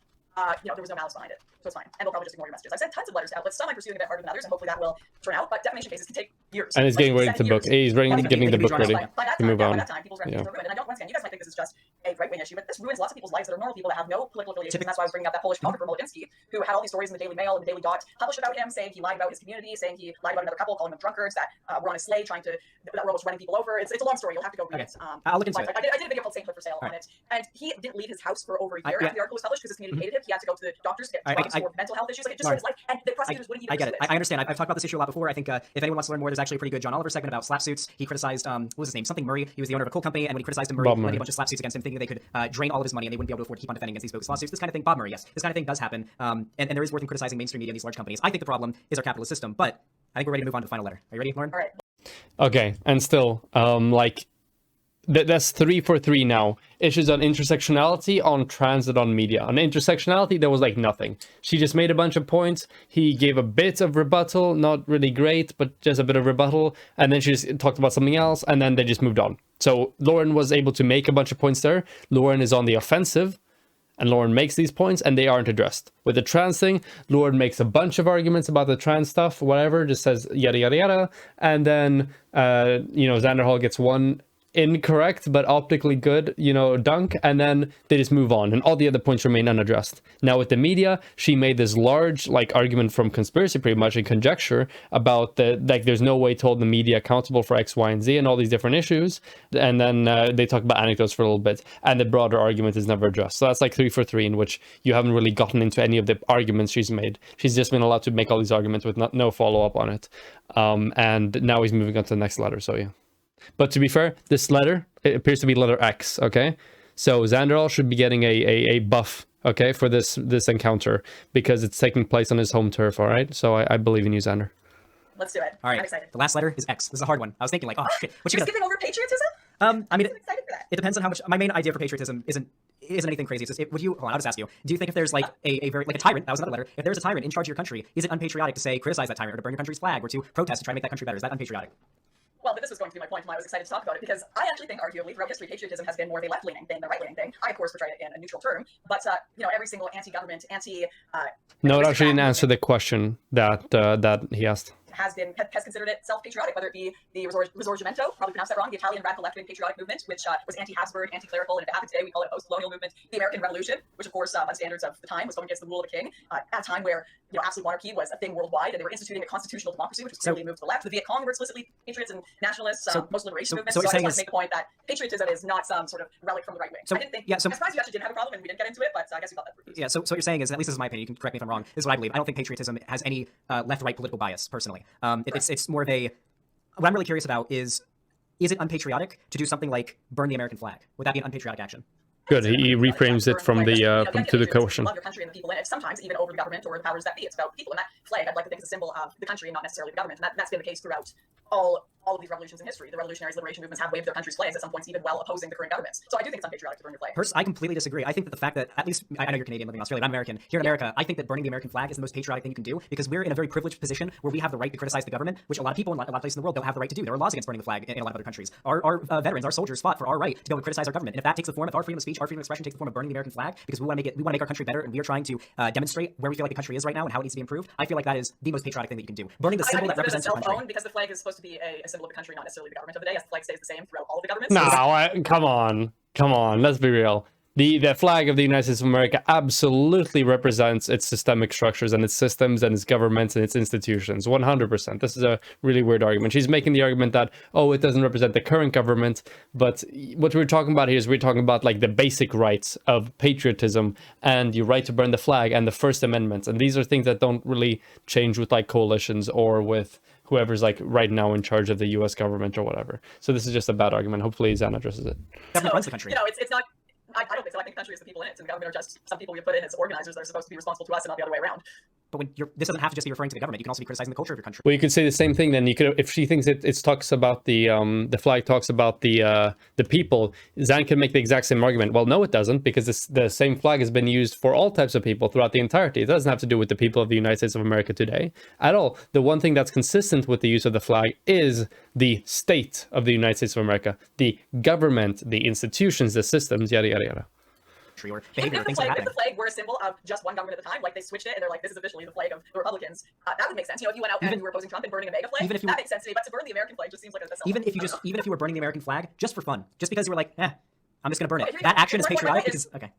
there was no malice behind it, so it's fine. And they'll probably just ignore your messages. I've sent tons of letters to outlets. Some I'm pursuing a bit harder than others, and hopefully that will turn out. But defamation cases can take years. And he's getting ready to book. He's getting the book ready to move on. By that time, people's reputations are ruined. And I don't, once again, you guys might think this is just a right-wing issue, but this ruins lots of people's lives that are normal people that have no political affiliations. And that's why I was bringing up that Polish photographer Molinsky, who had all these stories in the Daily Mail and the Daily Dot published about him, saying he lied about his community, saying he lied about another couple, calling them drunkards, that were on a sleigh that were almost running people over. It's a long story. You'll have to go read it. I'll look into it. I did a video called Sainthood for Sale on it, and he didn't leave his house for over a year after the article was published because his community hated him. He had to go to the doctors to get drugs for mental health issues. Like, it just his life, and the prosecutors wouldn't even. I get it. I understand. I've talked about this issue a lot before. I think if anyone wants to learn more, there's actually a pretty good John Oliver segment about slap suits. He criticized what was his name? Something Murray. He was the owner of a coal company, and when he criticized him, Murray made a bunch of slap suits against him, thinking they could drain all of his money and they wouldn't be able to afford to keep on defending against these bogus lawsuits. This kind of thing, Bob Murray, yes, this kind of thing does happen, and there is worth in criticizing mainstream media and these large companies. I think the problem is our capitalist system, but I think we're ready to move on to the final letter. Are you ready, Lauren? All right. Okay, and still, that's 3 for 3 now. Issues on intersectionality, on transit, on media. On intersectionality, there was like nothing. She just made a bunch of points. He gave a bit of rebuttal, not really great, but just a bit of rebuttal. And then she just talked about something else, and then they just moved on. So Lauren was able to make a bunch of points there. Lauren is on the offensive, and Lauren makes these points, and they aren't addressed. With the trans thing, Lauren makes a bunch of arguments about the trans stuff, whatever, just says yada, yada, yada. And then, Xanderhal gets one incorrect but optically good, dunk, and then they just move on, and all the other points remain unaddressed. Now with the media, she made this large argument from conspiracy, pretty much, and conjecture about there's no way to hold the media accountable for X, Y, and Z and all these different issues, and then they talk about anecdotes for a little bit, and the broader argument is never addressed. So that's 3 for 3, in which you haven't really gotten into any of the arguments she's made. She's just been allowed to make all these arguments with no follow-up on it, and now he's moving on to the next letter. So yeah. But to be fair, this letter, it appears to be letter X, okay? So Xanderhal should be getting a buff, okay, for this encounter, because it's taking place on his home turf, all right? So I believe in you, Xander. Let's do it. All right. I'm excited. The last letter is X. This is a hard one. I was thinking like, oh shit, what you You're gonna... skipping over patriotism? I mean, I'm excited for that. it depends on how much. My main idea for patriotism isn't anything crazy. It's just, would you? Hold on, I'll just ask you. Do you think if there's like a very a tyrant? That was another letter. If there's a tyrant in charge of your country, is it unpatriotic to say criticize that tyrant, or to burn your country's flag, or to protest to try to make that country better? Is that unpatriotic? Well, this was going to be my point, and I was excited to talk about it, because I actually think, arguably, throughout history, patriotism has been more of a left-leaning thing than a right-leaning thing. I, of course, portray it in a neutral term, but, every single anti-government, No, it actually didn't answer the question that he asked. has considered it self-patriotic, whether it be the Risorgimento, probably pronounced that wrong, the Italian radical left-wing patriotic movement, which was anti-Habsburg, anti-clerical, and if it happened today, we call it a post-colonial movement. The American Revolution, which of course, by standards of the time, was going against the rule of the king, at a time where absolute monarchy was a thing worldwide, and they were instituting a constitutional democracy, which was clearly a move to the left. The Viet Cong were explicitly patriots and nationalists, most liberation movements. So I just want to make the point that patriotism is not some sort of relic from the right wing. I didn't think. I'm surprised you actually didn't have a problem, and we didn't get into it, but I guess we got that proof. Yeah. So what you're saying is, at least this is my opinion. You can correct me if I'm wrong. This is what I believe. I don't think patriotism has any left-right political bias, personally. It's more of a. What I'm really curious about is it unpatriotic to do something like burn the American flag? Would that be an unpatriotic action? Good. He reframes it from to the question. Love your country and the people in it, sometimes even over the government or the powers that be. It's about the people, and that flag, I'd like to think, is a symbol of the country and not necessarily the government. And that's been the case throughout all of these revolutions in history. The revolutionaries, liberation movements have waved their country's flags at some points, even while opposing the current governments. So I do think it's unpatriotic to burn your flag. I completely disagree. I think that the fact that, at least, I know you're Canadian living in Australia, I'm American. Here in America, I think that burning the American flag is the most patriotic thing you can do, because we're in a very privileged position where we have the right to criticize the government, which a lot of people in a lot of places in the world don't have the right to do. There are laws against burning the flag in a lot of other countries. Our veterans, our soldiers fought for our right to be able to criticize our government. And if that takes the form of our freedom of speech, our freedom of expression takes the form of burning the American flag, because we want to make our country better, and we are trying to demonstrate where we feel like the country is right now and how it needs to be improved, I feel like that is the most patriotic thing that you can do. Burning the symbol that represents the country. Because the flag is supposed to be a symbol of the country, not necessarily the government of the day, as the flag stays the same throughout all of the governments. No, come on, let's be real. The flag of the United States of America absolutely represents its systemic structures and its systems and its governments and its institutions, 100%. This is a really weird argument. She's making the argument that, it doesn't represent the current government, but what we're talking about here is we're talking about like the basic rights of patriotism and your right to burn the flag and the First Amendment. And these are things that don't really change with like coalitions or with whoever's like right now in charge of the US government or whatever. So this is just a bad argument. Hopefully Zan addresses it. Government runs the country. It's not. I don't think so. I think the country is the people in it, and the government are just some people we put in as organizers that are supposed to be responsible to us, and not the other way around. But this doesn't have to just be referring to the government. You can also be criticizing the culture of your country. Well, you could say the same thing. Then you could, if she thinks it talks about the flag talks about the people, Zan can make the exact same argument. Well, no, it doesn't, because the same flag has been used for all types of people throughout the entirety. It doesn't have to do with the people of the United States of America today at all. The one thing that's consistent with the use of the flag is the state of the United States of America, the government, the institutions, the systems, yada yada yada. Or behavior, things if the flag were a symbol of just one government at the time, like they switched it and they're like, this is officially the flag of the Republicans, that would make sense. If you went out and you were opposing Trump and burning a MAGA flag, that makes sense to me. But to burn the American flag just seems like even if you were burning the American flag just for fun, just because you were like, I'm just gonna burn it. That action is patriotic because I think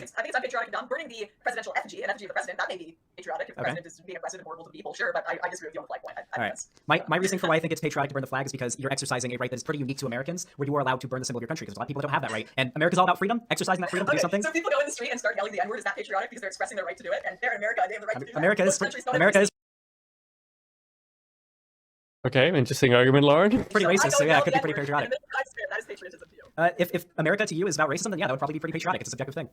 it's unpatriotic and dumb. Burning the presidential effigy and effigy of the president, that may be patriotic if the president is being a president horrible to the people, sure, but I disagree with you on the flag point. All right. My reasoning for why I think it's patriotic to burn the flag is because you're exercising a right that is pretty unique to Americans, where you are allowed to burn the symbol of your country, because a lot of people don't have that right. And America's all about freedom, exercising that freedom to do something. So if people go in the street and start yelling the N-word, is that patriotic because they're expressing their right to do it? And they're in America, they have the right to do that. America is Okay, interesting argument, Lauren. Pretty racist, so yeah, it could be pretty patriotic. That is patriotism to you. If America to you is about racism, then yeah, that would probably be pretty patriotic. It's a subjective thing.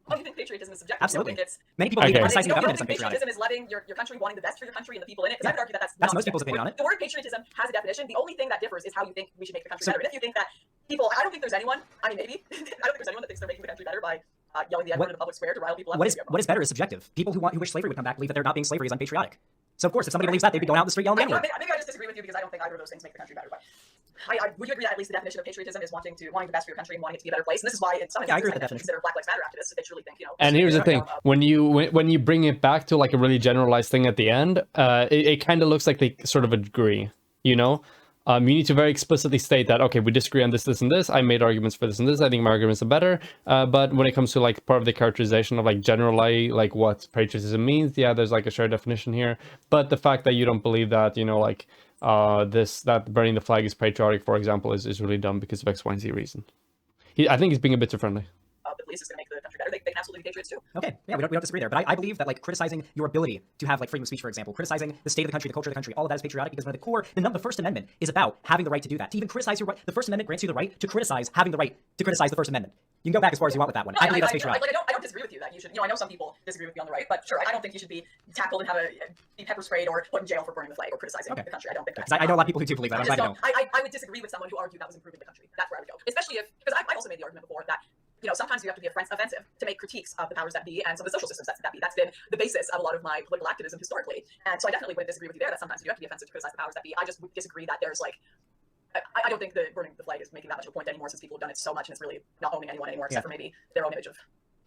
Oh, you think patriotism is subjective? Absolutely. Many people believe criticizing the government is unpatriotic. Patriotism is letting your country, wanting the best for your country and the people in it. Because I would argue that that's most people's opinion on it. The word patriotism has a definition. The only thing that differs is how you think we should make the country better. And if you think that people, I don't think there's anyone, I mean, maybe, I don't think there's anyone that thinks they're making the country better by yelling the N-word in the public square to rile people up. What is better is subjective. People who wish slavery would come back believe that they're not being slavery is unpatriotic. So of course, if somebody believes that, they'd be going out in the street yelling the N-word. Maybe I just disagree with you because I don't think either of those things make the country better. But would you agree that at least the definition of patriotism is wanting the best for your country and wanting it to be a better place? And this is why in some instances I consider Black Lives Matter activists if they truly think, And here's the thing: when you bring it back to like a really generalized thing at the end, it kind of looks like they sort of agree, You need to very explicitly state that, okay, we disagree on this, this, and this. I made arguments for this and this. I think my arguments are better. But when it comes to like part of the characterization of like generally like what patriotism means, yeah, there's like a shared definition here. But the fact that you don't believe that, you know, like that burning the flag is patriotic, for example, is really dumb because of X, Y, and Z reason. I think he's being a bit too friendly. The police is going to make the country better. They can absolutely be patriots too. Okay, yeah, we don't disagree there. But I believe that like criticizing your ability to have like freedom of speech, for example, criticizing the state of the country, the culture of the country, all of that is patriotic because one of the core, the First Amendment is about having the right to do that. To even criticize your right, the First Amendment grants you the right to criticize having the right to criticize the First Amendment. You can go back as far as you want with that one. No, I believe that's patriotic. I don't disagree with you that you should. You know, I know some people disagree with me on the right, but sure, I don't think you should be tackled and be pepper sprayed or put in jail for burning the flag or criticizing the country. I don't think that's. I know a lot of people who do believe that. I'm glad you don't. I would disagree with someone who argued that was improving the country. That's where I would go, especially if because I also made the argument before that. You know, sometimes you have to be offensive to make critiques of the powers that be and some of the social systems that be. That's been the basis of a lot of my political activism historically. And so I definitely wouldn't disagree with you there that sometimes you do have to be offensive to criticize the powers that be. I just would disagree that there's like, I don't think the burning the flag is making that much of a point anymore since people have done it so much and it's really not owning anyone anymore except for maybe their own image of.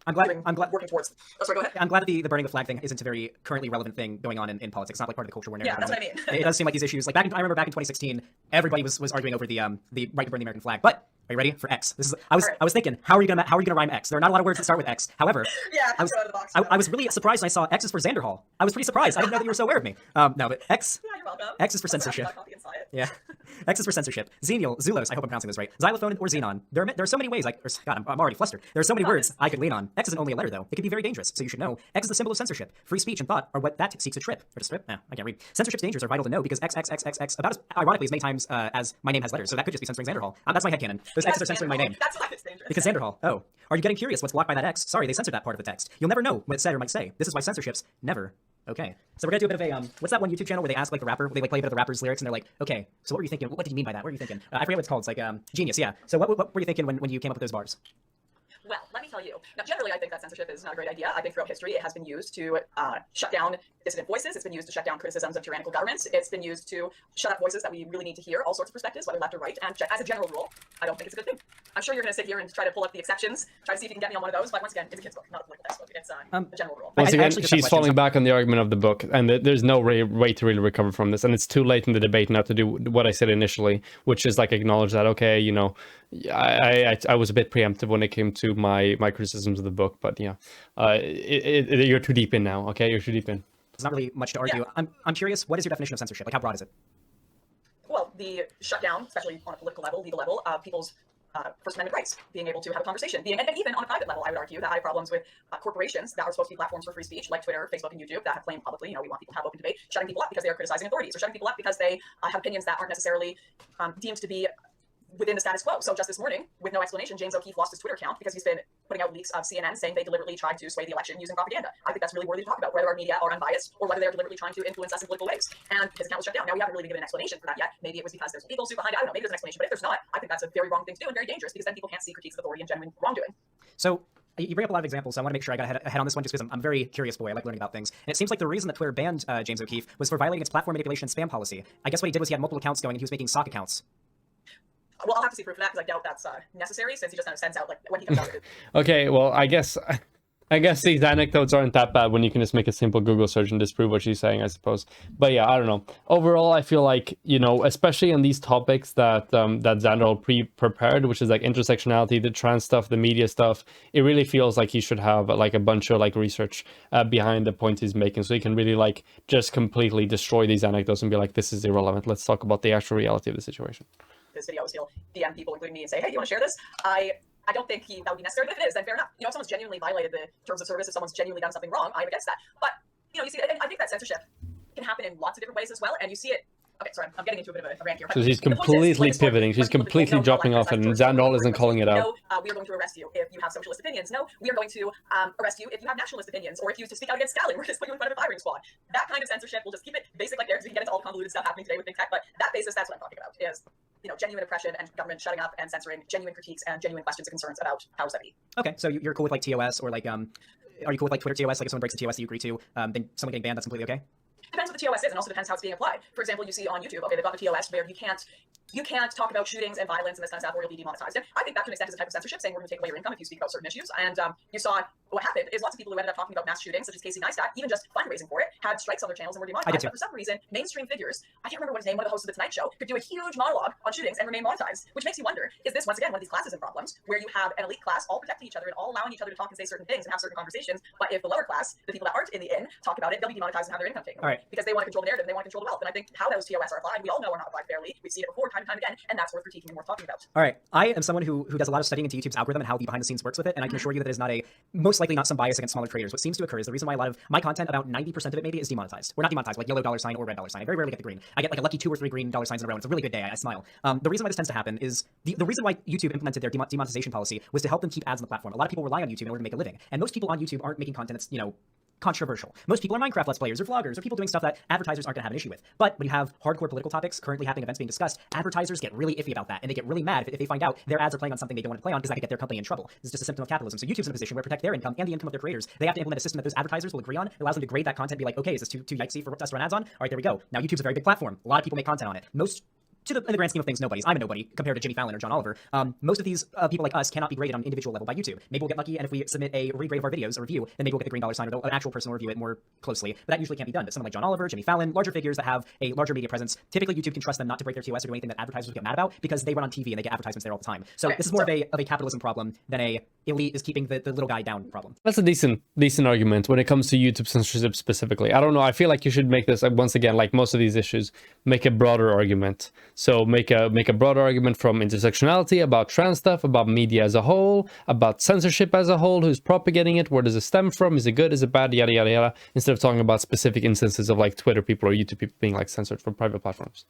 I'm glad working towards. Oh, sorry, go ahead. I'm glad that the burning the flag thing isn't a very currently relevant thing going on in politics. It's not like part of the culture war narrative. Yeah, that's what I mean. It does seem like these issues, like I remember back in 2016, everybody was arguing over the right to burn the American flag. But are you ready for X? I was thinking, how are you gonna rhyme X? There are not a lot of words that start with X. However, yeah, I was really surprised when I saw X is for Xanderhal. I was pretty surprised. I didn't know that you were so aware of me. No, but X. Yeah, you're welcome. X is for censorship. Yeah. X is for censorship. Zulos, I hope I'm pronouncing this right. Xylophone or xenon. There are so many ways. God, I'm already flustered. There are so many words I could lean on. X isn't only a letter though. It can be very dangerous. So you should know. X is the symbol of censorship. Free speech and thought are what that seeks to trip. Or to strip? Nah, I can't read. Censorship's dangers are vital to know because X about as ironically as many times as my name has letters. So that could just be censoring Xanderhal. That's my headcanon. Those X's are censoring my name. That's why it's dangerous. Because Xanderhal. Oh, are you getting curious? What's blocked by that X? Sorry, they censored that part of the text. You'll never know what it said or might say. This is why censorship's never. Okay, so we're gonna do a bit of a what's that one YouTube channel where they ask like the rapper, they like play a bit of the rapper's lyrics and they're like, okay, so what were you thinking? What did you mean by that? What were you thinking? I forget what it's called. It's like Genius, yeah. So what were you thinking when you came up with those bars? Well, let me tell you. Now, generally, I think that censorship is not a great idea. I think throughout history, it has been used to shut down dissident voices. It's been used to shut down criticisms of tyrannical governments. It's been used to shut up voices that we really need to hear, all sorts of perspectives, whether left or right. And as a general rule, I don't think it's a good thing. I'm sure you're going to sit here and try to pull up the exceptions, try to see if you can get me on one of those. But once again, it's a kid's book, not a political textbook. It's a general rule. Once again, she's falling back on the argument of the book, and there's no way to really recover from this. And it's too late in the debate now to do what I said initially, which is like acknowledge that, okay, you know, I was a bit preemptive when it came to my criticisms of the book, but yeah, you're too deep in now. Okay, you're too deep in. There's not really much to argue. Yeah. I'm curious. What is your definition of censorship? Like, how broad is it? Well, the shutdown, especially on a political level, legal level, of people's First Amendment rights, being able to have a conversation, and even on a private level, I would argue that I have problems with corporations that are supposed to be platforms for free speech, like Twitter, Facebook, and YouTube, that have claimed publicly, you know, we want people to have open debate, shutting people up because they are criticizing authorities, or shutting people up because they have opinions that aren't necessarily deemed to be within the status quo. So just this morning, with no explanation, James O'Keefe lost his Twitter account because he's been putting out leaks of CNN saying they deliberately tried to sway the election using propaganda. I think that's really worthy to talk about, whether our media are unbiased or whether they're deliberately trying to influence us in political ways. And his account was shut down. Now, we haven't really given an explanation for that yet. Maybe it was because there's a legal suit behind it. I don't know. Maybe there's an explanation. But if there's not, I think that's a very wrong thing to do and very dangerous because then people can't see critiques of authority and genuine wrongdoing. So you bring up a lot of examples, so I want to make sure I got ahead on this one just because I'm a very curious boy. I like learning about things. And it seems like the reason that Twitter banned James O'Keefe was for violating its platform manipulation and spam policy. I guess what he did was he had multiple accounts going and he was making stock accounts. Well, I'll have to see proof of that because I doubt that's necessary since he just kind of sends out like when he comes out with it. Okay, well, I guess these anecdotes aren't that bad when you can just make a simple Google search and disprove what she's saying, I suppose. But yeah, I don't know. Overall, I feel like, you know, especially on these topics that Xanderhal prepared, which is like intersectionality, the trans stuff, the media stuff, it really feels like he should have like a bunch of like research behind the points he's making, so he can really like just completely destroy these anecdotes and be like, this is irrelevant. Let's talk about the actual reality of the situation. This video, he'll DM people, including me, and say, hey, do you want to share this? I don't think that would be necessary, but if it is, then fair enough. You know, if someone's genuinely violated the terms of service, if someone's genuinely done something wrong, I'm against that. But, you know, you see, I think that censorship can happen in lots of different ways as well, and you see it. Okay, sorry, I'm getting into a bit of a rant here. So she's completely pivoting. She's completely dropping off, and Xanderhal isn't calling it out. No, we are going to arrest you if you have socialist opinions. No, we are going to arrest you if you have nationalist opinions, or if you speak out against Stalin. We're just putting you in front of a firing squad. That kind of censorship, we'll just keep it basic like there, because we can get into all the convoluted stuff happening today with big tech, but that basis, that's what I'm talking about, is, you know, genuine oppression and government shutting up and censoring genuine critiques and genuine questions and concerns about powers that be. Okay, so you're cool with like TOS, or like, are you cool with like Twitter TOS? Like if someone breaks the TOS that you agree to, then someone getting banned, that's completely okay? Depends what the TOS is, and also depends how it's being applied. For example, you see on YouTube, okay, they've got the TOS where you can't you can't talk about shootings and violence and this kind of stuff or you'll be demonetized. And I think that to an extent is a type of censorship, saying we're going to take away your income if you speak about certain issues. And you saw what happened is lots of people who ended up talking about mass shootings, such as Casey Neistat, even just fundraising for it, had strikes on their channels and were demonetized. But for some reason, mainstream figures, I can't remember what his name, one of the hosts of the Tonight Show, could do a huge monologue on shootings and remain monetized, which makes you wonder, is this once again one of these classism problems where you have an elite class all protecting each other and all allowing each other to talk and say certain things and have certain conversations, but if the lower class, the people that aren't in the inn, talk about it, they'll be demonetized and have their income taken away because they want to control the narrative and they want to control the wealth. And I think how those TOS are applied, we all know are not applied fairly. We've seen it before time and time again, and that's worth critiquing and worth talking about. All right. I am someone who does a lot of studying into YouTube's algorithm and how the behind the scenes works with it, and I can assure you that it is not most likely not some bias against smaller creators. What seems to occur is the reason why a lot of my content, about 90% of it maybe, is demonetized. We're not demonetized, like yellow $sign or red $sign. I very rarely get the green. I get like a lucky 2 or 3 green $signs in a row, and it's a really good day. I smile. The reason why this tends to happen is the reason why YouTube implemented their demonetization policy was to help them keep ads on the platform. A lot of people rely on YouTube in order to make a living, and most people on YouTube aren't making content that's, controversial. Most people are Minecraft Let's Players or vloggers or people doing stuff that advertisers aren't going to have an issue with. But when you have hardcore political topics, currently happening events being discussed, advertisers get really iffy about that, and they get really mad if they find out their ads are playing on something they don't want to play on because that could get their company in trouble. This is just a symptom of capitalism. So YouTube's in a position where to protect their income and the income of their creators, they have to implement a system that those advertisers will agree on. It allows them to grade that content, be like, okay, is this too yikesy for us to run ads on? All right, there we go. Now YouTube's a very big platform. A lot of people make content on it. In the grand scheme of things, nobody's. I'm a nobody compared to Jimmy Fallon or John Oliver. Most of these people like us cannot be graded on an individual level by YouTube. Maybe we'll get lucky, and if we submit a regrade of our videos, a review, then maybe we'll get the green $sign, or an actual person will review it more closely. But that usually can't be done. But someone like John Oliver, Jimmy Fallon, larger figures that have a larger media presence, typically YouTube can trust them not to break their TOS or do anything that advertisers would get mad about because they run on TV and they get advertisements there all the time. So this is more of a capitalism problem than a elite is keeping the little guy down problem. That's a decent argument when it comes to YouTube censorship specifically. I don't know. I feel like you should make this, once again, like most of these issues, make a broader argument. So make a broader argument from intersectionality, about trans stuff, about media as a whole, about censorship as a whole, who's propagating it, where does it stem from, is it good, is it bad, yada yada yada, instead of talking about specific instances of like Twitter people or YouTube people being like censored from private platforms.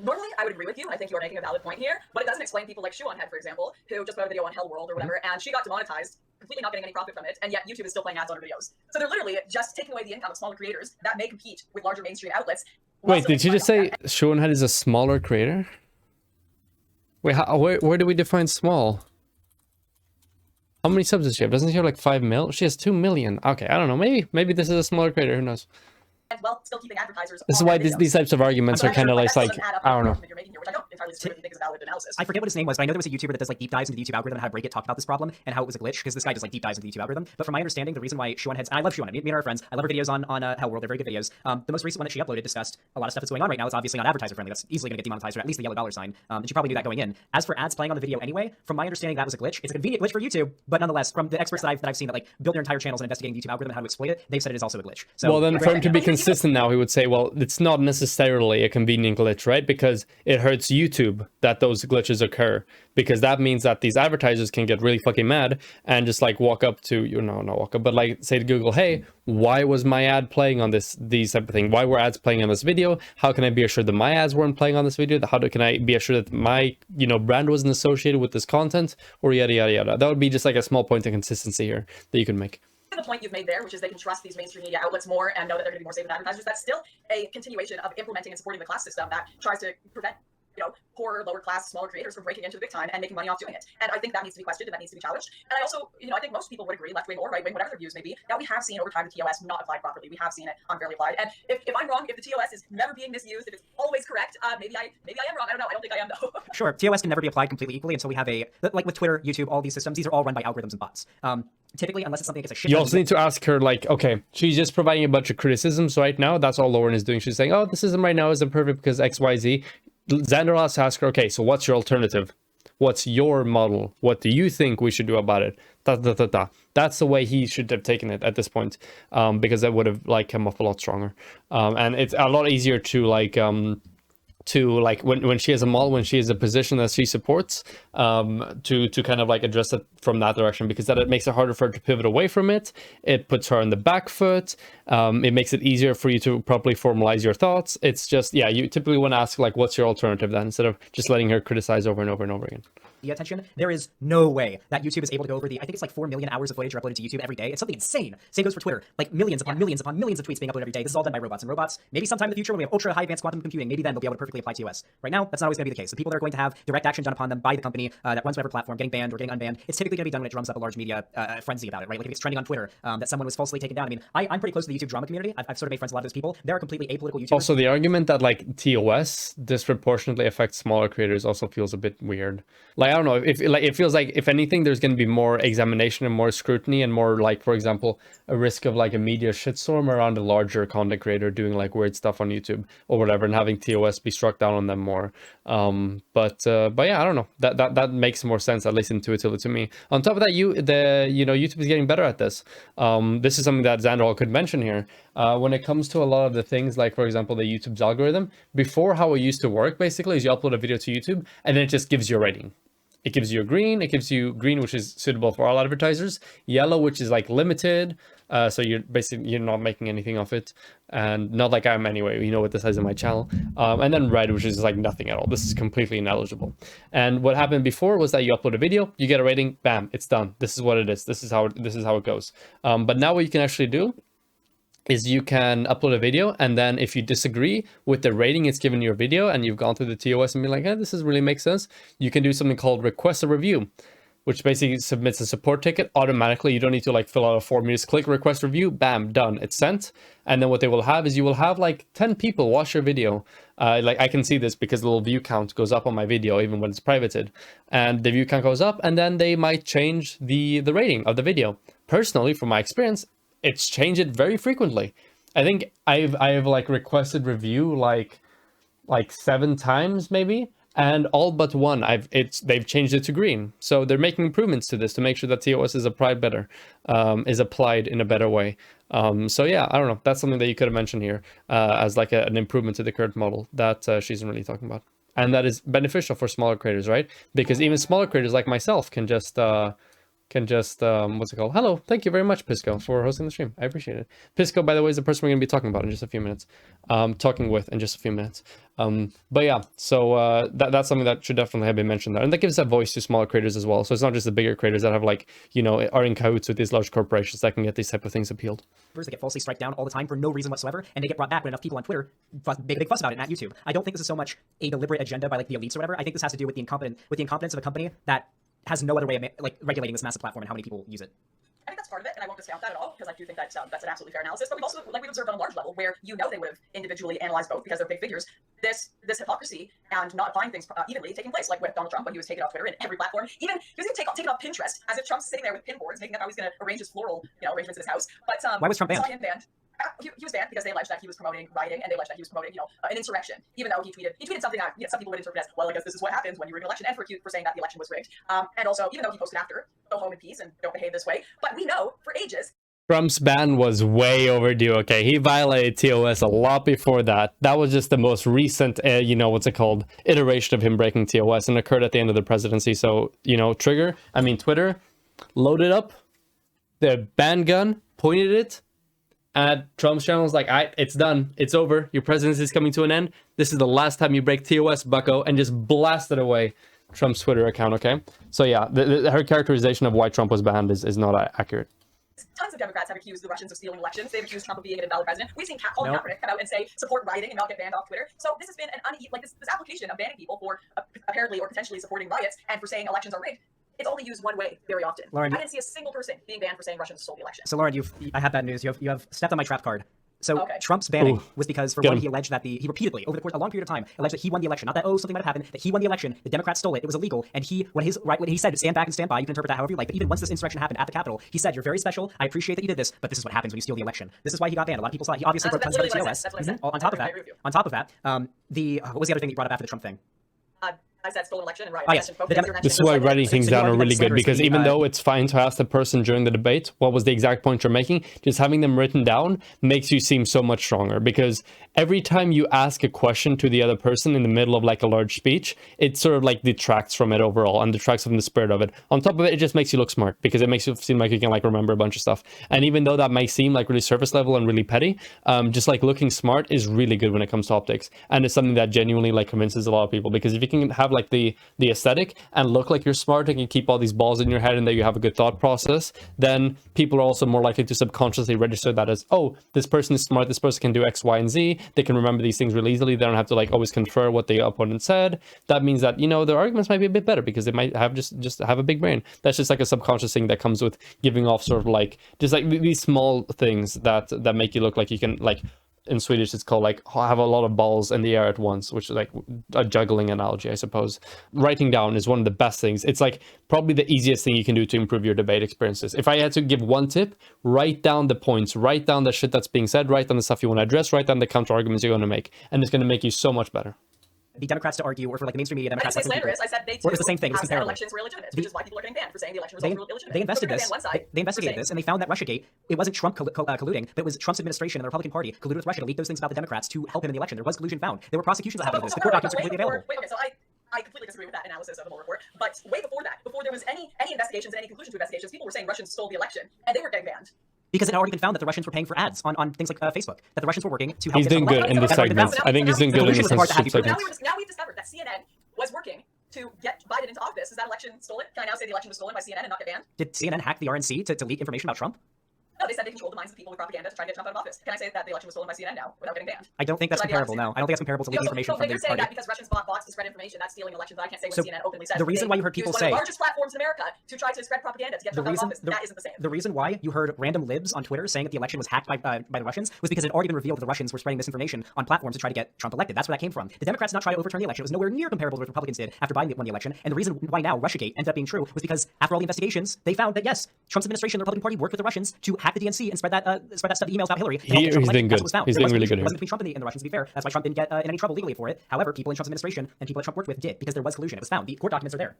Normally I would agree with you. I think you are making a valid point here, but it doesn't explain people like Shuonhead, for example, who just put out a video on Hell World or whatever, and she got demonetized, completely not getting any profit from it, and yet YouTube is still playing ads on her videos. So they're literally just taking away the income of smaller creators that may compete with larger mainstream outlets. Wait, did you just say Shuonhead is a smaller creator? Wait, where do we define small? How many subs does she have? Doesn't she have like 5 mil? She has 2 million. Okay, I don't know. Maybe this is a smaller creator. Who knows? And well, still keeping advertisers. This is why these types of arguments are kind of like I don't know. I forget what his name was, but I know there was a YouTuber that does like deep dives into the YouTube algorithm and how to break it, talked about this problem and how it was a glitch because this guy does like deep dives into the YouTube algorithm. But from my understanding, the reason why Shuonhead's, and I love Shuonhead, me and her are friends. I love her videos on Hell World. They're very good videos. The most recent one that she uploaded discussed a lot of stuff that's going on right now. It's obviously not advertiser friendly. That's easily going to get demonetized, or at least the yellow $sign. And she probably knew that going in. As for ads playing on the video anyway, from my understanding, that was a glitch. It's a convenient glitch for YouTube, but nonetheless, from the experts that I've seen that like build their entire channels and investigating the YouTube algorithm and how to exploit it, they've said it is also a glitch. So, well, then for him to be consistent now, he would say, well, it's not necessarily a convenient glitch, right? Because it hurts YouTube that those glitches occur, because that means that these advertisers can get really fucking mad and just like walk up to, not walk up, but like say to Google, hey, why was my ad playing on these type of thing? Why were ads playing on this video? How can I be assured that my ads weren't playing on this video? Can I be assured that my, brand wasn't associated with this content, or yada, yada, yada? That would be just like a small point of consistency here that you can make. The point you've made there, which is they can trust these mainstream media outlets more and know that they're going to be more safe with advertisers, that's still a continuation of implementing and supporting the class system that tries to prevent poor, lower class, smaller creators from breaking into the big time and making money off doing it. And I think that needs to be questioned and that needs to be challenged. And I also, I think most people would agree, left wing or right wing, whatever their views may be, that we have seen over time the TOS not applied properly. We have seen it unfairly applied. And if I'm wrong, if the TOS is never being misused, if it's always correct, maybe I am wrong. I don't know. I don't think I am though. Sure, TOS can never be applied completely equally until we have like with Twitter, YouTube, all these systems, these are all run by algorithms and bots. Typically, unless it's something that gets a shit. You also need to ask her, like, okay, she's just providing a bunch of criticisms right now. That's all Lauren is doing. She's saying, oh, the system right now isn't perfect because X, Y, Z. Xanderhal has to ask her, okay, so what's your alternative? What's your model? What do you think we should do about it? That's the way he should have taken it at this point, because that would have like come off a lot stronger. And it's a lot easier to like when she has a model, when she has a position that she supports, to kind of like address it from that direction, because that it makes it harder for her to pivot away from it. It puts her on the back foot. It makes it easier for you to properly formalize your thoughts. It's just, you typically want to ask like, what's your alternative then, instead of just letting her criticize over and over and over again. media attention, there is no way that YouTube is able to go over I think it's like 4 million hours of footage are uploaded to YouTube every day. It's something insane. Same goes for Twitter. Like millions upon millions upon millions of tweets being uploaded every day. This is all done by robots. And robots, maybe sometime in the future when we have ultra high advanced quantum computing, maybe then they'll be able to perfectly apply TOS. Right now, that's not always going to be the case. The people that are going to have direct action done upon them by the company that runs whatever platform, getting banned or getting unbanned, it's typically going to be done when it drums up a large media frenzy about it, right? Like if it's trending on Twitter that someone was falsely taken down. I mean, I'm pretty close to the YouTube drama community. I've sort of made friends with a lot of those people. They're completely apolitical YouTubers. Also, the argument that like TOS disproportionately affects smaller creators also feels a bit weird. Like, I don't know, if like it feels like if anything, there's going to be more examination and more scrutiny and more like, for example, a risk of like a media shitstorm around a larger content creator doing like weird stuff on YouTube or whatever, and having TOS be struck down on them more. But yeah, I don't know. That makes more sense, at least intuitively to me. On top of that, YouTube is getting better at this. This is something that Xanderhal could mention here. When it comes to a lot of the things, like for example, the YouTube's algorithm, before how it used to work basically is you upload a video to YouTube and then it just gives you a rating. It gives you a green. It gives you green, which is suitable for all advertisers. Yellow, which is like limited. So you're not making anything of it, and not like I am anyway. You know, with the size of my channel. And then red, which is like nothing at all. This is completely ineligible. And what happened before was that you upload a video, you get a rating, bam, it's done. This is what it is. This is how it goes. But now what you can actually do is you can upload a video, and then if you disagree with the rating it's given your video and you've gone through the TOS and be like, hey, this doesn't really make sense, you can do something called request a review, which basically submits a support ticket automatically. You don't need to like fill out a form. You just click request review, bam, done, it's sent. And then what they will have is you will have like 10 people watch your video. Like I can see this because the little view count goes up on my video even when it's privated, and the view count goes up, and then they might change the rating of the video. Personally, from my experience, it's changed it very frequently. I think I've like requested review like 7 times maybe, and all but one they've changed it to green. So they're making improvements to this to make sure that TOS is applied better, is applied in a better way. So yeah, I don't know. That's something that you could have mentioned here as like an improvement to the current model that she isn't really talking about, and that is beneficial for smaller creators, right? Because even smaller creators like myself can just what's it called? Hello, thank you very much, Pisco, for hosting the stream. I appreciate it. Pisco, by the way, is the person we're going to be talking about in just a few minutes. But yeah, so that's something that should definitely have been mentioned there, and that gives that voice to smaller creators as well. So it's not just the bigger creators that have like, you know, are in cahoots with these large corporations that can get these type of things appealed. They get falsely strike down all the time for no reason whatsoever, and they get brought back when enough people on Twitter make a big fuss about it, and at YouTube. I don't think this is so much a deliberate agenda by like the elites or whatever. I think this has to do with the incompetence of a company that has no other way of like regulating this massive platform and how many people use it. I think that's part of it, and I won't discount that at all, because I do think that's an absolutely fair analysis. But we've also, like we've observed on a large level, where you know they would have individually analyzed both because they're big figures. This hypocrisy and not applying things evenly taking place, like with Donald Trump when he was taken off Twitter and every platform. Even he was even taken off Pinterest, as if Trump's sitting there with pin boards, making up how he's going to arrange his floral, arrangements in his house. But why was Trump banned? Saw him banned. He was banned because they alleged that he was promoting rioting, and they alleged that he was promoting, an insurrection, even though he tweeted something that some people would interpret as, well, I guess this is what happens when you rig an election, and for saying that the election was rigged. And also, even though he posted after, go home in peace and don't behave this way. But we know for ages, Trump's ban was way overdue. Okay, he violated TOS a lot before that. That was just the most recent, iteration of him breaking TOS, and occurred at the end of the presidency. So, Twitter loaded up the ban gun, pointed it at Trump's channel, was like, it's done, it's over, your presidency is coming to an end, this is the last time you break TOS, bucko, and just blasted away Trump's Twitter account. Okay, so yeah, her characterization of why Trump was banned is not accurate. Tons of Democrats have accused the Russians of stealing elections. They've accused Trump of being an invalid president. We've seen Colin Kaepernick come out and say support rioting and not get banned off Twitter. So this has been this application of banning people for apparently or potentially supporting riots and for saying elections are rigged. It's only used one way very often. Lauren, I didn't see a single person being banned for saying Russians stole the election. So Lauren, I have bad news. You have stepped on my trap card. So okay. Trump's banning was because, for one, he alleged that he repeatedly, over the course of a long period of time, alleged that he won the election. Not that, something might have happened, that he won the election, the Democrats stole it, it was illegal, and when he said, stand back and stand by, you can interpret that however you like, but even once this insurrection happened at the Capitol, he said, you're very special, I appreciate that you did this, but this is what happens when you steal the election. This is why he got banned. A lot of people saw it. He obviously broke tons of TOS. On top of that, what was the other thing that you brought up after the Trump thing? I said stolen election and riot. Oh, yes. This is why writing things down are really good, because even though it's fine to ask the person during the debate what was the exact point you're making, just having them written down makes you seem so much stronger. Because every time you ask a question to the other person in the middle of like a large speech, it sort of like detracts from it overall and detracts from the spirit of it. On top of it, it just makes you look smart, because it makes you seem like you can like remember a bunch of stuff. And even though that may seem like really surface level and really petty, just like looking smart is really good when it comes to optics. And it's something that genuinely like convinces a lot of people, because if you can have have like the aesthetic and look like you're smart and can keep all these balls in your head and that you have a good thought process, then people are also more likely to subconsciously register that as, oh, this person is smart, this person can do X, Y, and Z. They can remember these things really easily. They don't have to like always confer what the opponent said. That means that, you know, their arguments might be a bit better because they might have just have a big brain. That's just like a subconscious thing that comes with giving off sort of like just like these small things that make you look like you can, like in Swedish it's called like have a lot of balls in the air at once, which is like a juggling analogy, I suppose. Writing down is one of the best things. It's like probably the easiest thing you can do to improve your debate experiences. If I had to give one tip, write down the points, write down the shit that's being said, write down the stuff you want to address, write down the counter arguments you're going to make, and it's going to make you so much better. The Democrats to argue, or for like the mainstream media, I didn't Democrats. say slanderous. I said they Or it was the same thing. It was said comparable. elections were illegitimate, which is why people are getting banned for saying the election results were illegitimate. They invested So we're this. gonna ban one side They investigated for this, saying- and they found that Russiagate, it wasn't Trump colluding, but it was Trump's administration and the Republican Party colluded with Russia to leak those things about the Democrats to help him in the election. There was collusion found. There were prosecutions that happened with this. The court documents are completely available. Wait, okay, so I completely disagree with that analysis of the whole report. But way before that, before there was any investigations and any conclusion to investigations, people were saying Russians stole the election, and they were getting banned. Because it had already been found that the Russians were paying for ads on things like Facebook. That the Russians were working to help. He's doing good in this segment. I think he's doing good in this segment. Now we've discovered that CNN was working to get Biden into office. Is that election stolen? Can I now say the election was stolen by CNN and not get banned? Did CNN hack the RNC to leak information about Trump? No, they said they controlled the minds of people with propaganda to try to get Trump out of office. Can I say that the election was stolen by CNN now without getting banned? I don't think that's Should I be comparable. honest? No, I don't think that's comparable to leaking information from the you're saying party. that because Russians bought bots to spread information, that's stealing elections. I can't say what So, CNN openly says. the reason why you heard people use say- one of the largest platforms in America to try to spread propaganda to get Trump out of office. That isn't the same. The reason why you heard random libs on Twitter saying that the election was hacked by the Russians was because it had already been revealed that the Russians were spreading misinformation on platforms to try to get Trump elected. That's where that came from. The Democrats did not try to overturn the election. It was nowhere near comparable to what Republicans did after Biden won the election. And the reason why now Russiagate ended up being true was because after all the investigations, they found that yes, Trump's administration, the Republican Party, worked with the Russians to hack the DNC and spread that stuff, emails about Hillary. He's doing good. He's doing really good It here. wasn't between Trump and the Russians, to be fair. That's why Trump didn't get in any trouble legally for it. However, people in Trump's administration and people that Trump worked with did, because there was collusion. It was found. The court documents are there.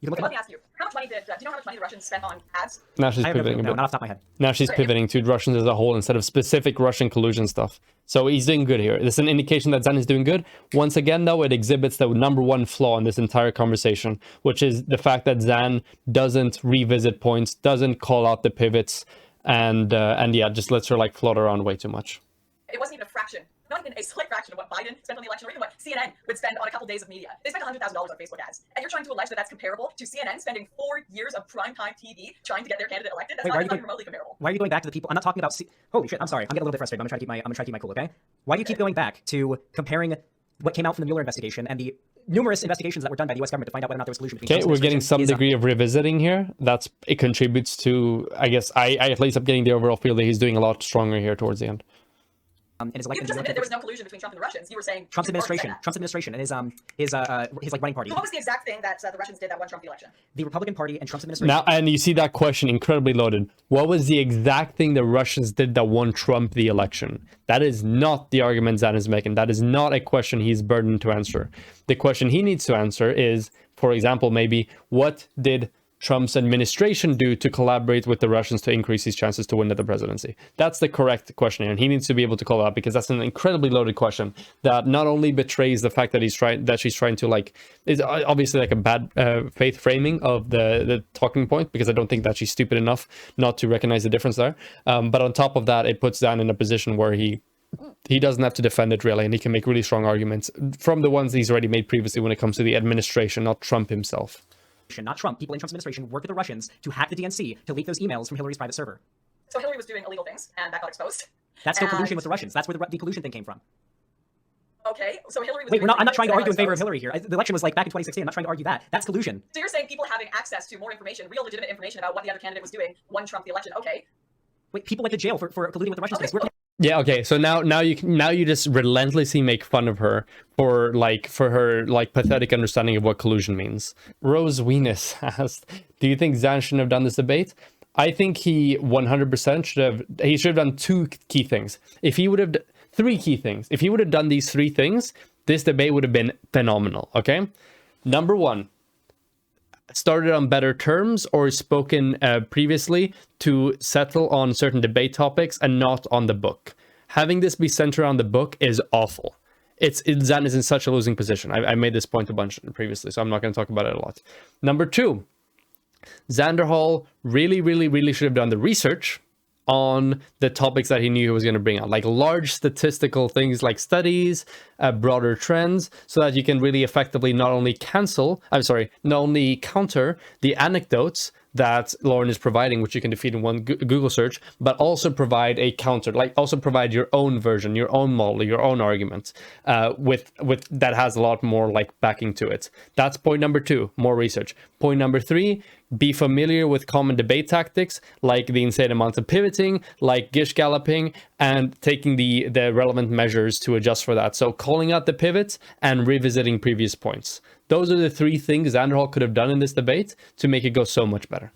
You can look Okay, them let me up. ask you, how much money do you know how much money the Russians spent on ads? Now she's I have no, pivoting a no, bit. not off the top of my head. Now she's pivoting to Russians as a whole instead of specific Russian collusion stuff. So he's doing good here. This is an indication that Zan is doing good. Once again, though, it exhibits the number one flaw in this entire conversation, which is the fact that Zan doesn't revisit points, doesn't call out the pivots, and yeah, just lets her like float around way too much. It wasn't even a fraction, not even a slight fraction of what Biden spent on the election, or even what CNN would spend on a couple days of media. They spent $100,000 on Facebook ads, and you're trying to allege that that's comparable to CNN spending 4 years of primetime TV trying to get their candidate elected. That's Wait, not why are you even going- remotely comparable. Why are you going back to the people? I'm not talking about. Holy shit! I'm sorry. I'm getting a little bit frustrated. I'm gonna try to keep my cool. Okay. Why do you keep going back to comparing what came out from the Mueller investigation and the numerous investigations that were done by the U.S. government to find out whether or not there was collusion between? Okay, Trump's we're getting some administration degree of revisiting here. It contributes to, I guess, I at least I'm getting the overall feel that he's doing a lot stronger here towards the end. and his You election. just admitted there was no collusion between Trump and the Russians. You were saying Trump's you already said administration. that. Trump's administration and his like running party. So what was the exact thing that the Russians did that won Trump the election? The Republican Party and Trump's administration. Now, and you see that question incredibly loaded. What was the exact thing the Russians did that won Trump the election? That is not the argument Zan is making. That is not a question he's burdened to answer. The question he needs to answer is, for example, maybe what did Trump's administration do to collaborate with the Russians to increase his chances to win the presidency? That's the correct question, and he needs to be able to call out, because that's an incredibly loaded question that not only betrays the fact that she's trying to like, is obviously like a bad faith framing of the talking point, because I don't think that she's stupid enough not to recognize the difference there. But on top of that, it puts Dan in a position where he doesn't have to defend it really, and he can make really strong arguments from the ones he's already made previously when it comes to the administration, not Trump himself. Not Trump. People in Trump's administration worked with the Russians to hack the DNC to leak those emails from Hillary's private server. So Hillary was doing illegal things, and that got exposed. That's no And- collusion with the Russians. That's where the collusion thing came from. Okay, so Hillary was Wait, doing I'm not illegal trying to things argue in that favor got of Hillary here. The election was like back in 2016. I'm not trying to argue that. That's collusion. So you're saying people having access to more information, real legitimate information about what the other candidate was doing, won Trump the election. Okay. Wait, people went to jail for colluding with the Russians. Okay, We're- Yeah, okay. So now you just relentlessly make fun of her for her like pathetic understanding of what collusion means. Rose Venus asked, "Do you think Zan shouldn't have done this debate?" I think he 100% should have done two key things. If he would have three key things. If he would have done these three things, this debate would have been phenomenal, okay? Number one, started on better terms or spoken previously to settle on certain debate topics and not on the book. Having this be centered on the book is awful. Zan is in such a losing position. I made this point a bunch previously, so I'm not going to talk about it a lot. Number two, Xanderhal really should have done the research on the topics that he knew he was going to bring out, like large statistical things like studies, broader trends, so that you can really effectively not only counter the anecdotes that Lauren is providing, which you can defeat in one Google search, but also provide a counter, like also provide your own version, your own model, your own argument, with that has a lot more like backing to it. That's point number 2, more research. Point number 3, be familiar with common debate tactics, like the insane amount of pivoting, like gish galloping, and taking the relevant measures to adjust for that. So calling out the pivots and revisiting previous points. Those are the 3 things Xanderhal could have done in this debate to make it go so much better.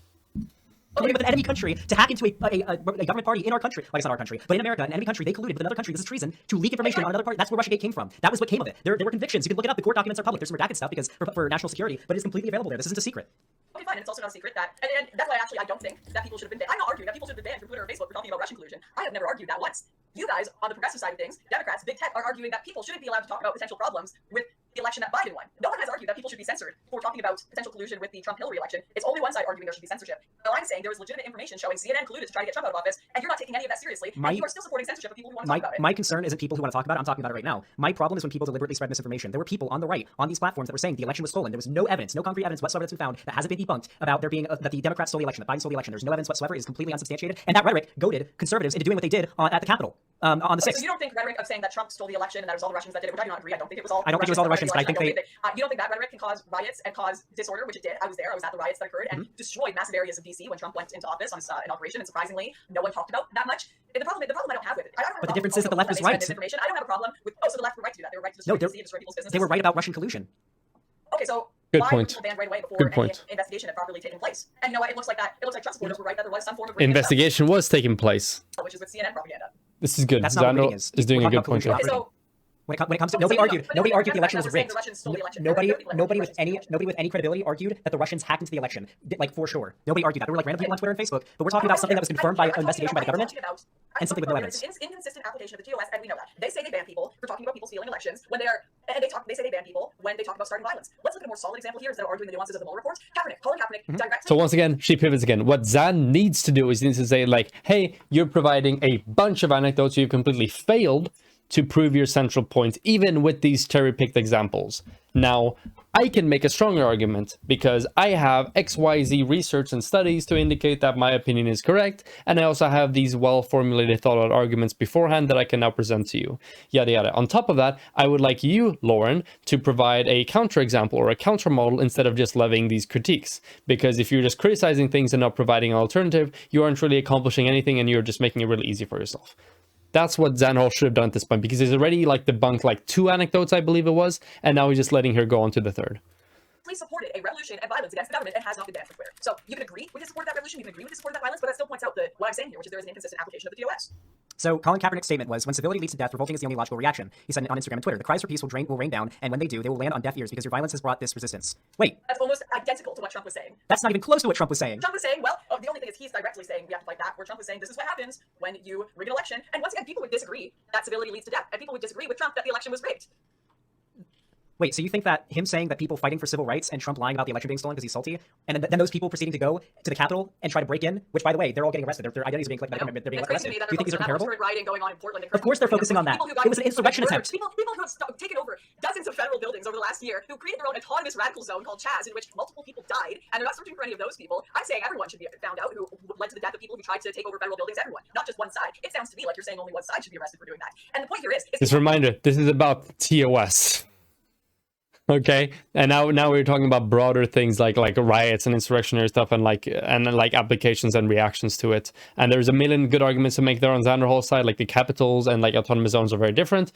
Colluding with an enemy country to hack into a government party in our country. Like, it's not our country, but in America, an enemy country, they colluded with another country. This is treason to leak information on another party. That's where Russiagate came from. That was what came of it. There were convictions. You can look it up. The court documents are public. There's some redacted stuff because for national security, but it's completely available there. This isn't a secret. Okay, fine. And it's also not a secret that, and that's why I don't think that people should have been banned. I'm not arguing that people should have been banned from Twitter or Facebook for talking about Russian collusion. I have never argued that once. You guys, on the progressive side of things, Democrats, big tech, are arguing that people shouldn't be allowed to talk about potential problems with the election that Biden won. No one has argued that people should be censored for talking about potential collusion with the Trump-Hillary election. It's only one side arguing there should be censorship. Now I'm saying there was legitimate information showing CNN colluded to try to get Trump out of office, and you're not taking any of that seriously. And you are still supporting censorship of people who want to talk about it. My concern isn't people who want to talk about it. I'm talking about it right now. My problem is when people deliberately spread misinformation. There were people on the right on these platforms that were saying the election was stolen. There was no evidence, no concrete evidence whatsoever that's been found that hasn't been debunked about there being that the Democrats stole the election, that Biden stole the election. There's no evidence whatsoever. It is completely unsubstantiated, and that rhetoric goaded conservatives into doing what they did at the Capitol on the 6th. So you don't think rhetoric of saying that Trump stole the election and that it was all the Russians that did it, which I do not agree. I don't think it was all. I don't think it was all the Russians, but I think they. You don't think that rhetoric can cause riots and cause disorder, which it did. I was there. I was at the riots that occurred and destroyed massive areas of DC when Trump went into office on his inauguration, and surprisingly, no one talked about that much. The problem I don't have with it. But the difference is that the left was right. I don't have a problem with. Oh, so the left were right to do that. They were right to destroy DC, destroy people's businesses. They were right about Russian collusion. Okay, so good why point. were people banned right away before Good point. any investigation had properly taken place? And you know what? It looks like Trump supporters were right that there was some form of Investigation was taking place. which is with CNN propaganda. This is good. That's not what Xanderhal reading is doing a good point. collusion. Okay, so When it comes to nobody argued the election was rigged. Nobody with any credibility argued that the Russians hacked into the election, like for sure. Nobody argued that. There were like random people on Twitter and Facebook, but we're talking about something that was confirmed by an investigation by the government and something with no evidence. It's an inconsistent application of the TOS, and we know that. They say they ban people for talking about people stealing elections when they say they ban people when they talk about starting violence. Let's look at a more solid example here instead of arguing the nuances of the Mueller report. Colin Kaepernick directly. So once again, she pivots again. What Zan needs to do is he needs to say like, hey, you're providing a bunch of anecdotes. You've completely failed to prove your central point, even with these cherry-picked examples. Now, I can make a stronger argument because I have XYZ research and studies to indicate that my opinion is correct, and I also have these well-formulated, thought-out arguments beforehand that I can now present to you. Yada yada. On top of that, I would like you, Lauren, to provide a counterexample or a countermodel instead of just levying these critiques. Because if you're just criticizing things and not providing an alternative, you aren't really accomplishing anything, and you're just making it really easy for yourself. That's what Xanderhal should have done at this point, because he's already like debunked like 2 anecdotes, I believe it was, and now he's just letting her go on to the 3rd. Supported a revolution and violence against the government and has not been banned from Twitter. So you can agree with his support of that revolution, you can agree with his support of that violence, but that still points out what I'm saying here, which is there is an inconsistent application of the TOS. So Colin Kaepernick's statement was, when civility leads to death, revolting is the only logical reaction. He said on Instagram and Twitter, the cries for peace will rain down, and when they do, they will land on deaf ears because your violence has brought this resistance. Wait. That's almost identical to what Trump was saying. That's not even close to what Trump was saying. Trump was saying, well, the only thing is he's directly saying we have to fight back, where Trump was saying this is what happens when you rig an election. And once again, people would disagree that civility leads to death, and people would disagree with Trump that the election was rigged. Wait, so you think that him saying that people fighting for civil rights and Trump lying about the election being stolen because he's salty, and then those people proceeding to go to the Capitol and try to break in, which by the way, they're all getting arrested. Their identities are being collected by the government. They're being arrested. Do you think these are comparable? Going on in Portland of course they're focusing on that. It was an insurrection attempt. People who have taken over dozens of federal buildings over the last year, who created their own autonomous radical zone called Chaz, in which multiple people died, and they're not searching for any of those people. I'm saying everyone should be found out who led to the death of people who tried to take over federal buildings. Everyone, not just one side. It sounds to me like you're saying only one side should be arrested for doing that. And the point here is this reminder, this is about TOS. Okay, and now we're talking about broader things like riots and insurrectionary stuff and like applications and reactions to it. And there's a million good arguments to make there on Xanderhal's side, like the capitals and like autonomous zones are very different,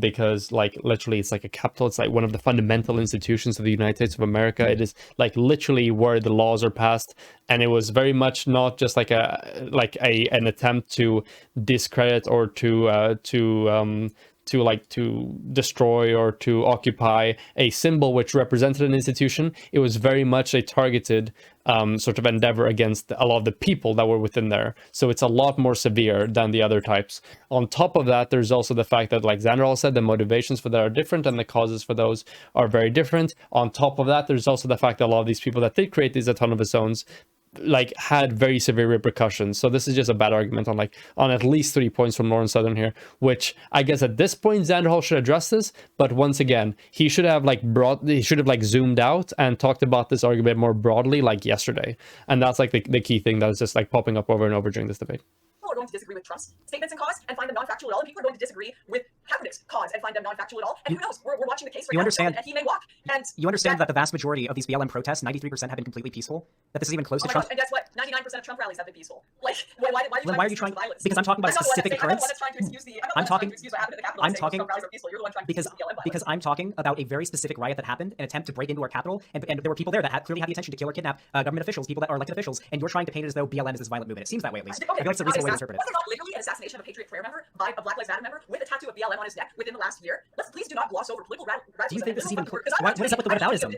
because like literally it's like a capital. It's like one of the fundamental institutions of the United States of America. It is like literally where the laws are passed, and it was very much not just like an attempt to discredit or to destroy or to occupy a symbol which represented an institution. It was very much a targeted sort of endeavor against a lot of the people that were within there. So it's a lot more severe than the other types. On top of that, there's also the fact that, like Xanderhal said, the motivations for that are different and the causes for those are very different. On top of that, there's also the fact that a lot of these people that did create these autonomous zones like had very severe repercussions. So this is just a bad argument on at least 3 points from Lauren Southern here, which I guess at this point Xanderhal should address this. But once again, he should have zoomed out and talked about this argument more broadly like yesterday. And that's like the key thing that is just like popping up over and over during this debate. People are going to disagree with Trump's statements and cause and find them non-factual at all, and people are going to disagree with Kaepernick's cause and find them non-factual at all. And who knows? We're watching the case right now, and he may walk. And you understand that the vast majority of these BLM protests, 93%, have been completely peaceful. That this is even close to Trump. And guess what? 99% of Trump rallies have been peaceful. Like, why are you trying? Violence? Because I'm talking about a specific occurrence. I'm talking because I'm talking about a very specific riot that happened, an attempt to break into our Capitol, and there were people there that clearly had the intention to kill or kidnap government officials, people that are elected officials, and you're trying to paint it as though BLM is this violent movement. It seems that way, at least. I feel like it's a reasonable way to interpret it. Was there not literally an assassination of a Patriot Prayer member by a Black Lives Matter member with a tattoo of BLM on his neck within the last year? Please do not gloss over political radicalism. Do you think this is even? What is up with the whataboutism?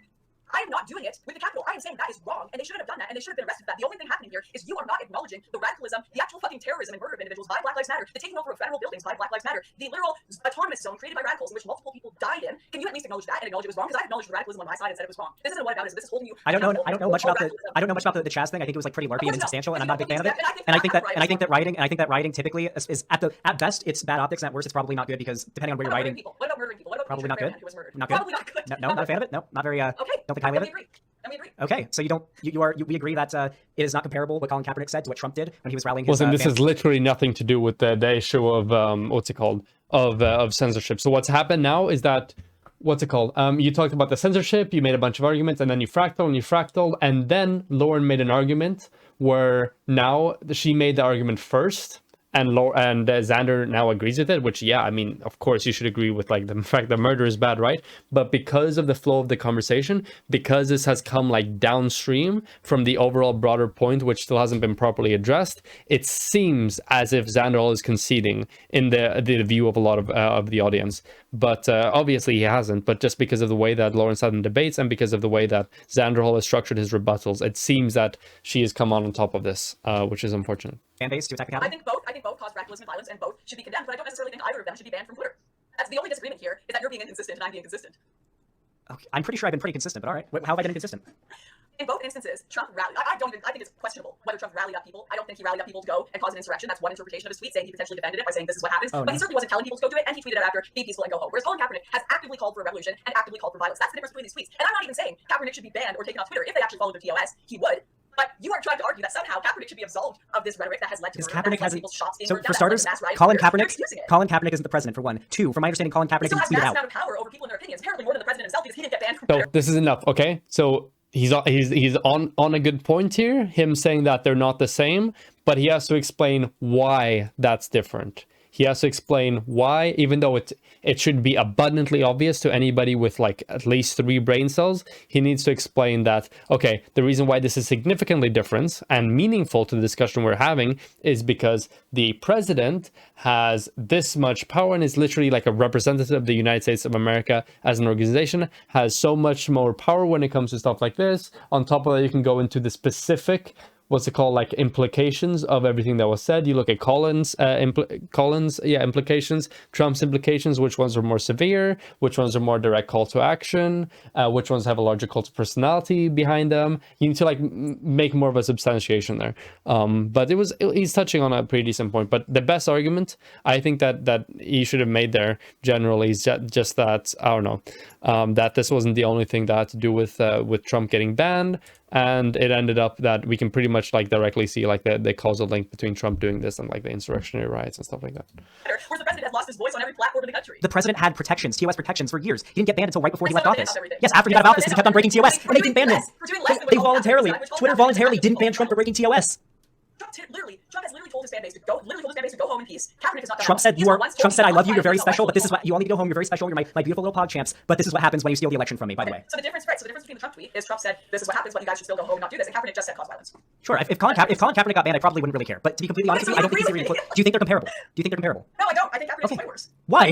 I am not doing it with the Capitol. I am saying that is wrong, and they shouldn't have done that, and they should have been arrested for that. The only thing happening here is you are not acknowledging the radicalism, the actual fucking terrorism and murder of individuals by Black Lives Matter, the taking over of federal buildings by Black Lives Matter, the literal autonomous zone created by radicals in which multiple people died in. Can you at least acknowledge that and acknowledge it was wrong? Because I acknowledged the radicalism on my side and said it was wrong. This isn't whataboutism. This is holding you. I don't know much about the Chaz thing. I think it was like pretty larpy and insubstantial, and I'm not a big fan of it. And I think that writing typically is at best it's bad optics, and at worst it's probably not good because depending on where you're writing. What about murdering people? What about probably not good? Not good. Probably not good. No, not a fan of it. No, not very. Okay. Don't think highly of it. Then we agree. Okay, so we agree that it is not comparable what Colin Kaepernick said to what Trump did when he was rallying his Listen, this has literally nothing to do with the issue of of censorship. So what's happened now is that you talked about the censorship, you made a bunch of arguments, and then you fractaled, and then Lauren made an argument where now she made the argument first. And Xander now agrees with it, which, yeah, I mean, of course, you should agree with like the fact that murder is bad, right? But because of the flow of the conversation, because this has come like downstream from the overall broader point, which still hasn't been properly addressed, it seems as if Xanderhal is conceding in the view of a lot of the audience. But obviously he hasn't. But just because of the way that Lauren Southern debates and because of the way that Xanderhal has structured his rebuttals, it seems that she has come on top of this, which is unfortunate. Fan base to attack the Capitol? I think both cause radicalism and violence, and both should be condemned. But I don't necessarily think either of them should be banned from Twitter. That's the only disagreement here, is that you're being inconsistent and I'm being consistent. Okay, I'm pretty sure I've been pretty consistent, but all right. How have I been inconsistent? In both instances, Trump rallied. I think it's questionable whether Trump rallied up people. I don't think he rallied up people to go and cause an insurrection. That's one interpretation of his tweet, saying he potentially defended it by saying this is what happens. But he certainly wasn't telling people to go do it, and he tweeted it after, be peaceful and go home. Whereas Colin Kaepernick has actively called for a revolution and actively called for violence. That's the difference between these tweets. And I'm not even saying Kaepernick should be banned or taken off Twitter. If they actually followed the TOS, he would. But you are trying to argue that somehow Kaepernick should be absolved of this rhetoric that has led to Kaepernick hasn't. So for starters, Colin Kaepernick isn't the president, for one. Two, from my understanding, Colin Kaepernick didn't tweet it out. He still has massive amount of power over people and their opinions, apparently more than the president himself, because he didn't get banned from Twitter. So this is enough, okay? So he's on a good point here, him saying that they're not the same, but he has to explain why that's different. He has to explain why, even though it should be abundantly obvious to anybody with like at least 3 brain cells, he needs to explain that, okay, the reason why this is significantly different and meaningful to the discussion we're having is because the president has this much power and is literally like a representative of the United States of America as an organization, has so much more power when it comes to stuff like this. On top of that, you can go into the specific like implications of everything that was said. You look at Collins' implications, Trump's implications, which ones are more severe, which ones are more direct call to action, which ones have a larger cult of personality behind them. You need to like make more of a substantiation there. But he's touching on a pretty decent point. But the best argument I think that he should have made there generally is just that, I don't know, that this wasn't the only thing that had to do with Trump getting banned. And it ended up that we can pretty much like directly see like the causal link between Trump doing this and like the insurrectionary riots and stuff like that. Whereas the president has lost his voice on every platform in the country. The president had protections, TOS protections for years. He didn't get banned until right before he left office. Yes, after he got out of office, he kept on breaking TOS, and they didn't ban him. They voluntarily, Twitter voluntarily didn't ban Trump for breaking TOS. Trump has literally told his fan base to go home in peace. Kaepernick is not Trump said I love you, you're very special, but this is what you all need to go home, you're very special, you're my beautiful little pod champs, but this is what happens when you steal the election from me, by the way. So the difference between the Trump tweet is Trump said this is what happens, but you guys should still go home and not do this, and Kaepernick just said cause violence. Sure, if Colin Kaepernick got banned, I probably wouldn't really care. But to be completely honest with you, I don't think he's even close. Do you think they're comparable? No, I don't. I think Kaepernick is way worse. Why?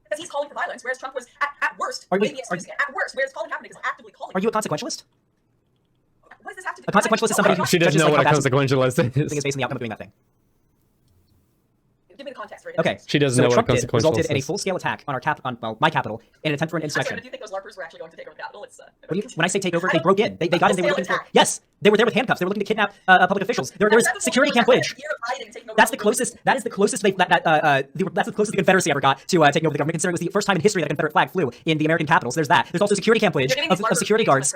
Because he's calling for violence, whereas Trump was at worst, at worst, whereas Colin Kaepernick is actively calling. Are you a consequentialist? What does this have to do? A consequentialist is somebody who she doesn't know what a consequentialist is. Is based on the outcome of doing that thing. Give me the context for it. Okay, she doesn't know what a consequentialist is. Resulted in a full-scale attack on my capital in an attempt for an insurrection. Do you think those LARPers were actually going to take over the Capitol? When I say take over, they broke in. They got in. They were looking for. Yes, They were there with handcuffs. They were looking to kidnap public officials. There was security cam footage. That's the closest. That is the closest that's the closest the Confederacy ever got to taking over the government, considering it was the first time in history that a Confederate flag flew in the American capitol. So there's that. There's also security cam footage of security guards.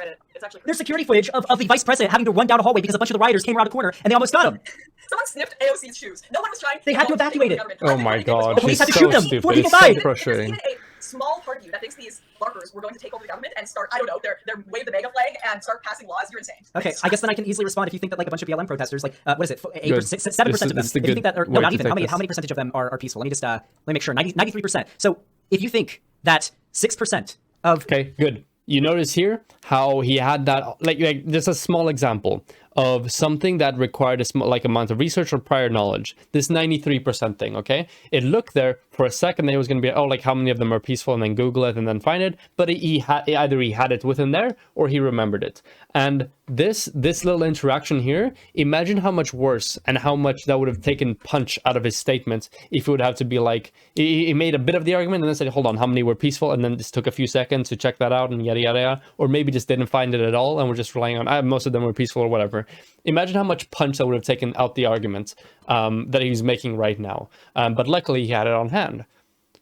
There's security footage of the vice president having to run down a hallway because a bunch of the rioters came around a corner and they almost got him. Someone sniffed AOC's shoes. No one was trying. They had to evacuate it. Oh my god, The police had to so shoot them. stupid. 4 people It's so died. frustrating. There's even a small part of you that thinks these LARPers were going to take over the government and start, I don't know, they're wave the MAGA flag and start passing laws. You're insane. Okay, I guess then I can easily respond if you think that like a bunch of BLM protesters, like what is it, 8%, 7% of them. If you think that, or no, not even. How many percentage of them are peaceful? Let me just let me make sure. 93%. So if you think that 6% of Okay, good. You notice here how he had that, like just a small example of something that required a small amount of research or prior knowledge. This 93% thing, okay? It looked there for a second that it was going to be, oh, like how many of them are peaceful, and then Google it and then find it. But either he had it within there or he remembered it. And this little interaction here, imagine how much worse and how much that would have taken punch out of his statement if he would have to be like, he made a bit of the argument and then said, hold on, how many were peaceful? And then just took a few seconds to check that out and yada, yada, yada. Or maybe just didn't find it at all and we're just relying on, most of them were peaceful or whatever. Imagine how much punch that would have taken out the argument that he's making right now. But luckily he had it on hand.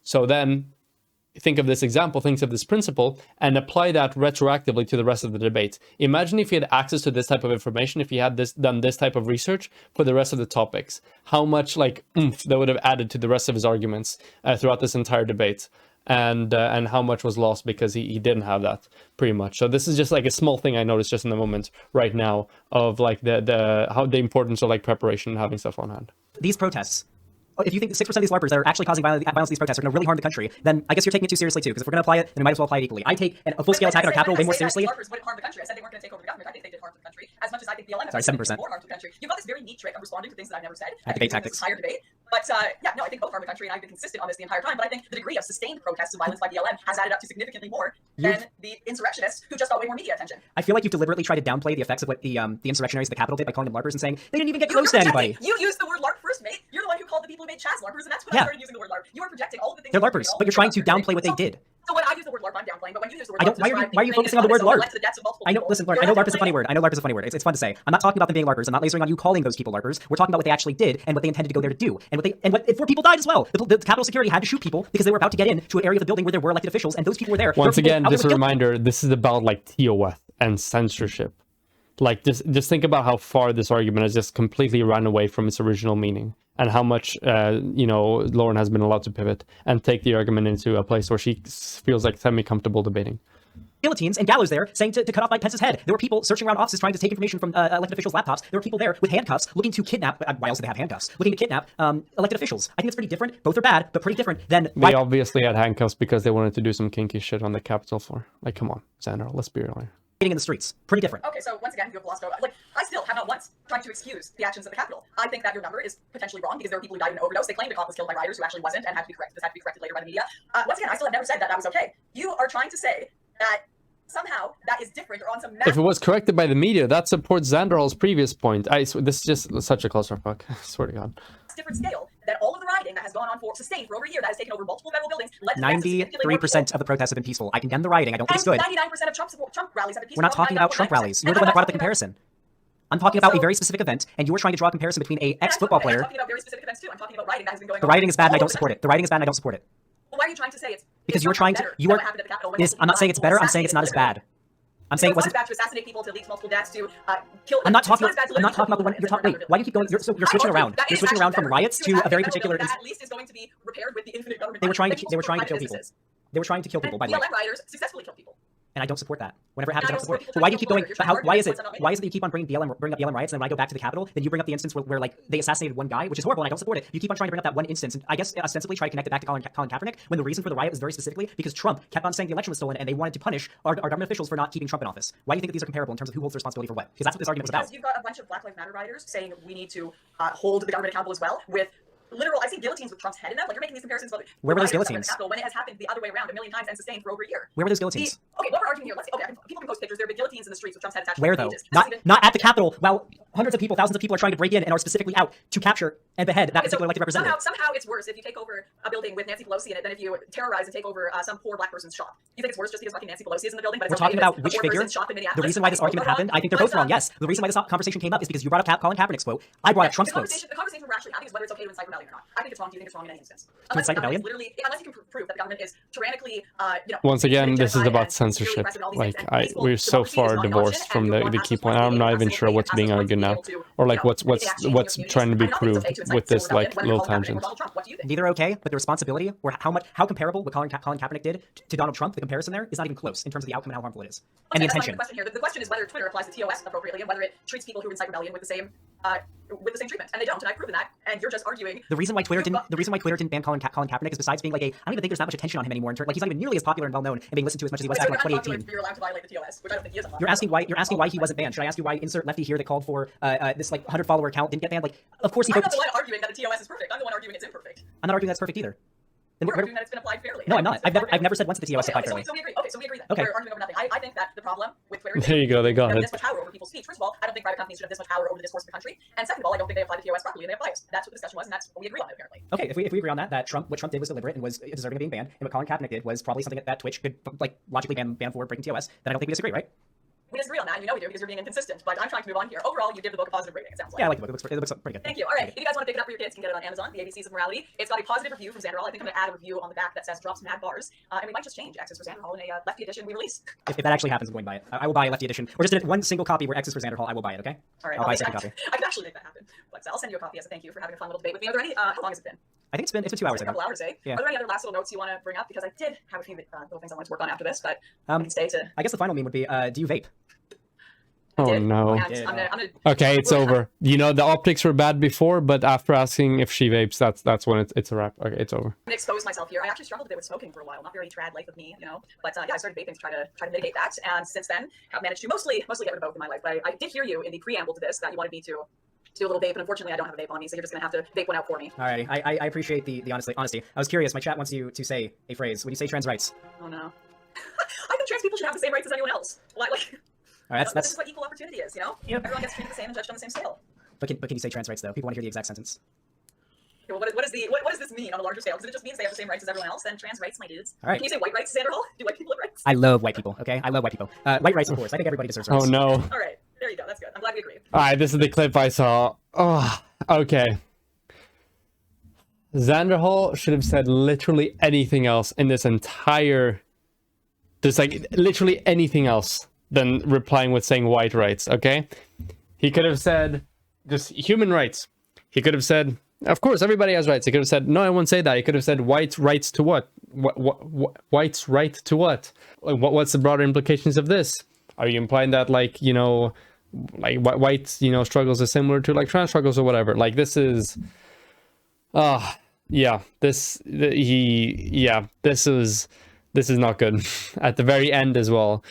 So then think of this example, think of this principle, and apply that retroactively to the rest of the debate. Imagine if he had access to this type of information, if he had done this type of research for the rest of the topics, how much oomph that would have added to the rest of his arguments throughout this entire debate. And how much was lost because he didn't have that, pretty much. So this is just like a small thing I noticed just in the moment right now of like the importance of like preparation and having stuff on hand. these protests, if you think 6% of these LARPers that are actually causing violence to these protests are going to really harm the country, then I guess you're taking it too seriously too. Because if we're going to apply it, then we might as well apply it equally. I take a full-scale attack on our capital way more seriously. LARPers wouldn't harm the country. I said they weren't going to take over the government. I think they did harm to the country as much as I think BLM Sorry, 7%. more harm to the country. You've got this very neat trick of responding to things that I've never said. Debate tactics. Higher debate. But yeah, no, I think both harm the country, and I've been consistent on this the entire time. But I think the degree of sustained protests of violence by BLM has added up to significantly more than the insurrectionists who just got way more media attention. I feel like you've deliberately tried to downplay the effects of what the insurrectionaries at the Capitol did by calling them LARPers and saying they didn't even get close to anybody. You used the word LARP first, mate. You're the one who called the people who made Chaz LARPers, and that's when I started using the word LARP. You are projecting all of the things. They're LARPers, but you're trying to downplay what they did. So when I use the word LARP, I'm downplaying. But when you use the word I don't. LARP, Why are you focusing on the word LARP? I know. People, Listen, I know LARP is a funny word. I know LARP is a funny word. It's fun to say. I'm not talking about them being LARPers. I'm not lasering on you calling those people LARPers. We're talking about what they actually did and what they intended to go there to do, and what 4 people died as well. The Capitol security had to shoot people because they were about to get into an area of the building where there were elected officials, and those people were there. Once again, just a reminder: this is about like TOF and censorship. Like just think about how far this argument has just completely run away from its original meaning, and how much Lauren has been allowed to pivot and take the argument into a place where she feels like semi-comfortable debating. Guillotines and gallows there saying to cut off Mike Pence's head. There were people searching around offices trying to take information from elected officials' laptops. There were people there with handcuffs looking to kidnap. Why else do they have handcuffs? Looking to kidnap elected officials. I think it's pretty different. Both are bad, but pretty different than. They obviously had handcuffs because they wanted to do some kinky shit on the Capitol floor. Like, come on, Xanderhal, let's be real here. In the streets. Pretty different. Okay, so once again, you have lost. Like, I still have not once tried to excuse the actions of the Capitol. I think that your number is potentially wrong because there were people who died in an overdose. They claimed a cop was killed by rioters who actually wasn't and had to be corrected. This had to be corrected later by the media. Once again, I still have never said that was okay. You are trying to say that somehow that is different or on some if it was corrected by the media, that supports Xanderhal's previous point. This is just such a clusterfuck. I swear to God. Different scale that all of the rioting that has gone on sustained for over a year that has taken over multiple federal buildings. 93% of the protests have been peaceful. I condemn the rioting. I don't think it's good. 99% of Trump rallies have been peaceful. We're not talking about Trump rallies. You're the one that brought up the comparison. I'm talking about a very specific event, and you were trying to draw a comparison between a ex-football player. I'm talking about very specific events too. I'm talking about rioting that has been going on. The rioting is bad, and I don't support it. The rioting is bad, and I don't support it. Well, why are you trying to say it's? Because you were trying to. You are. I'm not saying it's better. I'm saying it's not as bad. I'm saying it wasn't. To assassinate people, to lead to multiple deaths, to kill. I'm not talking about the one you're talking. Wait, why do you keep going? You're switching around. You're switching around from riots to a very particular. That at least is going to be repaired with the infinite government. They were trying to kill people. They were trying to kill people. By the way, BLM rioters successfully kill people. And I don't support that. Whenever it happens, I don't support it. So why do you keep going? Why is it that you keep on bringing up BLM riots, and then when I go back to the Capitol, then you bring up the instance where like they assassinated one guy, which is horrible, and I don't support it. You keep on trying to bring up that one instance, and I guess ostensibly try to connect it back to Colin Kaepernick, when the reason for the riot was very specifically because Trump kept on saying the election was stolen, and they wanted to punish our government officials for not keeping Trump in office. Why do you think that these are comparable in terms of who holds the responsibility for what? Because that's what this argument was about. You've got a bunch of Black Lives Matter rioters saying we need to hold the government accountable as well with. Literal, I've seen guillotines with Trump's head in them. Like, you're making these comparisons. Where were those guillotines? When it has happened the other way around a million times and sustained for over a year. Where were those guillotines? Okay, what we're arguing here, people can post pictures. There have been guillotines in the streets with Trump's head attached to Where their though? pages. Not at the Capitol, while hundreds of people, thousands of people are trying to break in and are specifically out to capture and behead that particular elected representative. Somehow it's worse if you take over a building with Nancy Pelosi in it than if you terrorize and take over some poor black person's shop. You think it's worse just because fucking Nancy Pelosi is in the building? But We're talking about which figure. The reason why this argument happened, I think they're both wrong. Yes, the reason why this conversation came up is because you brought up Colin Kaepernick's quote. I brought up Trump's quotes. The conversation we're actually having is whether it's okay to incite rebellion or not. I think it's wrong. Do you think it's wrong in any instance? To incite rebellion? Unless you can prove that the government is tyrannically, Once again, this is about censorship. Like, we're so far divorced from the key point. I'm not even sure what's being argued now, or like what's trying to be proved with this like little tangent. Neither are okay, but the responsibility, or how comparable what Colin Kaepernick did to Donald Trump, the comparison there is not even close in terms of the outcome and how harmful it is, and the intention. The question is whether Twitter applies to TOS appropriately and whether it treats people who incite rebellion with the same treatment, and they don't. And I've proven that. And you're just arguing. The reason why Twitter didn't ban Colin Kaepernick is besides being like I don't even think there's that much attention on him anymore. Like he's not even nearly as popular and well known and being listened to as much as he was back in 2018. You're allowed to violate the TOS, which I don't think he is. You're asking why he wasn't banned. Should I ask you why insert lefty here that called for this like 100 follower account didn't get banned? Like of course he. I'm not the one arguing that the TOS is perfect. I'm the one arguing it's imperfect. I'm not arguing that's perfect either. We're arguing that it's been applied fairly. No, I'm not. I've never said once the TOS applied fairly. So we agree. Okay, so we agree then. Okay. We're arguing over nothing. I think that the problem with Twitter is There you go, they got have it. this much power over people's speech. First of all, I don't think private companies should have this much power over the discourse of the country. And second of all, I don't think they apply the TOS properly and they have bias. That's what the discussion was, and that's what we agree on it, apparently. Okay, if we agree on that what Trump did was deliberate and was deserving of being banned, and what Colin Kaepernick did was probably something that Twitch could like logically ban for breaking TOS, then I don't think we disagree, right? We disagree on that, you know we do, because you're being inconsistent. But I'm trying to move on here. Overall, you give the book a positive rating, it sounds like. Yeah, I like the book. It looks pretty good. Thank you. All right. If you guys want to pick it up for your kids, you can get it on Amazon, The ABCs of Morality. It's got a positive review from Xanderhal. I think I'm going to add a review on the back that says drops mad bars. And we might just change X's for Xanderhal in a lefty edition we release. If that actually happens, I'm going to buy it. I will buy a lefty edition. Or just in one single copy where X is for Xanderhal, I will buy it, okay? All right. I'll buy a second copy. I can actually make that happen. But I'll send you a copy as a thank you for having a fun little debate with me. Are there any, how long has it been? I think it's been 2 hours. A couple hours, eh? Yeah. Are there any other last little notes you want to bring up? Because I did have a few little things I wanted to work on after this, but I can stay to... I guess the final meme would be, do you vape? Oh no. Okay, it's over. You know, the optics were bad before, but after asking if she vapes, that's when it's a wrap. Okay, it's over. I'm gonna expose myself here. I actually struggled a bit with smoking for a while. Not very trad life of me, you know. But yeah, I started vaping to try to mitigate that, and since then have managed to mostly get rid of both in my life. But I did hear you in the preamble to this that you wanted me to do a little vape, and unfortunately I don't have a vape on me, so you're just gonna have to vape one out for me. Alrighty, I appreciate the honesty. I was curious. My chat wants you to say a phrase. Would you say trans rights? Oh no. I think trans people should have the same rights as anyone else. Like. All right, this is what equal opportunity is, you know? Yep. Everyone gets treated the same and judged on the same scale. But can you say trans rights though? People want to hear the exact sentence. Okay, well, what does this mean on a larger scale? Because it just means they have the same rights as everyone else. Then trans rights, my dudes. All right. Can you say white rights, Xanderhal? Do white people have rights? I love white people. Okay, I love white people. White rights, of course. I think everybody deserves rights. Oh no. All right, there you go. That's good. I'm glad we agree. All right, this is the clip I saw. Oh, okay. Xanderhal should have said literally anything else in this entire... There's like literally anything else than replying with saying white rights, okay? He could have said just human rights. He could have said, of course, everybody has rights. He could have said, no, I won't say that. He could have said white rights to what? White's right to what? Like, what's the broader implications of this? Are you implying that, like, you know, like white, you know, struggles are similar to like trans struggles or whatever? Like, this is, yeah, this is not good. At the very end as well.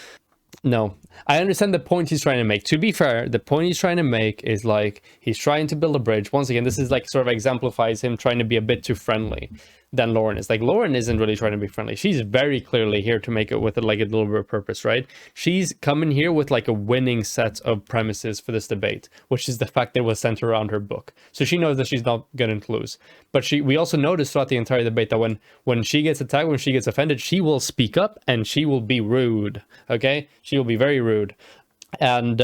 No, I understand the point he's trying to make. To be fair, the point he's trying to make is like he's trying to build a bridge. Once again, this is like sort of exemplifies him trying to be a bit too friendly than Lauren is. Like Lauren isn't really trying to be friendly. She's very clearly here to make it with like a little bit of purpose, right? She's coming here with like a winning set of premises for this debate, which is the fact that it was centered around her book. So she knows that she's not going to lose. But we also noticed throughout the entire debate that when she gets attacked, when she gets offended, she will speak up and she will be rude. Okay, she will be very rude. And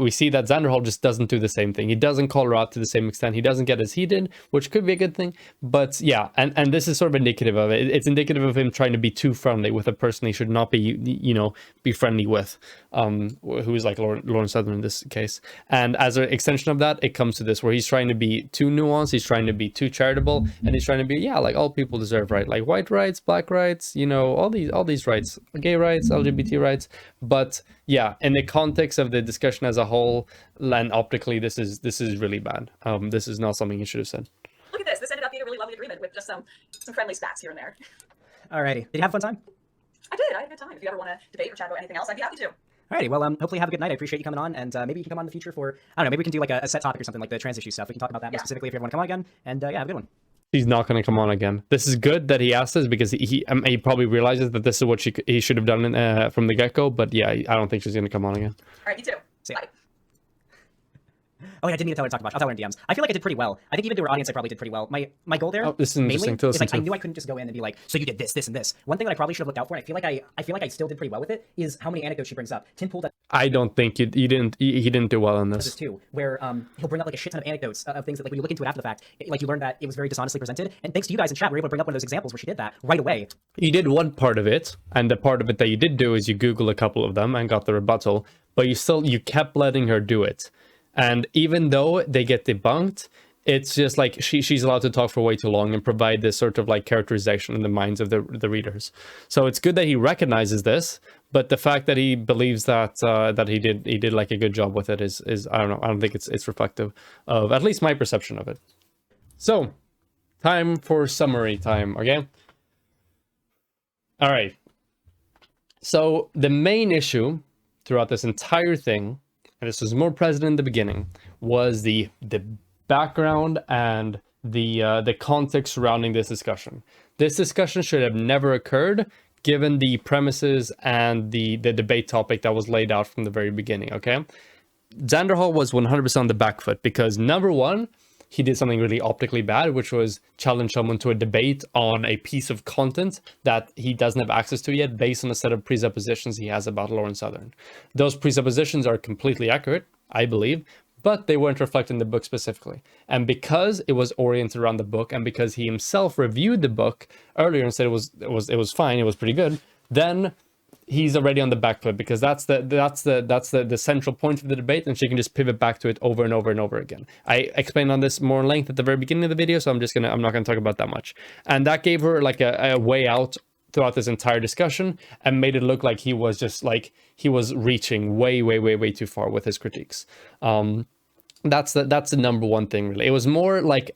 we see that Xanderhal just doesn't do the same thing. He doesn't call her out to the same extent. He doesn't get as heated, which could be a good thing. But yeah, and this is sort of indicative of it. It's indicative of him trying to be too friendly with a person he should not be, you know, be friendly with, who is like Lauren Southern in this case. And as an extension of that, it comes to this where he's trying to be too nuanced. He's trying to be too charitable, and he's trying to be, yeah, like all people deserve, right? Like white rights, black rights, you know, all these rights, gay rights, LGBT rights. But yeah, in the context of the discussion as a whole, and optically, this is really bad. This is not something you should have said. Look at this. This ended up being a really lovely agreement with just some friendly spats here and there. Alrighty. Did you have a fun time? I did. I had a good time. If you ever want to debate or chat about anything else, I'd be happy to. Alrighty, well, hopefully have a good night. I appreciate you coming on, and maybe you can come on in the future for, I don't know, maybe we can do like a set topic or something, like the trans issue stuff. We can talk about that more specifically if you ever want to come on again, and yeah, have a good one. He's not going to come on again. This is good that he asked this because he probably realizes that this is what he should have done from the get-go. But yeah, I don't think she's going to come on again. All right, me too. See ya. Bye. Oh, yeah, I didn't need to tell her to talk about. I'll tell her in DMs. I feel like I did pretty well. I think even to her audience, I probably did pretty well. My goal there, this is mainly, interesting to is listen like I to. knew I couldn't just go in and be like, so you did this, this, and this. One thing that I probably should have looked out for, and I feel like I still did pretty well with it, is how many anecdotes she brings up. Tim Pool does I don't think he didn't do well in this this. too, where he'll bring up like a shit ton of anecdotes of things that like when you look into it after the fact, like you learn that it was very dishonestly presented. And thanks to you guys in chat, we were able to bring up one of those examples where she did that right away. You did one part of it, and the part of it that you did do is you Google a couple of them and got the rebuttal, but you kept letting her do it. And even though they get debunked, it's just like she's allowed to talk for way too long and provide this sort of like characterization in the minds of the readers. So it's good that he recognizes this, but the fact that he believes that that he did like a good job with it is I don't know. I don't think it's reflective of at least my perception of it. So, time for summary time, okay? All right. So the main issue throughout this entire thing, and this was more present in the beginning, was the background and the context surrounding this discussion. This discussion should have never occurred given the premises and the debate topic that was laid out from the very beginning, okay? Xanderhal was 100% on the back foot because, number one, he did something really optically bad, which was challenge someone to a debate on a piece of content that he doesn't have access to yet based on a set of presuppositions he has about Lawrence Southern. Those presuppositions are completely accurate, I believe, but they weren't reflected in the book specifically. And because it was oriented around the book, and because he himself reviewed the book earlier and said it was fine, it was pretty good, then he's already on the back foot because that's the central point of the debate, and she can just pivot back to it over and over and over again. I explained on this more in length at the very beginning of the video, so I'm not gonna talk about that much. And that gave her like a way out throughout this entire discussion and made it look like he was just like he was reaching way too far with his critiques. That's the number one thing, really. It was more like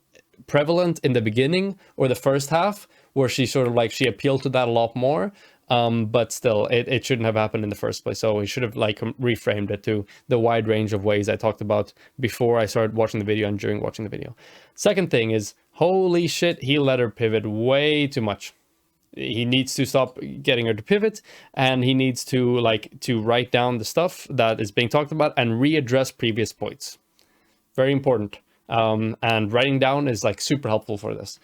prevalent in the beginning or the first half where she sort of like she appealed to that a lot more. But still, it shouldn't have happened in the first place. So we should have like reframed it to the wide range of ways I talked about before I started watching the video and during watching the video. Second thing is, holy shit, he let her pivot way too much. He needs to stop getting her to pivot, and he needs to write down the stuff that is being talked about and readdress previous points. Very important. And writing down is like super helpful for this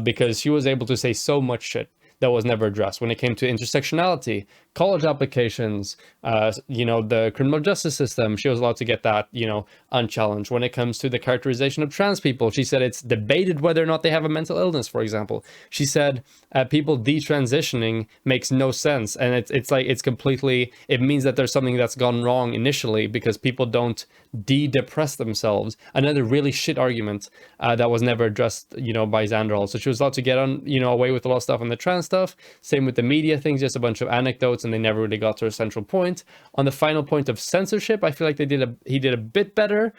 because she was able to say so much shit that was never addressed when it came to intersectionality, college applications, the criminal justice system. She was allowed to get that, unchallenged. When it comes to the characterization of trans people, she said it's debated whether or not they have a mental illness, for example. She said people detransitioning makes no sense. And it's completely, it means that there's something that's gone wrong initially because people don't de-depress themselves. Another really shit argument that was never addressed, by Xanderhal. So she was allowed to get on, away with a lot of stuff on the trans stuff. Same with the media things, just a bunch of anecdotes, and they never really got to a central point. On the final point of censorship, I feel like he did a bit better,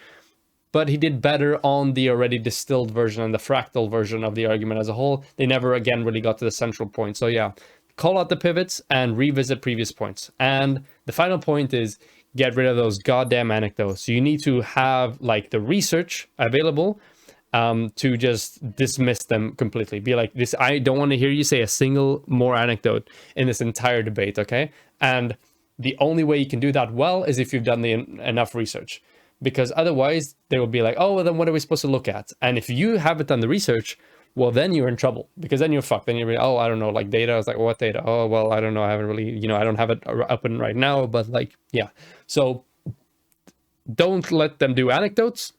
but he did better on the already distilled version and the fractal version of the argument as a whole. They never again really got to the central point. So yeah, call out the pivots and revisit previous points. And the final point is get rid of those goddamn anecdotes. You need to have like the research available to just dismiss them completely. Be like, this, I don't want to hear you say a single more anecdote in this entire debate, okay? And the only way you can do that well is if you've done enough research. Because otherwise, they will be like, oh, well, then what are we supposed to look at? And if you haven't done the research, well, then you're in trouble. Because then you're fucked. Then you're like, oh, I don't know, like data. I was like, what data? Oh, well, I don't know. I haven't really, I don't have it up and right now. But like, yeah. So don't let them do anecdotes.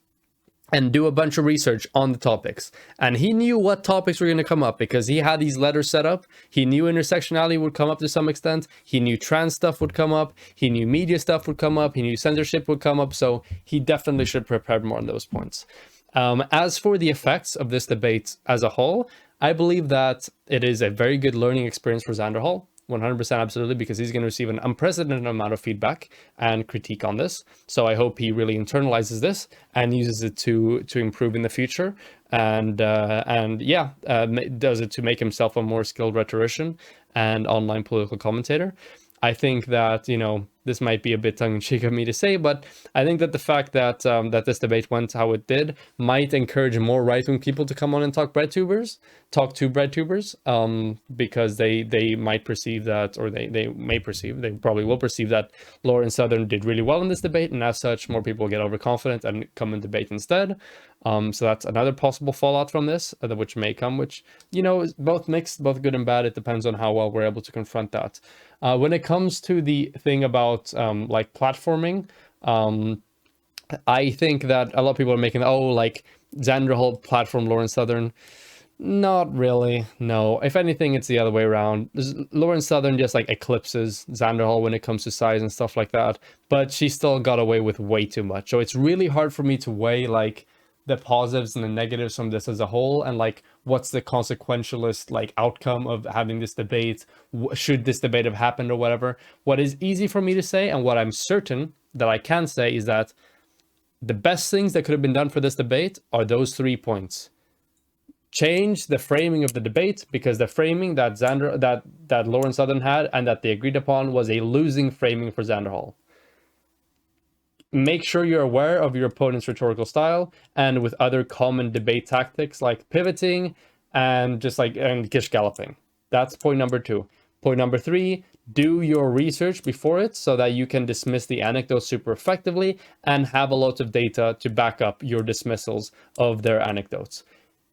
And do a bunch of research on the topics. And he knew what topics were going to come up because he had these letters set up. He knew intersectionality would come up to some extent. He knew trans stuff would come up. He knew media stuff would come up. He knew censorship would come up. So he definitely should have prepared more on those points. As for the effects of this debate as a whole, I believe that it is a very good learning experience for Xanderhal. 100% absolutely, because he's going to receive an unprecedented amount of feedback and critique on this. So I hope he really internalizes this and uses it to improve in the future. And does it to make himself a more skilled rhetorician and online political commentator. I think that, this might be a bit tongue-in-cheek of me to say, but I think that the fact that that this debate went how it did might encourage more right-wing people to come on and talk to breadtubers, because they might perceive that, or they may perceive, they probably will perceive that Lauren Southern did really well in this debate, and as such, more people get overconfident and come and debate instead. So that's another possible fallout from this, which may come, which, you know, is both mixed, both good and bad. It depends on how well we're able to confront that. When it comes to the thing about like platforming, I think that a lot of people are making, oh, like Xanderhal platform Lauren Southern. Not really, no. If anything, it's the other way around. Lauren Southern just like eclipses Xanderhal when it comes to size and stuff like that, but she still got away with way too much. So it's really hard for me to weigh like the positives and the negatives from this as a whole, and like what's the consequentialist like outcome of having this debate. Should this debate have happened or whatever? What is easy for me to say, and what I'm certain that I can say, is that the best things that could have been done for this debate are those 3 points. Change the framing of the debate, because the framing that Lauren Southern had and that they agreed upon was a losing framing for Xanderhal. Make sure you're aware of your opponent's rhetorical style, and with other common debate tactics like pivoting and just like and gish galloping. That's point number 2. Point number 3, do your research before it so that you can dismiss the anecdotes super effectively and have a lot of data to back up your dismissals of their anecdotes.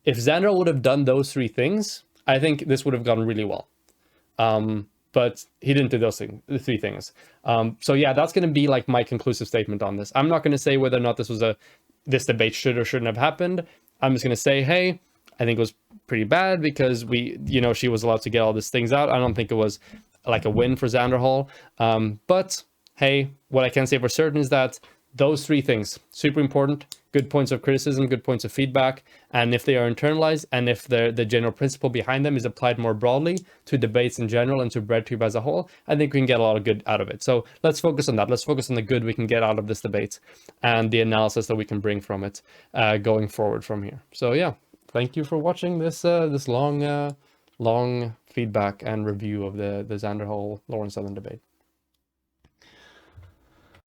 If Xander would have done those 3 things, I think this would have gone really well. But he didn't do those the 3 things. So yeah, that's going to be like my conclusive statement on this. I'm not going to say whether or not this debate should or shouldn't have happened. I'm just going to say, hey, I think it was pretty bad because she was allowed to get all these things out. I don't think it was like a win for Xanderhal. But hey, what I can say for certain is that those 3 things, super important, good points of criticism, good points of feedback, and if they are internalized, and if the general principle behind them is applied more broadly to debates in general and to BreadTube as a whole, I think we can get a lot of good out of it. So let's focus on that. Let's focus on the good we can get out of this debate and the analysis that we can bring from it going forward from here. So yeah, thank you for watching this long feedback and review of the Xanderhal Lauren Southern debate.